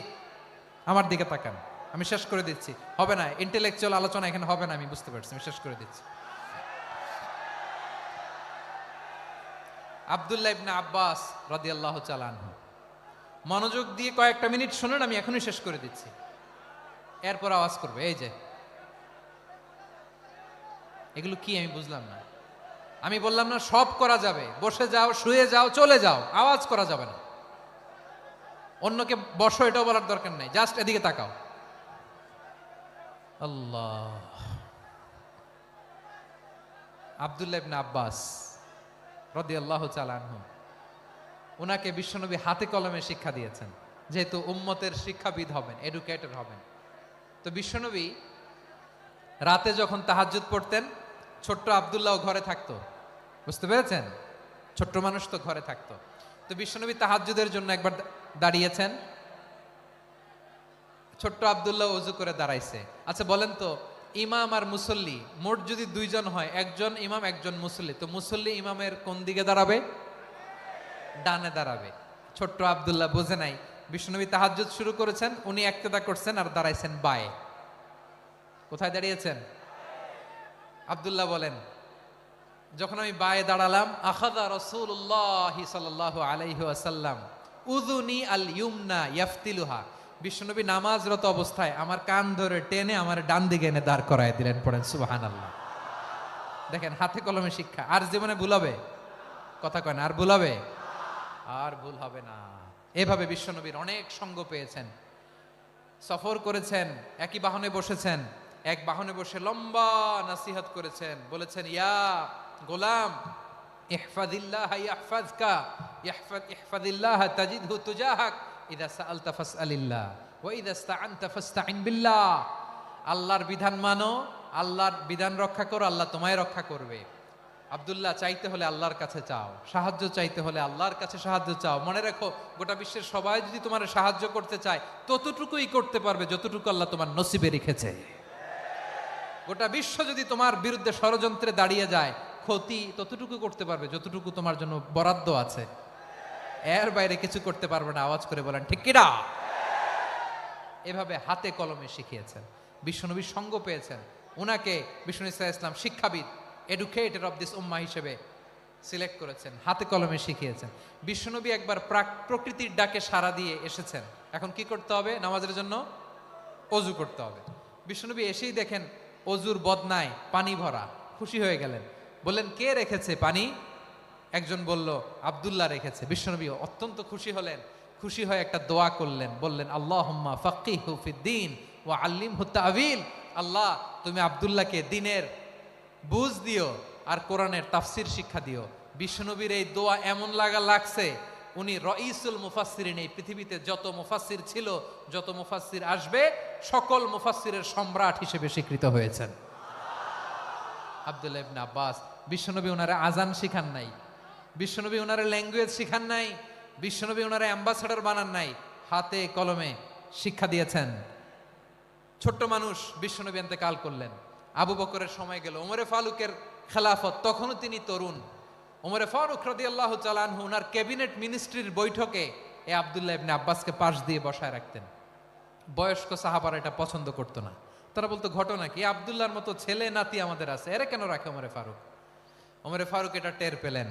আমার দিকে তাকান, আমি শেষ করে দিচ্ছি। হবে না, ইন্টেলেকচুয়াল আলোচনা এখানে হবে না, আমি বুঝতে পারছি, আমি শেষ করে দিচ্ছি। আব্দুল্লাহ ইবনে আব্বাস রাদিয়াল্লাহু তাআলা আনহু, মনোযোগ দিয়ে কয়েকটা মিনিট শুনুন, আমি এখনই শেষ করে দিচ্ছি, এরপর আওয়াজ করবে। এই যে এগুলো কি আমি বুঝলাম না। আমি বললাম না সব করা যাবে, বসে যাও, শুয়ে যাও, চলে যাও, আওয়াজ করা যাবে না। অন্যকে বসো এটাও বলার দরকার নাই, জাস্ট এদিকে তাকাও। আল্লাহ। আব্দুল্লাহ ইবনে আব্বাস রাদিয়াল্লাহু তাআলা আনহু, উনাকে বিশ্বনবী হাতে কলমে শিক্ষা দিয়েছেন, যেহেতু উম্মতের শিক্ষাবিদ হবেন, এডুকেটর হবেন। তো বিশ্বনবী রাতে যখন তাহাজ্জুদ পড়তেন, ছোট্ট আব্দুল্লাহ ঘরে থাকতো। বুঝতে পেরেছেন? ছোট্ট মানুষ তো ঘরে থাকতো। তো বিশ্বনবী তাহাজ্জুদের জন্য একবার দাঁড়িয়েছেন, ছোট্ট আব্দুল্লাহ ওযু করে দাঁড়াইছে। আচ্ছা বলেন তো, ইমাম আর মুসল্লি মোট যদি 2 জন হয়, একজন ইমাম একজন মুসল্লি, তো মুসল্লি ইমামের কোন দিকে দাঁড়াবে? ডানে দাঁড়াবে। ছোট্ট আব্দুল্লাহ বোঝে নাই, বিশ্বনবী তাহাজ্জুদ শুরু করেছেন, উনি ইক্তেদা করছেন আর দাঁড়াইছেন বায়ে। কোথায় দাঁড়িয়েছেন? আব্দুল্লাহ বলেন, যখন আমি বায়ে দাঁড়ালাম, আখাযা রাসূলুল্লাহ সাল্লাল্লাহু আলাইহি ওয়াসাল্লাম উযুনি আল ইউমনা ইয়াফতিলুহা, বিশ্বনবী নামাজরত অবস্থায় আমার কান ধরে টেনে আমার ডান দিকে এনে দাঁড় করায় দিলেন। পড়েন সুবহানাল্লাহ। দেখেন, হাতে কলমে শিক্ষা। আর জীবনে ভুল হবে? কথা কয় না, আর ভুল হবে? আর ভুল হবে না। এভাবে বিশ্বনবীর অনেক সঙ্গ পেয়েছেন, সফর করেছেন, একই বাহনে বসেছেন, এক বাহনে বসে লম্বা নসিহত করেছেন, বলেছেন, ইয়া গোলাম ইহফাজিল্লাহ ইয়াহফাজকা, ইহফাজিল্লাহ তাজিদহু তুজাহাক, ইযা সাআলতা ফাসআলিল্লাহ ওয়া ইযা ইসতাআনতা ফাসতাইন বিল্লাহ। আল্লাহর বিধান মানো, আল্লাহর বিধান রক্ষা করো, আল্লাহ তোমায় রক্ষা করবে। আব্দুল্লাহ, চাইতে হলে আল্লাহর কাছে চাও, সাহায্য চাইতে হলে আল্লাহর কাছে সাহায্য চাও। মনে রাখো, গোটা বিশ্বের সবাই যদি তোমার সাহায্য করতে চায়, ততটুকুই করতে পারবে যতটুকু আল্লাহ তোমার নসিবে রেখেছে। গোটা বিশ্ব যদি তোমার বিরুদ্ধে ষড়যন্ত্রে দাঁড়িয়ে যায়, ক্ষতি ততটুকু করতে পারবে যতটুকু তোমার জন্য বরাদ্দ আছে, এর বাইরে কিছু করতে পারবে না। আওয়াজ করে বলেন ঠিক কিনা? এভাবে হাতে কলমে শিখিয়েছেন, বিশ্বনবীর সঙ্গ পেয়েছেন। উনাকে বিষ্ণু ইসলাম শিক্ষাবিদ, এডুকেটর অফ দিস উম্মাহ হিসেবে সিলেক্ট করেছেন, হাতে কলমে শিখিয়েছেন। বিশ্বনবী একবার প্রকৃতির ডাকে সাড়া দিয়ে এসেছেন। এখন কি করতে হবে? নামাজের জন্য অজু করতে হবে। বিশ্বনবী এসেই দেখেন অজুর বদনায় পানি ভরা, খুশি হয়ে গেলেন, বললেন, কে রেখেছে পানি? একজন বলল, আব্দুল্লাহ রেখেছে। বিশ্বনবী অত্যন্ত খুশি হলেন, খুশি হয়ে একটা দোয়া করলেন, বললেন, আল্লাহুম্মা ফাক্কিহু ফিদ্দীন ওয়া আল্লিমহু তা'ওয়ীল। আল্লাহ, তুমি আব্দুল্লাহকে দ্বীনের বুঝ দিও আর কোরআনের তাফসির শিক্ষা দিও। বিশ্বনবীর এই দোয়া এমন লাগছে, উনি রাইসুল মুফাসসিরিন, এই পৃথিবীতে যত মুফাসসির ছিল, যত মুফাসসির আসবে, সকল মুফাসসিরের সম্রাট হিসেবে স্বীকৃত হয়েছেন আব্দুল্লাহ ইবনে আব্বাস। বিশ্বনবী ওনারা আজান শিখান নাই, বিশ্বনবী ওনারা ল্যাঙ্গুয়েজ শিখান নাই, বিশ্বনবী ওনারা অ্যাম্বাসাডার বানান নাই, হাতে কলমে শিক্ষা দিয়েছেন। ছোট্ট মানুষ, বিশ্বনবী ইন্তেকাল করলেন, আবু বকরের সময় গেল, ওমরে ফারুকের খেলাফত, তখনও তিনি তরুণ। ওমরে ফারুক রাদিয়াল্লাহু তাআলা আনহু ওনার ক্যাবিনেট মিনিস্ট্রির বৈঠকে এ আব্দুল্লাহ ইবনে আব্বাসকে পাশ দিয়ে বসায় রাখতেন। বয়স্ক সাহাবারা এটা পছন্দ করতো না, তারা বলতো, ঘটনা কি? আব্দুল্লাহর মতো ছেলে নাতি আমাদের আছে, এরা কেন রাখে ওমরে ফারুক? ওমরে ফারুক এটা টের পেলেন,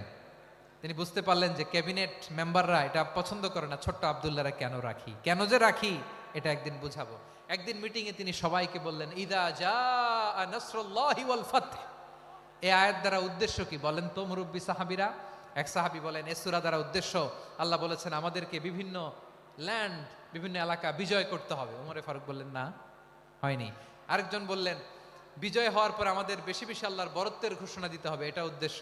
তিনি বুঝতে পারলেন যে ক্যাবিনেট মেম্বাররা এটা পছন্দ করে না, ছোট্ট আব্দুল্লাহরা কেন রাখি, কেন যে রাখি, এটা একদিন বুঝাবো। একদিন মিটিংয়ে তিনি সবাইকে বললেন, ইদা জাআ নাসরুল্লাহি ওয়াল ফাতহ। এই আয়াত দ্বারা উদ্দেশ্য কি বলেন তো মুরব্বী সাহাবীরা? এক সাহাবী বলেন, এই সূরা দ্বারা উদ্দেশ্য, আল্লাহ বলেছেন আমাদেরকে বিভিন্ন ল্যান্ড, বিভিন্ন এলাকা বিজয় করতে হবে। ওমরে ফারুক বললেন না, হয়নি। আরেকজন বললেন বিজয় হওয়ার পর আমাদের বেশি বেশি আল্লাহর বরত্বের ঘোষণা দিতে হবে, এটা উদ্দেশ্য।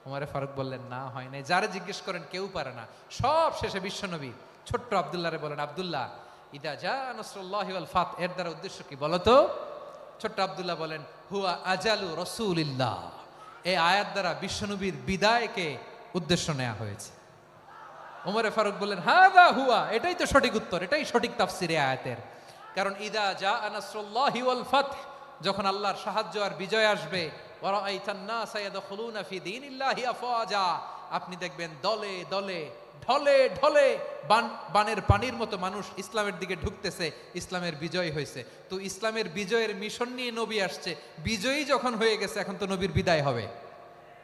ওমরে ফারুক বললেন না, হয় নাই। যারা জিজ্ঞেস করেন কেউ পারে না। সব শেষে বিশ্বনবী ছোট্ট আব্দুল্লাহরে বলেন, আব্দুল্লাহ, ইদা জা নাসরুল্লাহি ওয়াল ফাত, এর দ্বারা উদ্দেশ্য কি বলো তো? ছোট্ট আব্দুল্লাহ বলেন, হুয়া আজালু রাসূলিল্লাহ, এই আয়াত দ্বারা বিশ্বনবীর বিদায়কে উদ্দেশ্য নেওয়া হয়েছে। ওমরে ফারুক বললেন, হাদা হুয়া, এটাই তো সঠিক উত্তর, এটাই সঠিক তাফসীর এই আয়াতের। কারণ ইদা জা নাসরুল্লাহি ওয়াল ফাত, যখন আল্লাহর সাহায্য আর বিজয় আসবে, ওয়া রাআইতান নাসা ইয়াদখুলুনা ফি দীনিল্লাহি আফওয়াজা, আপনি দেখবেন দলে দলে ঢলে ঢলে বানের পানির মতো মানুষ ইসলামের দিকে ঢুকতেছে, ইসলামের বিজয় হয়েছে। তো ইসলামের বিজয়ের মিশন নিয়ে নবী আসছে, বিজয়ী যখন হয়ে গেছে এখন তো নবীর বিদায় হবে।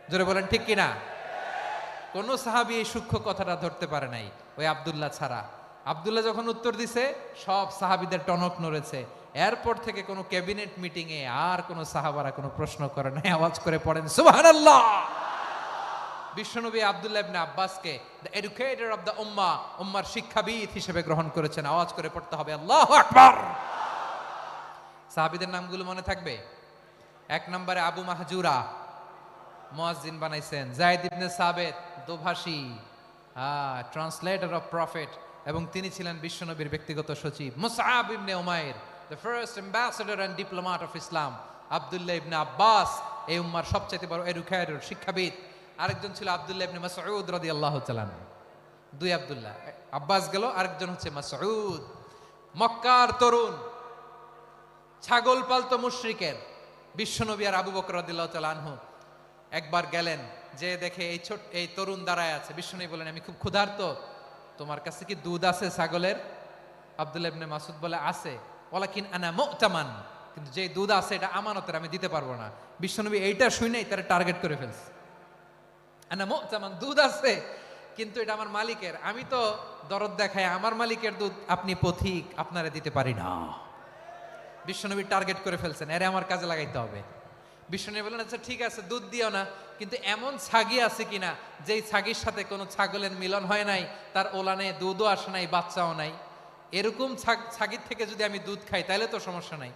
জোরে বলেন ঠিক কিনা? কোন সাহাবী এই সূক্ষ্ম কথাটা ধরতে পারে নাই, ওই আব্দুল্লাহ ছাড়া। আব্দুল্লাহ যখন উত্তর দিছে, সব সাহাবীদের টনক নড়েছে। এরপর থেকে কোনো ক্যাবিনেট মিটিং এ আর কোনো সাহাবারা কোনো প্রশ্ন করে নাই, আওয়াজ করে পড়েন সুবহানাল্লাহ। বিশ্বনবী আব্দুল্লাহ ইবনে আব্বাসকে দ্য এডুকেটর অফ দ্য উম্মাহ, উম্মার শিক্ষাবিদ হিসেবে গ্রহণ করেছেন। আওয়াজ করে পড়তে হবে আল্লাহু আকবার। সাহাবীদের নামগুলো মনে থাকবে? এক নম্বরে আবু মাহজুরা, মুয়াজ্জিন বানাইছেন। যায়েদ ইবনে সাবিত, দোভাষী, ট্রান্সলেটর অফ প্রফেট, এবং তিনি ছিলেন বিশ্বনবীর ব্যক্তিগত সচিব। Musab ibn Umair, the first ambassador and diplomat of Islam. Abdullah ibn Abbas, এই উম্মার সবচেয়ে বড় এডুকেটর, শিক্ষাবিদ। আরেকজন ছিল আব্দুল্লাহ ইবনে মাসউদ রাদিয়াল্লাহু তাআলা। দুই আব্দুল্লাহ, আব্বাস গেল, আরেকজন হচ্ছে মাসউদ। মক্কার তরুণ, ছাগল পালতো মুশরিকের। বিশ্বনবী আর আবু বকর রাদিয়াল্লাহু তাআলা আনহু একবার গেলেন, যে দেখে এই তরুণ দাঁড়ায় আছে। বিশ্বনবী বলেন, আমি খুব ক্ষুধার্ত, তোমার কাছে কি দুধ আছে ছাগলের? আব্দুল্লাহ ইবনে মাসউদ বলে, আছে। ওয়ালাকিন আনা মুতামান, কিন্তু যে দুধ আছে এটা আমানতের, আমি দিতে পারবো না। বিশ্বনবী এইটা শুনেই তারা টার্গেট করে ফেলছে। আনা মুতামান, দুধ আছে কিন্তু এটা আমার মালিকের, আমি তো দরদ দেখাই, আমার মালিকের দুধ আপনি পথিক, আপনারে দিতে পারি না। বিশ্বনবী টার্গেট করে ফেলছেন, এরে আমার কাজে লাগাইতে হবে। বিশ্বনবী বলেন, আচ্ছা ঠিক আছে, দুধ দিও না, কিন্তু এমন ছাগি আছে কিনা যেই ছাগির সাথে কোনো ছাগলের মিলন হয় নাই, তার ওলানে দুধও আসে নাই, বাচ্চাও নাই, এরকম ছাগির থেকে যদি আমি দুধ খাই তাহলে তো সমস্যা নাই।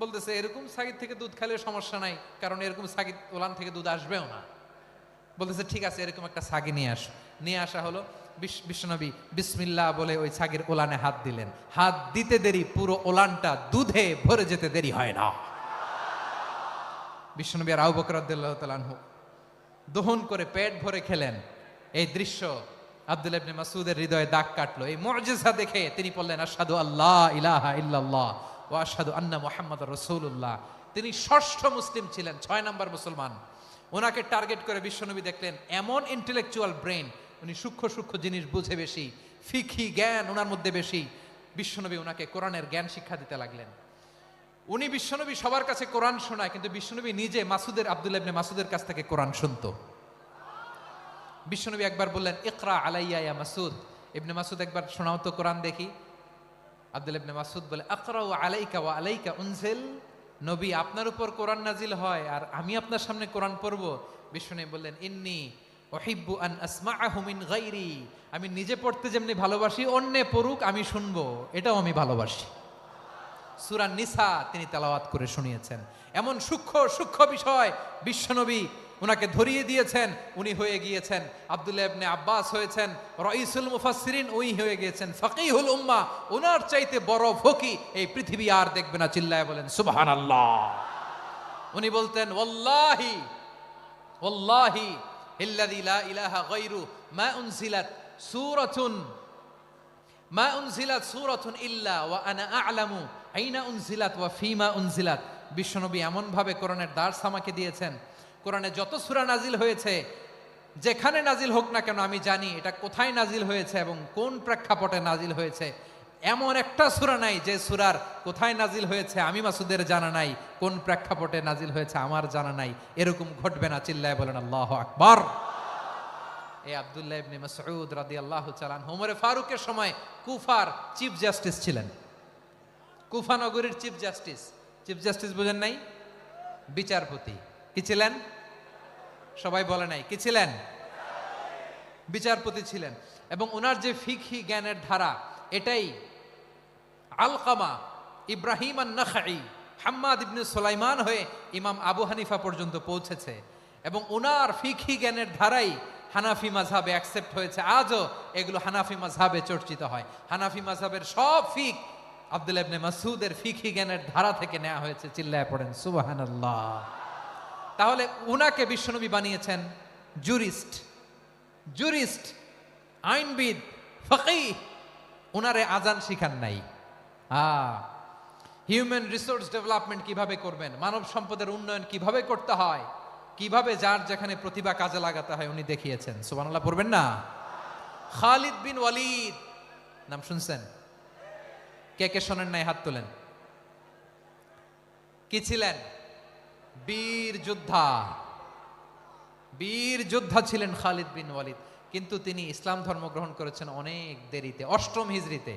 বলতেছে, এরকম ছাগির থেকে দুধ খাইলে সমস্যা নাই, কারণ এরকম ছাগির ওলান থেকে দুধ আসবেও না। বলতেছে, ঠিক আছে, এরকম একটা ছাগি নিয়ে আস। নিয়ে আসা হলো। বিশ্বনবী বিসমিল্লাহ বলে ওই ছাগির ওলানে হাত দিলেন। হাত দিতে দেরি, পুরো ওলানটা দুধে ভরে যেতে দেরি হয় না। বিশ্বনবী আর আবু বকর রাদিয়াল্লাহু তাআলা আনহু দহন করে পেট ভরে খেলেন। এই দৃশ্য আব্দুল্লাহ ইবনে মাসউদের হৃদয়ে দাগ কাটলো। এই মুজিজা দেখে তিনি বললেন, আশহাদু আল্লা ইলাহা ইল্লাল্লাহ ওয়া আশহাদু আন্না মুহাম্মাদুর রাসূলুল্লাহ। তিনি ষষ্ঠ মুসলিম ছিলেন, 6 নম্বর মুসলমান। ওনাকে টার্গেট করে বিশ্বনবী দেখলেন এমন ইন্টেলেকচুয়াল ব্রেন, উনি সূক্ষ্ম সূক্ষ্ম জিনিস বুঝে বেশি, ফিকহি জ্ঞান ওনার মধ্যে বেশি। বিশ্বনবী ওনাকে কোরআনের জ্ঞান শিক্ষা দিতে লাগলেন। উনি বিশ্বনবী সবার কাছে কোরআন শোনায়, কিন্তু বিশ্বনবী নিজে আব্দুল্লাহ ইবনে মাসউদের কাছ থেকে কোরআন শুনতো। বিশ্বনবী একবার বললেন, ইকরা আলাইয়া ইয়া মাসউদ। ইবনে মাসউদ, একবার শোনাও তো কোরআন দেখি। আব্দুল্লাহ ইবনে মাসউদ বলে, আকরাউ আলাইকা ওয়া আলাইকা উনজিল। নবী, আপনার উপর কোরআন নাজিল হয় আর আমি আপনার সামনে কোরআন পড়ব। বিশ্বনবী বললেন, ইন্নী উহিব্বু আন আসমাআহু মিন গায়রি। আমি নিজে পড়তে যেমনি ভালোবাসি, অন্যে পড়ুক আমি শুনবো, এটাও আমি ভালোবাসি। সূরা নিসা তিনি তেলাওয়াত করে শুনিয়েছেন। এমন সূক্ষ্ম সূক্ষ্ম বিষয় বিশ্বনবী উনাকে ধরিয়ে দিয়েছেন। উনি হয়ে গিয়েছেন, আব্দুল্লাহ ইবনে আব্বাস হয়েছেন রাইসুল মুফাসসিরিন, উনি হয়ে গিয়েছেন ফাকিহুল উম্মাহ। ওনার চাইতে বড় ফকি এই পৃথিবী আর দেখবে না। চিল্লায় বলেন সুবহানাল্লাহ। উনি বলতেন, ওয়াল্লাহি ওয়াল্লাহি ইল্লাযী লা ইলাহা গায়রু মা উনজিলাত সূরাতুন ইল্লা ওয়া আনা আ'লামু আইনা উনজিলাত ওয়া ফীমা উনজিলাত। বিশ্বনবী এমন ভাবে কোরআনের দার্স আমাকে দিয়েছেন, কোরআনে যত সূরা নাজিল হয়েছে, যেখানে নাজিল হোক না কেন আমি জানি এটা কোথায় নাজিল হয়েছে এবং কোন প্রেক্ষাপটে নাজিল হয়েছে। এমন একটা সূরা নাই যে সূরার কোথায় নাজিল হয়েছে আমি মাসুদের জানা নাই, কোন প্রেক্ষাপটে নাজিল হয়েছে আমার জানা নাই। এরকম ঘটবে না। চিল্লায় বলেন আল্লাহু আকবার। এই আব্দুল্লাহ ইবনে মাসউদ রাদিয়াল্লাহু তাআলা আনহু ওমর ফারুকের সময় কুফার চিফ জাস্টিস ছিলেন। কুফা নগরীর চিফ জাস্টিস। চিফ জাস্টিস বুঝেন নাই? বিচারপতি। কি ছিলেন? সবাই বলে নাই, কি ছিলেন? বিচারপতি ছিলেন। এবং ওনার যে ফিকহি জ্ঞানের ধারা, এটাই আলকামা, ইব্রাহিম আন-নাখাই, হাম্মাদ ইবনে সুলাইমান হয়ে ইমাম আবু হানিফা পর্যন্ত পৌঁছেছে এবং ওনার ফিকহি জ্ঞানের ধারাই হানাফি মাযহাবে অ্যাকসেপ্ট হয়েছে। আজও এগুলো হানাফি মাযহাবে চর্চিত হয়। হানাফি মাযহাবের সব ফিক আব্দুল্লাহ ইবনে মাসউদের ফিকহি জ্ঞানের ধারা থেকে নেওয়া হয়েছে। চিল্লায় পড়েন সুবহানাল্লাহ। তাহলে উনাকে বিশ্বনবী বানিয়েছেন জুরিস্ট, আইনবিদ, ফকিহ। উনারে আজান শিখান নাই। হিউম্যান রিসোর্স ডেভেলপমেন্ট কিভাবে করবেন, মানব সম্পদের উন্নয়ন কিভাবে করতে হয়, কিভাবে যার যেখানে প্রতিভা কাজে লাগাতে হয় উনি দেখিয়েছেন। সুবহানাল্লাহ পড়বেন না? খালিদ বিন ওয়ালিদ নাম শুনছেন? কে কে শোনেন নাই হাত তোলেন। কি ছিলেন? বীর যোদ্ধা ছিলেন খালিদ বিন ওয়ালিদ। কিন্তু তিনি ইসলাম ধর্ম গ্রহণ করেছেন অনেক দেরিতে, 8ম হিজরিতে।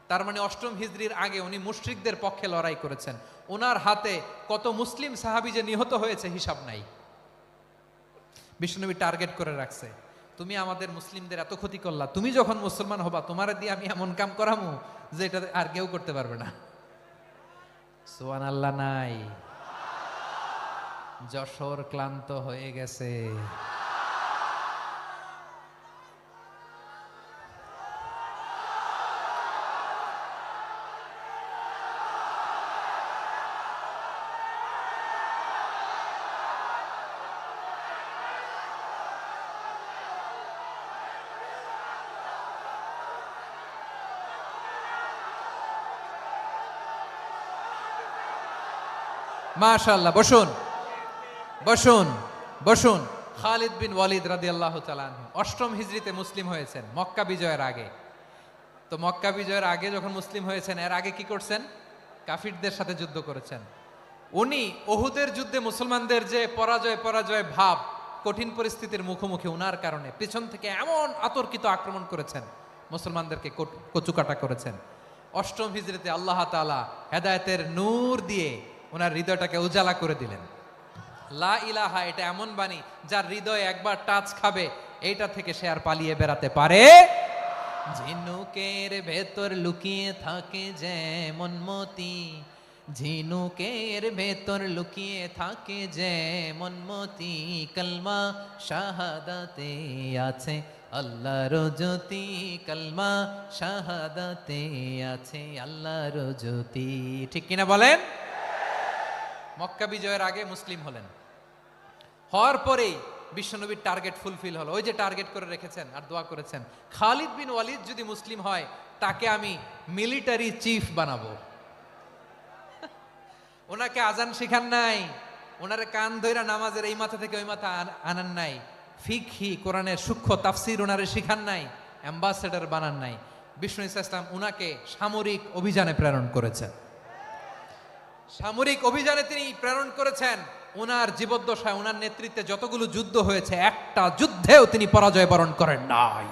তার মানে 8ম হিজরির আগে উনি মুশরিকদের পক্ষে লড়াই করেছেন। ওনার হাতে কত মুসলিম সাহাবী যে নিহত হয়েছে হিসাব নাই। বিশ্বনবী টার্গেট করে রাখছে, তুমি আমাদের মুসলিমদের এত ক্ষতি করলা, তুমি যখন মুসলমান হবা তোমারে দিয়ে আমি এমন কাম করামু যে এটা আর কেউ করতে পারবে না। সুবহানাল্লাহ নাই? যশোর ক্লান্ত হয়ে গেছে। মাশাআল্লাহ, বসুন বসুন বসুন। খালিদ বিন ওয়ালিদ রাদিয়াল্লাহু তাআলা আনহু 8ম হিজরিতে মুসলিম হয়েছেন, মক্কা বিজয়ের আগে। তো মক্কা বিজয়ের আগে যখন মুসলিম হয়েছেন, এর আগে কি করছেন? কাফিরদের সাথে যুদ্ধ করেছেন। উনি উহুদের যুদ্ধে মুসলমানদের যে পরাজয় ভাব, কঠিন পরিস্থিতির মুখোমুখি উনার কারণে পিছন থেকে এমন আতর্কিত আক্রমণ করেছেন, মুসলমানদেরকে কচুকাটা করেছেন। 8ম হিজরিতে আল্লাহ তাআলা হেদায়েতের নূর দিয়ে ওনার হৃদয়টাকে উজালা করে দিলেন। লা ইলাহা এটা এমন বাণী যার হৃদয়ে একবার টাচ খাবে, এইটা থেকে সে আর পালিয়ে বেড়াতে পারে। ঝিনুকের ভেতর লুকিয়ে থাকে যেমন মতি, ঝিনুকের ভেতর লুকিয়ে থাকে যেমন মতি, কলমা শাহাদাতে আছে আল্লাহর জ্যোতি, কলমা শাহাদাতে আছে আল্লাহর জ্যোতি। ঠিক কিনা বলেন? মক্কা বিজয়ের আগে মুসলিম হলেন, হওয়ার পরেই বিশ্বনবীর টার্গেট ফুলফিল হলো। ওই যে টার্গেট করে রেখেছেন আর দোয়া করেছেন, খালিদ বিন ওয়ালিদ যদি মুসলিম হয় তাকে আমি মিলিটারি চিফ বানাবো। ওনাকে আজান শিখান নাই, ওনারে কান ধইরা নামাজের এই মাথা থেকে ওই মাথা আনান নাই, ফিকহি কোরআনের সূক্ষ্ম তাফসীর ওনারে শিখান নাই, অ্যাম্বাসেডর বানান নাই। বিষ্ণু ইসলাম উনাকে সামরিক অভিযানে প্রেরণ করেছেন। সামরিক অভিযানে তিনি প্রেরণ করেছেন। ওনার জীবদ্দশায় ওনার নেতৃত্বে যতগুলো যুদ্ধ হয়েছে, একটা যুদ্ধেও তিনি পরাজয় বরণ করেন নাই।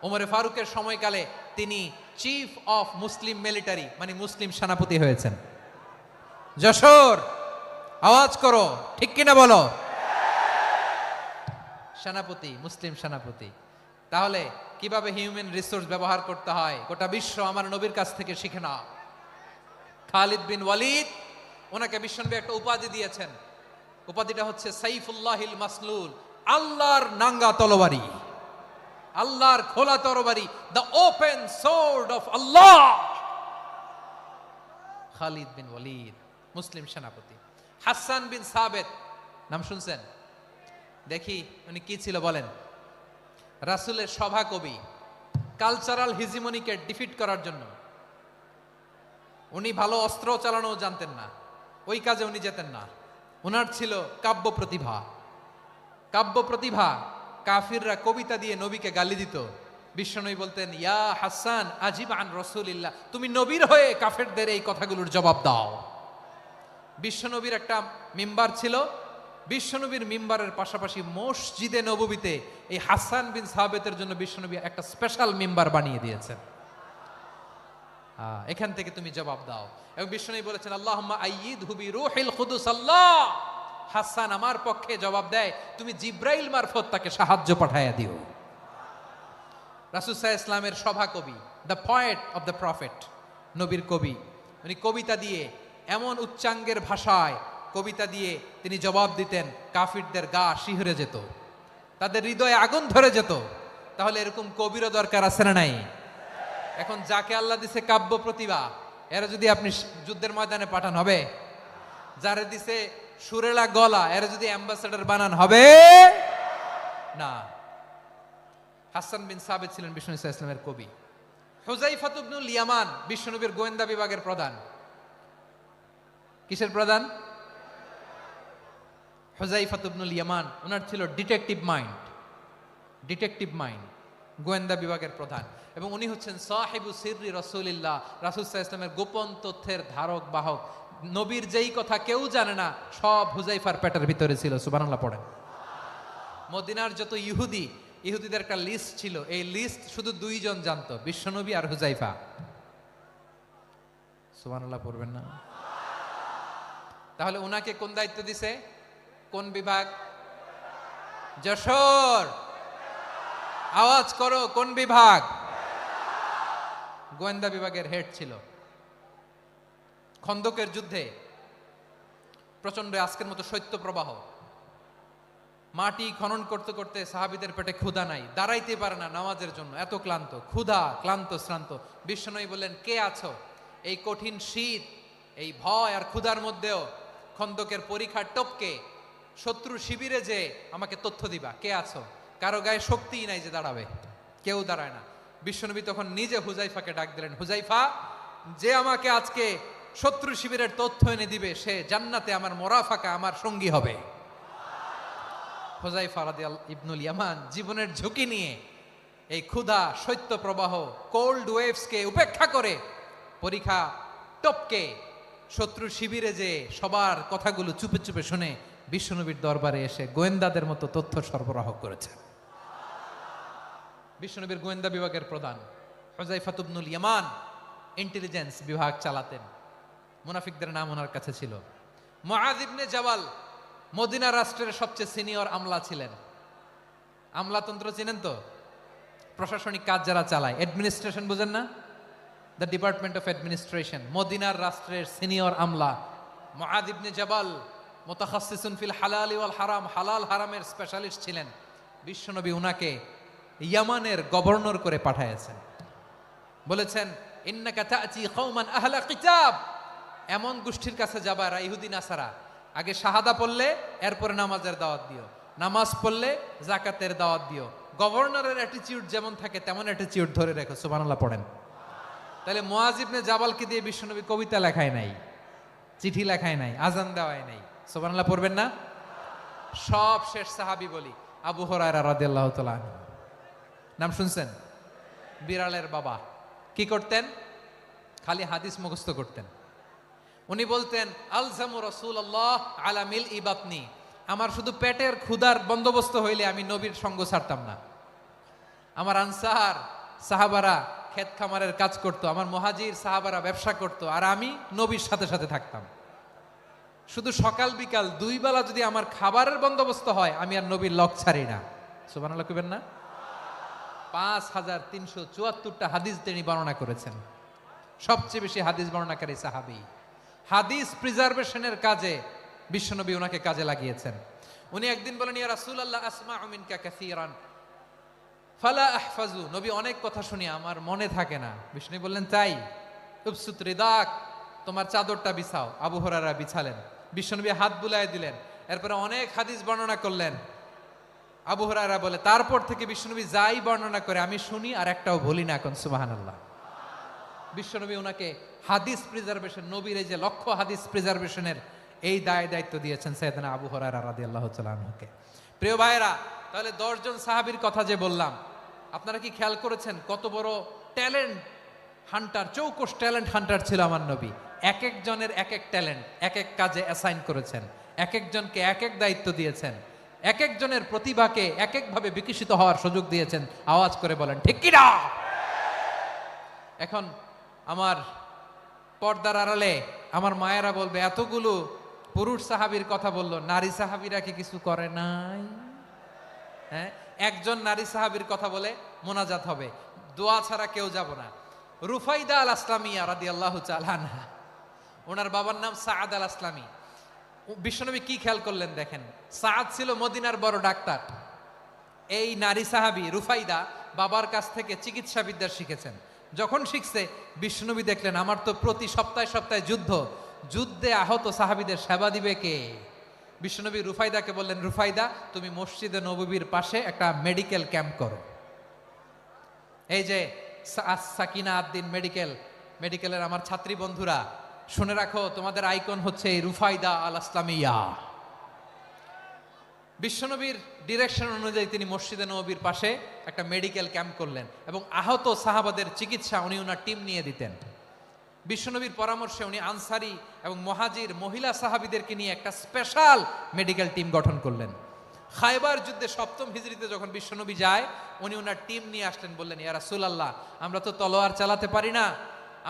ওমরে ফারুকের সময়কালে তিনি চিফ অফ মুসলিম মিলিটারি মানে মুসলিম সেনাপতি হয়েছেন। যশোর আওয়াজ করো, ঠিক কিনা বলো? সেনাপতি, মুসলিম সেনাপতি। তাহলে কিভাবে হিউম্যান রিসোর্স ব্যবহার করতে হয় গোটা বিশ্ব আমার নবীর কাছ থেকে শিখে নাও। খালিদ বিন ওয়ালিদ, ওনাকে বিশ্বনবী একটা উপাধি দিয়েছেন। উপাধিটা হচ্ছে সাইফুল্লাহিল মাসলুল, আল্লাহর নাঙ্গা তরবারি, আল্লাহর খোলা তরবারি, দ্য ওপেন সোর্ড অফ আল্লাহ। খালিদ বিন ওয়ালিদ মুসলিম সেনাপতি। হাসান বিন সাবেত নাম শুনছেন? দেখি উনি কি ছিল বলেন। রাসূলের সভা কবি, কালচারাল হিজিমনিকে ডিফিট করার জন্য। উনি ভালো অস্ত্র চালানো জানতেন না, ওই কাজে উনি যেতেন না। ওনার ছিল কাব্য প্রতিভা। কাফিররা কবিতা দিয়ে নবীকে গালি দিত। বিশ্বনবী বলতেন, ইয়া হাসান আজিব আন রাসূলিল্লাহ, তুমি নবীর হয়ে কাফেরদের এই কথাগুলোর জবাব দাও। বিশ্বনবীর একটা মিম্বার ছিল, বিশ্বনবীর মিম্বারের পাশাপাশি মসজিদে নববীতে এই হাসান বিন সাবেতের জন্য বিশ্বনবী একটা স্পেশাল মিম্বার বানিয়ে দিয়েছেন। এখান থেকে তুমি জবাব দাও। এবং বিশ্বনবী বলেছেন, আল্লাহুম্মা আইয়িদহু বিরূহিল কুদুস, আল্লাহ হাসান আমার পক্ষে জবাব দেয়, তুমি জিব্রাইল মারফত তাকে সাহায্য পাঠায়া দিও। রাসূল সাল্লাল্লাহু আলাইহি ইসলামের সভা কবি, the poet of the prophet, নবীর কবি। উনি কবিতা দিয়ে এমন উচ্চাঙ্গের ভাষায় কবিতা দিয়ে তিনি জবাব দিতেন, কাফিরদের গা শিহরে যেত, তাদের হৃদয়ে আগুন ধরে যেত। তাহলে এরকম কবিরও দরকার আছে না নাই? এখন যাকে আল্লাহ দিছে কাব্য প্রতিভা, এরা যদি আপনি যুদ্ধের ময়দানে পাঠান হবে? যারে দিছে সুরেলা গলা, এরা যদি অ্যাম্বাসেডর বানান হবে না। হাসান বিন সাবিত ছিলেন বিষ্ণু ইসলামের কবি। হুযায়ফা ইবনুল ইয়ামান বিশ্বনবীর গোয়েন্দা বিভাগের প্রধান। কিসের প্রধান? হুযায়ফা ইবনুল ইয়ামান। ওনার ছিল ডিটেকটিভ মাইন্ড, গোয়েন্দা বিভাগের প্রধান। এবং উনি হচ্ছেন সাহিবু সিররি রাসূলিল্লাহ, রাসূল সাল্লাল্লাহু আলাইহি ওয়াসাল্লামের গোপন তথ্যের ধারক বাহক। নবীর যেই কথা কেউ জানে না, সব হুযায়ফার পেটের ভিতরে ছিল। সুবহানাল্লাহ পড়েন। মদিনার যত ইহুদিদের একটা লিস্ট ছিল, এই লিস্ট শুধু দুইজন জানতো, বিশ্বনবী আর হুযায়ফা। সুবহানাল্লাহ পড়বেন না? তাহলে উনাকে কোন দায়িত্ব দিছে? কোন বিভাগ? যশোর, আওয়াজ করো, কোন বিভাগ? গোয়েন্দা বিভাগের হেড ছিল। খন্দকের যুদ্ধে প্রচন্ড আজকের মতো শৈত্য প্রবাহ, মাটি খনন করতে করতে সাহাবীদের পেটে ক্ষুধা নাই, দাঁড়াইতে পারে না নামাজের জন্য, এত ক্লান্ত, ক্লান্ত শ্রান্ত। বিশ্বনবী বললেন, কে আছো? এই কঠিন শীত, এই ভয় আর ক্ষুধার মধ্যেও খন্দকের পরীক্ষার টপকে শত্রু শিবিরে যে আমাকে তথ্য দিবা, কে আছো? কারো গায়ে শক্তিই নাই যে দাঁড়াবে, কেউ দাঁড়ায় না। বিশ্বনবী তখন নিজে হুযায়ফাকে ডাক দিলেন, হুযায়ফা, যে আমাকে আজকে শত্রু শিবিরের তথ্য এনে দিবে, সে জান্নাতে আমার মোরাফাকা, আমার সঙ্গী হবে। হুযায়ফা রাদিয়াল্লাহু ইবনুল ইয়ামান জীবনের ঝুঁকি নিয়ে এই ক্ষুধা, শৈত্য প্রবাহ, কোল্ড ওয়েভসকে উপেক্ষা করে পরীক্ষা টপকে শত্রু শিবিরে যে সবার কথাগুলো চুপে চুপে শুনে বিশ্বনবীর দরবারে এসে গোয়েন্দাদের মতো তথ্য সরবরাহ করেছে। বিশ্বনবীর গোয়েন্দা বিভাগের প্রধান হুযায়ফা ইবনুল ইয়ামান ইন্টেলিজেন্স বিভাগ চালাতেন। মুনাফিকদের নাম ওনার কাছে ছিল। মুআয ইবনে জাবাল মদিনা রাষ্ট্রের সবচেয়ে সিনিয়র আমলা ছিলেন। আমলাতন্ত্র চিনেন তো? প্রশাসনিক কাজ যারা চালায়, অ্যাডমিনিস্ট্রেশন বুঝেন না? The department of administration. মদিনার রাষ্ট্রের সিনিয়র আমলা মুআয ইবনে জাবাল মুতাখাসসিসুন ফিল হালাল ওয়াল হারাম, হালাল হারামের স্পেশালিস্ট ছিলেন। বিশ্বনবী উনাকে ইয়ামানের গভর্নর করে পাঠাইছেন। বলেছেন, ইন্নাকা তা'তি কওমান আহলা কিতাব, এমন গোষ্ঠীর কাছে যাবা এরা ইহুদি নাসারা, আগে শাহাদা পড়লে এরপরে নামাজের দাওয়াত দিও, নামাজ পড়লে যাকাতের দাওয়াত দিও। গভর্নরের অ্যাটিটিউড যেমন থাকে তেমন অ্যাটিটিউড ধরে রেখো। সুবহানাল্লাহ পড়েন। তাহলে মুআয ইবনে জাবালকে দিয়ে বিশ্বনবী কবিতা লেখায় নাই, চিঠি লেখায় নাই, আজান দেওয়ায় নাই। সুবহানাল্লাহ পড়বেন না? সব শেষ সাহাবী বলি আবু হুরায়রা রাদিয়াল্লাহু তাআলা আনহু। নাম শুনছেন? বিড়ালের বাবা। কি করতেন? খালি হাদিস মুখস্থ করতেন। উনি বলতেন, আলজামু রাসূলুল্লাহ আলা মিল ইবাতনি, আমার শুধু পেটের ক্ষুধার বন্দোবস্ত হইলে আমি নবীর সঙ্গ ছাড়তাম না। আমার আনসার সাহাবারা ক্ষেত খামারের কাজ করত, আমার মুহাজির সাহাবারা ব্যবসা করত, আর আমি নবীর সাথে সাথে থাকতাম। শুধু সকাল বিকাল দুই বেলা যদি আমার খাবারের বন্দোবস্ত হয়, আমি আর নবীর লক ছাড়ি না। সুবহানাল্লাহ কইবেন না? 5374টা হাদিস তিনি বর্ণনা করেছেন। সবচেয়ে বেশি হাদিস বর্ণনাকারী সাহাবী। হাদিস প্রিজার্ভেশনের কাজে বিশ্বনবী ওনাকে কাজে লাগিয়েছেন। উনি একদিন বলেন, ইয়া রাসূলুল্লাহ আসমাউ মিনকা কাসীরান ফালা আহফাজু, নবী অনেক কথা শুনি আমার মনে থাকে না। বিষ্ণু বললেন, তাই? উবসুত রিদাক, তোমার চাদরটা বিছাও। আবু হুরায়রা বিছালেন, বিশ্বনবী হাত বুলায় দিলেন, এরপরে অনেক হাদিস বর্ণনা করলেন। আবু হুরায়রা বলে, তারপর থেকে বিশ্বনবী যাই বর্ণনা করে আমি শুনি আর একটাও ভুলি না। এখন সুবহানাল্লাহ। বিশ্বনবী ওনাকে হাদিস প্রিজার্ভেশন, নবীর এই যে লক্ষ্য হাদিস প্রিজার্ভেশনের এই দায়িত্ব দিয়েছেন সাইয়েদনা আবু হুরায়রা রাদিয়াল্লাহু তাআলা আনহুকে। প্রিয় ভাইরা, তাহলে 10 জন সাহাবীর কথা যে বললাম, আপনারা কি খেয়াল করেছেন কত বড় ট্যালেন্ট হান্টার, চৌকস ট্যালেন্ট হান্টার ছিল আমার নবী। এক একজনের এক এক ট্যালেন্ট, এক এক কাজে অ্যাসাইন করেছেন, এক একজনকে এক এক দায়িত্ব দিয়েছেন, এক একজনের প্রতিভাকে এক একভাবে বিকশিত হওয়ার সুযোগ দিয়েছেন। আওয়াজ করে বলেন ঠিক কি না? এখন আমার পর্দার আড়ালে আমার মায়েরা বলবে, এতগুলো পুরুষ সাহাবীর কথা বললো, নারী সাহাবীরা কি কিছু করে নাই? হ্যাঁ, একজন নারী সাহাবীর কথা বলে মোনাজাত হবে, দোয়া ছাড়া কেউ যাব না। রুফাইদা আল আসলামিয়া রাদিয়াল্লাহু তাআলা আনহা, ওনার বাবার নাম সাআদ আল আসলামি। বিশ্বনবী কি খেয়াল করলেন দেখেন, সাআদ ছিল মদিনার বড় ডাক্তার। এই নারী সাহাবী রুফাইদা বাবার কাছ থেকে চিকিৎসা বিদ্যা শিখেছেন। যখন শিখছে, বিশ্বনবী দেখলেন আমার তো প্রতি সপ্তাহে সপ্তাহে যুদ্ধে আহত সাহাবীদের সেবা দিবে কে? বিশ্বনবী রুফাইদাকে বললেন, রুফাইদা তুমি মসজিদে নববীর পাশে একটা মেডিকেল ক্যাম্প করো। এই যে সাকিনা আদ্দিন মেডিকেলের আমার ছাত্রী বন্ধুরা, শুনে রাখো, তোমাদের আইকন হচ্ছে এই রুফাইদা আল আসলামিয়া। বিশ্বনবীর ডিরেকশন অনুযায়ী তিনি মসজিদে নববীর পাশে একটা মেডিকেল ক্যাম্প করলেন এবং আহত সাহাবাদের চিকিৎসা উনি ওনার টিম নিয়ে দিতেন। বিশ্বনবীর পরামর্শে উনি আনসারি এবং মুহাজির মহিলা সাহাবীদেরকে নিয়ে একটা স্পেশাল মেডিকেল টিম গঠন করলেন। খায়বার যুদ্ধে 7ম হিজরিতে যখন বিশ্বনবী যায়, উনি ওনার টিম নিয়ে আসলেন, বললেন, ইয়া রাসূলুল্লাহ, আমরা তো তলোয়ার চালাতে পারি না,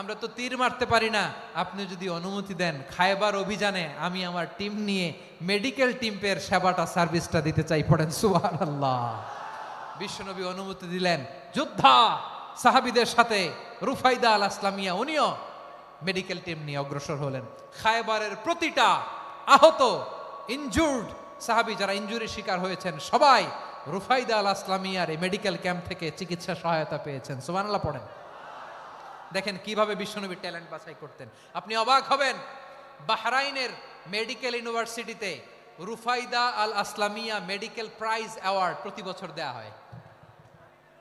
আমরা তো তীর মারতে পারি না, আপনি যদি অনুমতি দেন খায়বার অভিযানে আমি আমার টিম নিয়ে মেডিকেল টিমের সেবাটা সার্ভিসটা দিতে চাই। পড়েন সুবহানাল্লাহ। বিশ্বনবী অনুমতি দিলেন, যোদ্ধা সাহাবীদের সাথে রুফাইদা আল আসলামিয়া উনিও মেডিকেল টিম নিয়ে অগ্রসর হলেন। খায়বারের প্রতিটা আহত ইনজুর্ড সাহাবী যারা ইনজুরি শিকার হয়েছেন সবাই রুফাইদা আল আসলামিয়ার এই মেডিকেল ক্যাম্প থেকে চিকিৎসা সহায়তা পেয়েছেন। সুবহানাল্লাহ পড়েন। দেখেন কিভাবে বিশ্বনবী ট্যালেন্ট বাছাই করতেন। আপনি অবাক হবেন, বাহরাইনের মেডিকেল ইউনিভার্সিটিতে রুফাইদা আল আসলামিয়া মেডিকেল প্রাইজ অ্যাওয়ার্ড প্রতি বছর দেয়া হয়।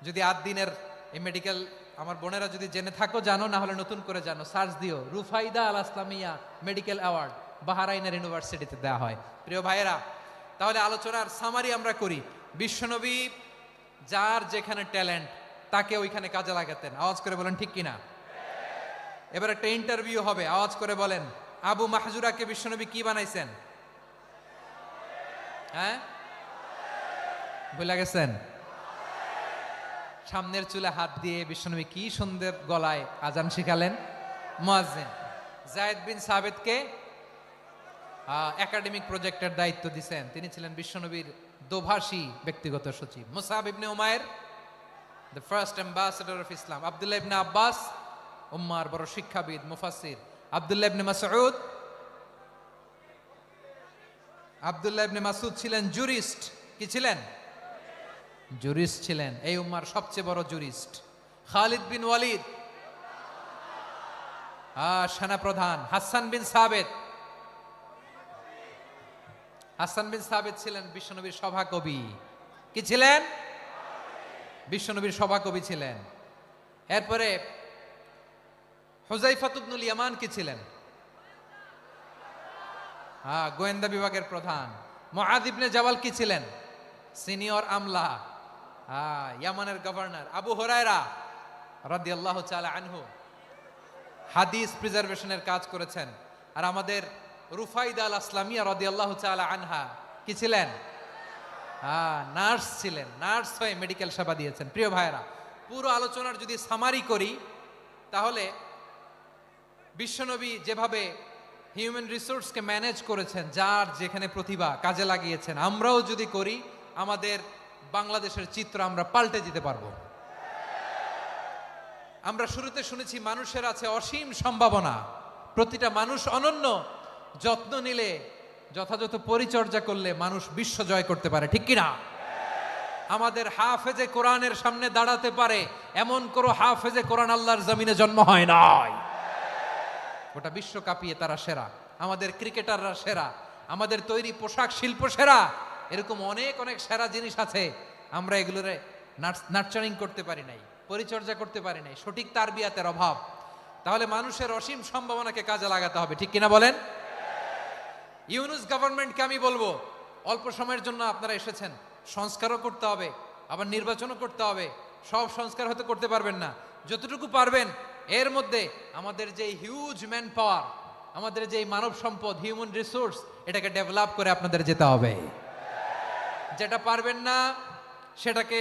যদি 8 দিনের এই মেডিকেল আমার বোনেরা যদি জেনে থাকো জানো, না হলে নতুন করে জানো, সার্চ দিও রুফাইদা আল আসলামিয়া মেডিকেল অ্যাওয়ার্ড, বাহরাইনের ইউনিভার্সিটিতে দেয়া হয়। প্রিয় ভাইয়েরা, তাহলে আলোচনার সামারি আমরা করি। বিশ্বনবী যার যেখানে ট্যালেন্ট তাকে ওইখানে কাজে লাগাতেন। আওয়াজ করে বলেন ঠিক কিনা? এবার একটা ইন্টারভিউ হবে, আওয়াজ করে বলেন, আবু মাহজুরাকে বিশ্বনবী কি বানাইছেন? হ্যাঁ, ভুলে গেছেন? সামনের চুলে হাত দিয়ে বিশ্বনবী কি সুন্দর গলায় আজান শিখালেন, মুয়াজ্জিন। যায়েদ বিন সাবিতকে একাডেমিক প্রজেক্টের দায়িত্ব দিয়েছেন, তিনি ছিলেন বিশ্বনবীর দোভাষী ব্যক্তিগত সচিব। মুসাব ইবনে Umair, the first ambassador of Islam. Abdullah ibn Abbas, উম্মার বড় শিক্ষাবিদ মুফাসসির। আব্দুল্লাহ ইবনে মাসউদ ছিলেন জুরিস্ট। কি ছিলেন? জুরিস্ট ছিলেন, এই উম্মার সবচেয়ে বড় জুরিস্ট। খালিদ বিন ওয়ালিদ, সেনাপ্রধান। হাসান বিন সাবিত ছিলেন বিশ্বনবীর সভাকবি। কি ছিলেন? বিশ্বনবীর সভাকবি ছিলেন। এরপরে হুযায়ফা ইবনুল ইয়ামান কি ছিলেন? গোয়েন্দা বিভাগের প্রধান। মুআয ইবনে জাবাল কি ছিলেন? সিনিয়র আমলা, ইয়ামানের গভর্নর। আবু হুরায়রা রাদিয়াল্লাহু তাআলা আনহু হাদিস প্রিজার্ভেশনের কাজ করেছেন। আর আমাদের রুফাইদা আল আসলামিয়া রাদিয়াল্লাহু তাআলা আনহা কি ছিলেন? নার্স ছিলেন, নার্স হয়ে মেডিকেল সেবা দিয়েছেন। প্রিয় ভাইয়েরা, পুরো আলোচনার যদি সামারি করি তাহলে বিশ্বনবী যেভাবে হিউম্যান রিসোর্সকে ম্যানেজ করেছেন, যার যেখানে প্রতিভা কাজে লাগিয়েছেন, আমরাও যদি করি আমাদের বাংলাদেশের চিত্র আমরা পাল্টে দিতে পারবো। আমরা শুরুতে শুনেছি মানুষের আছে অসীম সম্ভাবনা, প্রতিটা মানুষ অনন্য, যত্ন নিলে, যথাযথ পরিচর্যা করলে মানুষ বিশ্ব জয় করতে পারে। ঠিক কিনা? আমাদের হাফেজে কোরআনের সামনে দাঁড়াতে পারে এমন কোন হাফেজে কোরআন আল্লাহর জমিনে জন্ম হয় নাই। গোটা বিশ্ব কাঁপিয়ে তারা সেরা, আমাদের ক্রিকেটাররা সেরা, আমাদের তৈরি পোশাক শিল্প সেরা। এরকম অনেক অনেক সেরা জিনিস আছে, আমরা এগুলোরে নার্চারিং করতে পারি নাই, পরিচর্যা করতে পারি নাই, সঠিক তারবিয়াতের অভাব। তাহলে মানুষের অসীম সম্ভাবনাকে কাজে লাগাতে হবে। ঠিক কিনা বলেন? ইউনুস গভর্নমেন্টকে আমি বলবো, অল্প সময়ের জন্য আপনারা এসেছেন, সংস্কারও করতে হবে, আবার নির্বাচনও করতে হবে। সব সংস্কার হয়তো করতে পারবেন না, যতটুকু পারবেন এর মধ্যে আমাদের যে হিউজ ম্যান পাওয়ার, আমাদের যে মানব সম্পদ, হিউম্যান রিসোর্স, এটাকে ডেভেলপ করে আপনাদের যেতে হবে। যেটা পারবেন না সেটাকে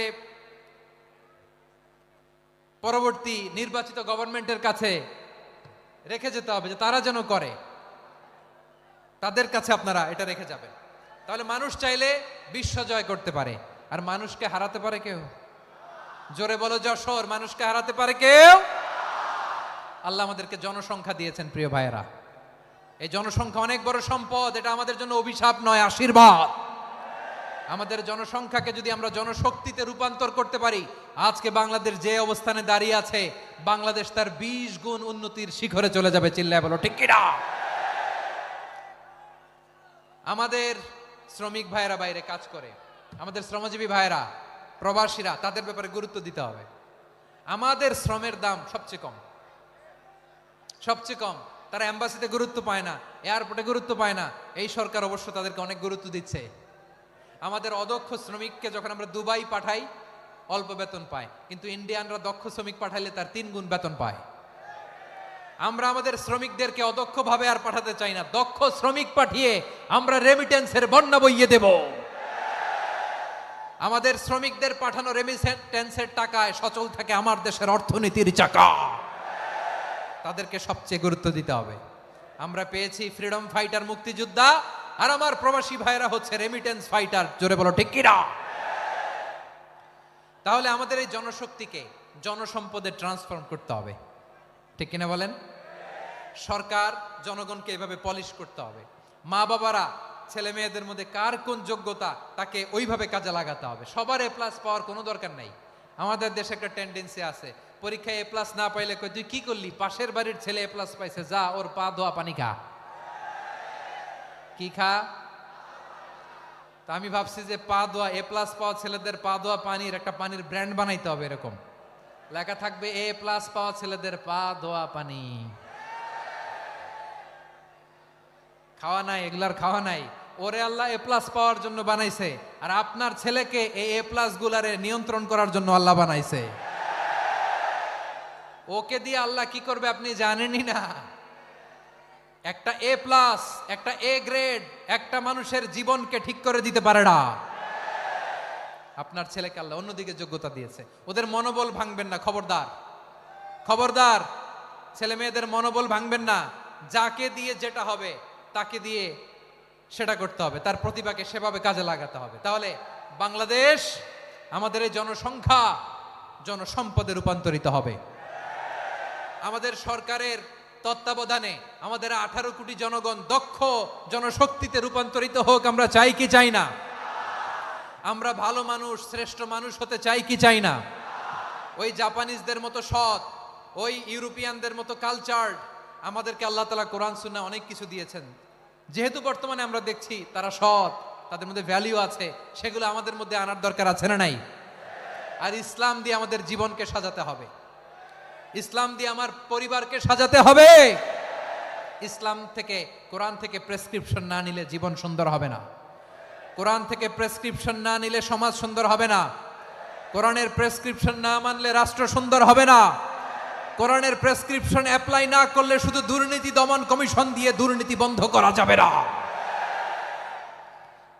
পরবর্তী নির্বাচিত গভর্নমেন্টের কাছে রেখে যেতে হবে, যে তারা যেন করে, তাদের কাছে আপনারা এটা রেখে যাবেন। তাহলে মানুষ চাইলে বিশ্ব জয় করতে পারে। আর মানুষকে হারাতে পারে কেউ? জোরে বলো যশোর, মানুষকে হারাতে পারে কেউ? আল্লাহ আমাদেরকে জনসংখ্যা দিয়েছেন প্রিয় ভাইয়েরা। এই জনসংখ্যা অনেক বড় সম্পদ, এটা আমাদের জন্য অভিশাপ নয়, আশীর্বাদ। আমাদের জনসংখ্যাকে যদি আমরা জনশক্তিতে রূপান্তর করতে পারি, আজকে বাংলাদেশ যে অবস্থানে দাঁড়িয়ে আছে, বাংলাদেশ তার 20 গুণ উন্নতির শিখরে চলে যাবে। চিল্লায় বলো ঠিক কিনা? আমাদের শ্রমিক ভাইয়েরা বাইরে কাজ করে, আমাদের শ্রমজীবী ভাইয়েরা, প্রবাসীরা, তাদের ব্যাপারে গুরুত্ব দিতে হবে। আমাদের শ্রমের দাম সবচেয়ে কম, সবচেয়ে কম। তারা এম্বাসিতে গুরুত্ব পায় না, এয়ারপোর্টে গুরুত্ব পায় না। এই সরকার অবশ্য তাদেরকে অনেক গুরুত্ব দিচ্ছে। আমাদের অদক্ষ শ্রমিককে যখন আমরা দুবাই পাঠাই, অল্প বেতন পায়, কিন্তু ইন্ডিয়ানরা দক্ষ শ্রমিক পাঠাইলে তার 3 গুণ বেতন পায়। আমরা আমাদের শ্রমিকদেরকে অদক্ষ ভাবে আর পাঠাতে চাই না, দক্ষ শ্রমিক পাঠিয়ে আমরা রেমিটেন্সের বন্যা বইয়ে দেব। আমাদের শ্রমিকদের পাঠানো রেমিটেন্সের টাকায় সচল থাকে আমার দেশের অর্থনীতির চাকা। তাদেরকে সবচেয়ে গুরুত্ব দিতে হবে। আমরা পেয়েছি ফ্রিডম ফাইটার, মুক্তিযোদ্ধা, আর আমার প্রবাসী ভাইরা হচ্ছে রেমিটেন্স ফাইটার। জোরে বলো ঠিক কিনা? তাহলে আমাদের এই জনশক্তিকে জনসম্পদে ট্রান্সফর্ম করতে হবে, ঠিক কিনা বলেন? সরকার জনগণকে এভাবে পলিশ করতে হবে। মা বাবারা ছেলে মেয়েদের মধ্যে কার কোন যোগ্যতা তাকে ওইভাবে কাজে লাগাতে হবে। সবার এ প্লাস পাওয়ার কোনো দরকার নাই। আমাদের দেশে একটা টেন্ডেন্সি আছে, পরীক্ষায় এ প্লাস না পাইলে কই তুই কি করলি, পাশের বাড়ির ছেলে এ প্লাস পাইছে, যা ওর পা ধোয়া পানি খা। কি খা? তা আমি ভাবছি যে পা ধোয়া, এ প্লাস পাওয়া ছেলেদের পা ধোয়া পানির একটা পানির ব্র্যান্ড বানাইতে হবে। এরকম লেখা থাকবে, এ প্লাস পাওয়া ছেলেদের পা ধোয়া পানি। খাওয়া নাই, এগুলার খাওয়া নাই। ওরে আল্লাহ এ প্লাস পাওয়ার জন্য বানাইছে, আর আপনার ছেলেকে এই এ প্লাস গুলারে নিয়ন্ত্রণ করার জন্য আল্লাহ বানাইছে। ওকে দিয়ে আল্লাহ কি করবে আপনি জানেনই না। একটা এ প্লাস, একটা এ গ্রেড একটা মানুষের জীবনকে ঠিক করে দিতে পারে না। আপনার ছেলেকে আল্লাহ অন্যদিকে যোগ্যতা দিয়েছে। ওদের মনোবল ভাঙবেন না, খবরদার, খবরদার। ছেলে মেয়েদের মনোবল ভাঙবেন না। যাকে দিয়ে যেটা হবে তাকে দিয়ে সেটা করতে হবে, তার প্রতিভাকে সেভাবে কাজে লাগাতে হবে। তাহলে বাংলাদেশ, আমাদের এই জনসংখ্যা জনসম্পদে রূপান্তরিত হবে। আমাদের সরকারের তত্ত্বাবধানে আমাদের 18 কোটি জনগণ দক্ষ জনশক্তিতে রূপান্তরিত হোক। আমরা চাই কি চাই না? আমরা ভালো মানুষ, শ্রেষ্ঠ মানুষ হতে চাই কি চাই না? ওই জাপানিজদের মতো সৎ, ওই ইউরোপিয়ানদের মতো কালচার্ড। আমাদেরকে আল্লাহ তাআলা কোরআন সুন্নাহ অনেক কিছু দিয়েছেন। যেহেতু বর্তমানে আমরা দেখছি তারা সৎ, তাদের মধ্যে ভ্যালু আছে, সেগুলো আমাদের মধ্যে আনার দরকার আছে না নাই? আর ইসলাম দিয়ে আমাদের জীবনকে সাজাতে হবে, ইসলাম দিয়ে আমার পরিবারকে সাজাতে হবে। ইসলাম থেকে, কোরআন থেকে প্রেসক্রিপশন না নিলে জীবন সুন্দর হবে না। কোরআন থেকে প্রেসক্রিপশন না নিলে সমাজ সুন্দর হবে না। কোরআনের প্রেসক্রিপশন না মানলে রাষ্ট্র সুন্দর হবে না। কোরআনের প্রেসক্রিপশন অ্যাপ্লাই না করলে শুধু দুর্নীতি দমন কমিশন দিয়ে দুর্নীতি বন্ধ করা যাবে না।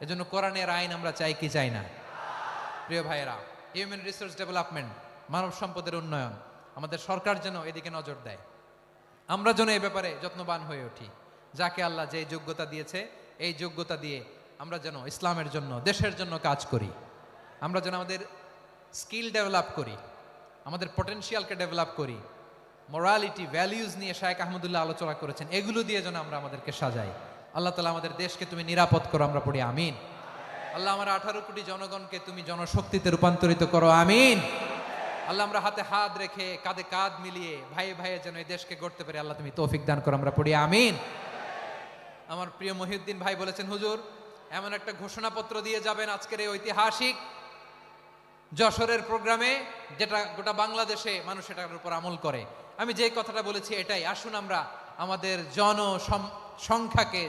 এজন্য কোরআনের আইন আমরা চাই কি চাই না? প্রিয় ভাইয়েরা, হিউম্যান রিসোর্স ডেভেলপমেন্ট, মানব সম্পদের উন্নয়ন, আমাদের সরকার যেন এদিকে নজর দেয়। আমরা যেন এ ব্যাপারে যত্নবান হয়ে উঠি। যাকে আল্লাহ যে যোগ্যতা দিয়েছে, এই যোগ্যতা দিয়ে আমরা যেন ইসলামের জন্য, দেশের জন্য কাজ করি। আমরা যেন আমাদের স্কিল ডেভেলপ করি, আমাদের পটেনশিয়ালকে ডেভেলপ করি। মোরালিটি, ভ্যালিউজ নিয়ে শায়েখ আহমদুল্লাহ আলোচনা করেছেন, এগুলো দিয়ে যেন আমরা আমাদেরকে সাজাই। আল্লাহ তাআলা আমাদের দেশকে তুমি নিরাপদ করো, আমরা পড়ি আমিন। আল্লাহ আমার 18 কোটি জনগণকে তুমি জনশক্তিতে রূপান্তরিত করো, আমিন। আল্লাহ আমরা হাতে হাত রেখে, কাঁধে কাঁধ মিলিয়ে ভাই ভাইয়ে যেন এই দেশকে গড়তে পারি, আল্লাহ তুমি তৌফিক দান করো, আমরা পড়ি আমিন। আমার প্রিয় মহিউদ্দিন ভাই বলেছেন, হুজুর এমন একটা ঘোষণাপত্র দিয়ে যাবেন আজকের এই ঐতিহাসিক যশোরের প্রোগ্রামে, যেটা গোটা বাংলাদেশে মানুষ এটার উপর আমল করে। আমি যে কথাটা বলেছি এটাই, আসুন আমরা আমাদের জনসংখ্যাকে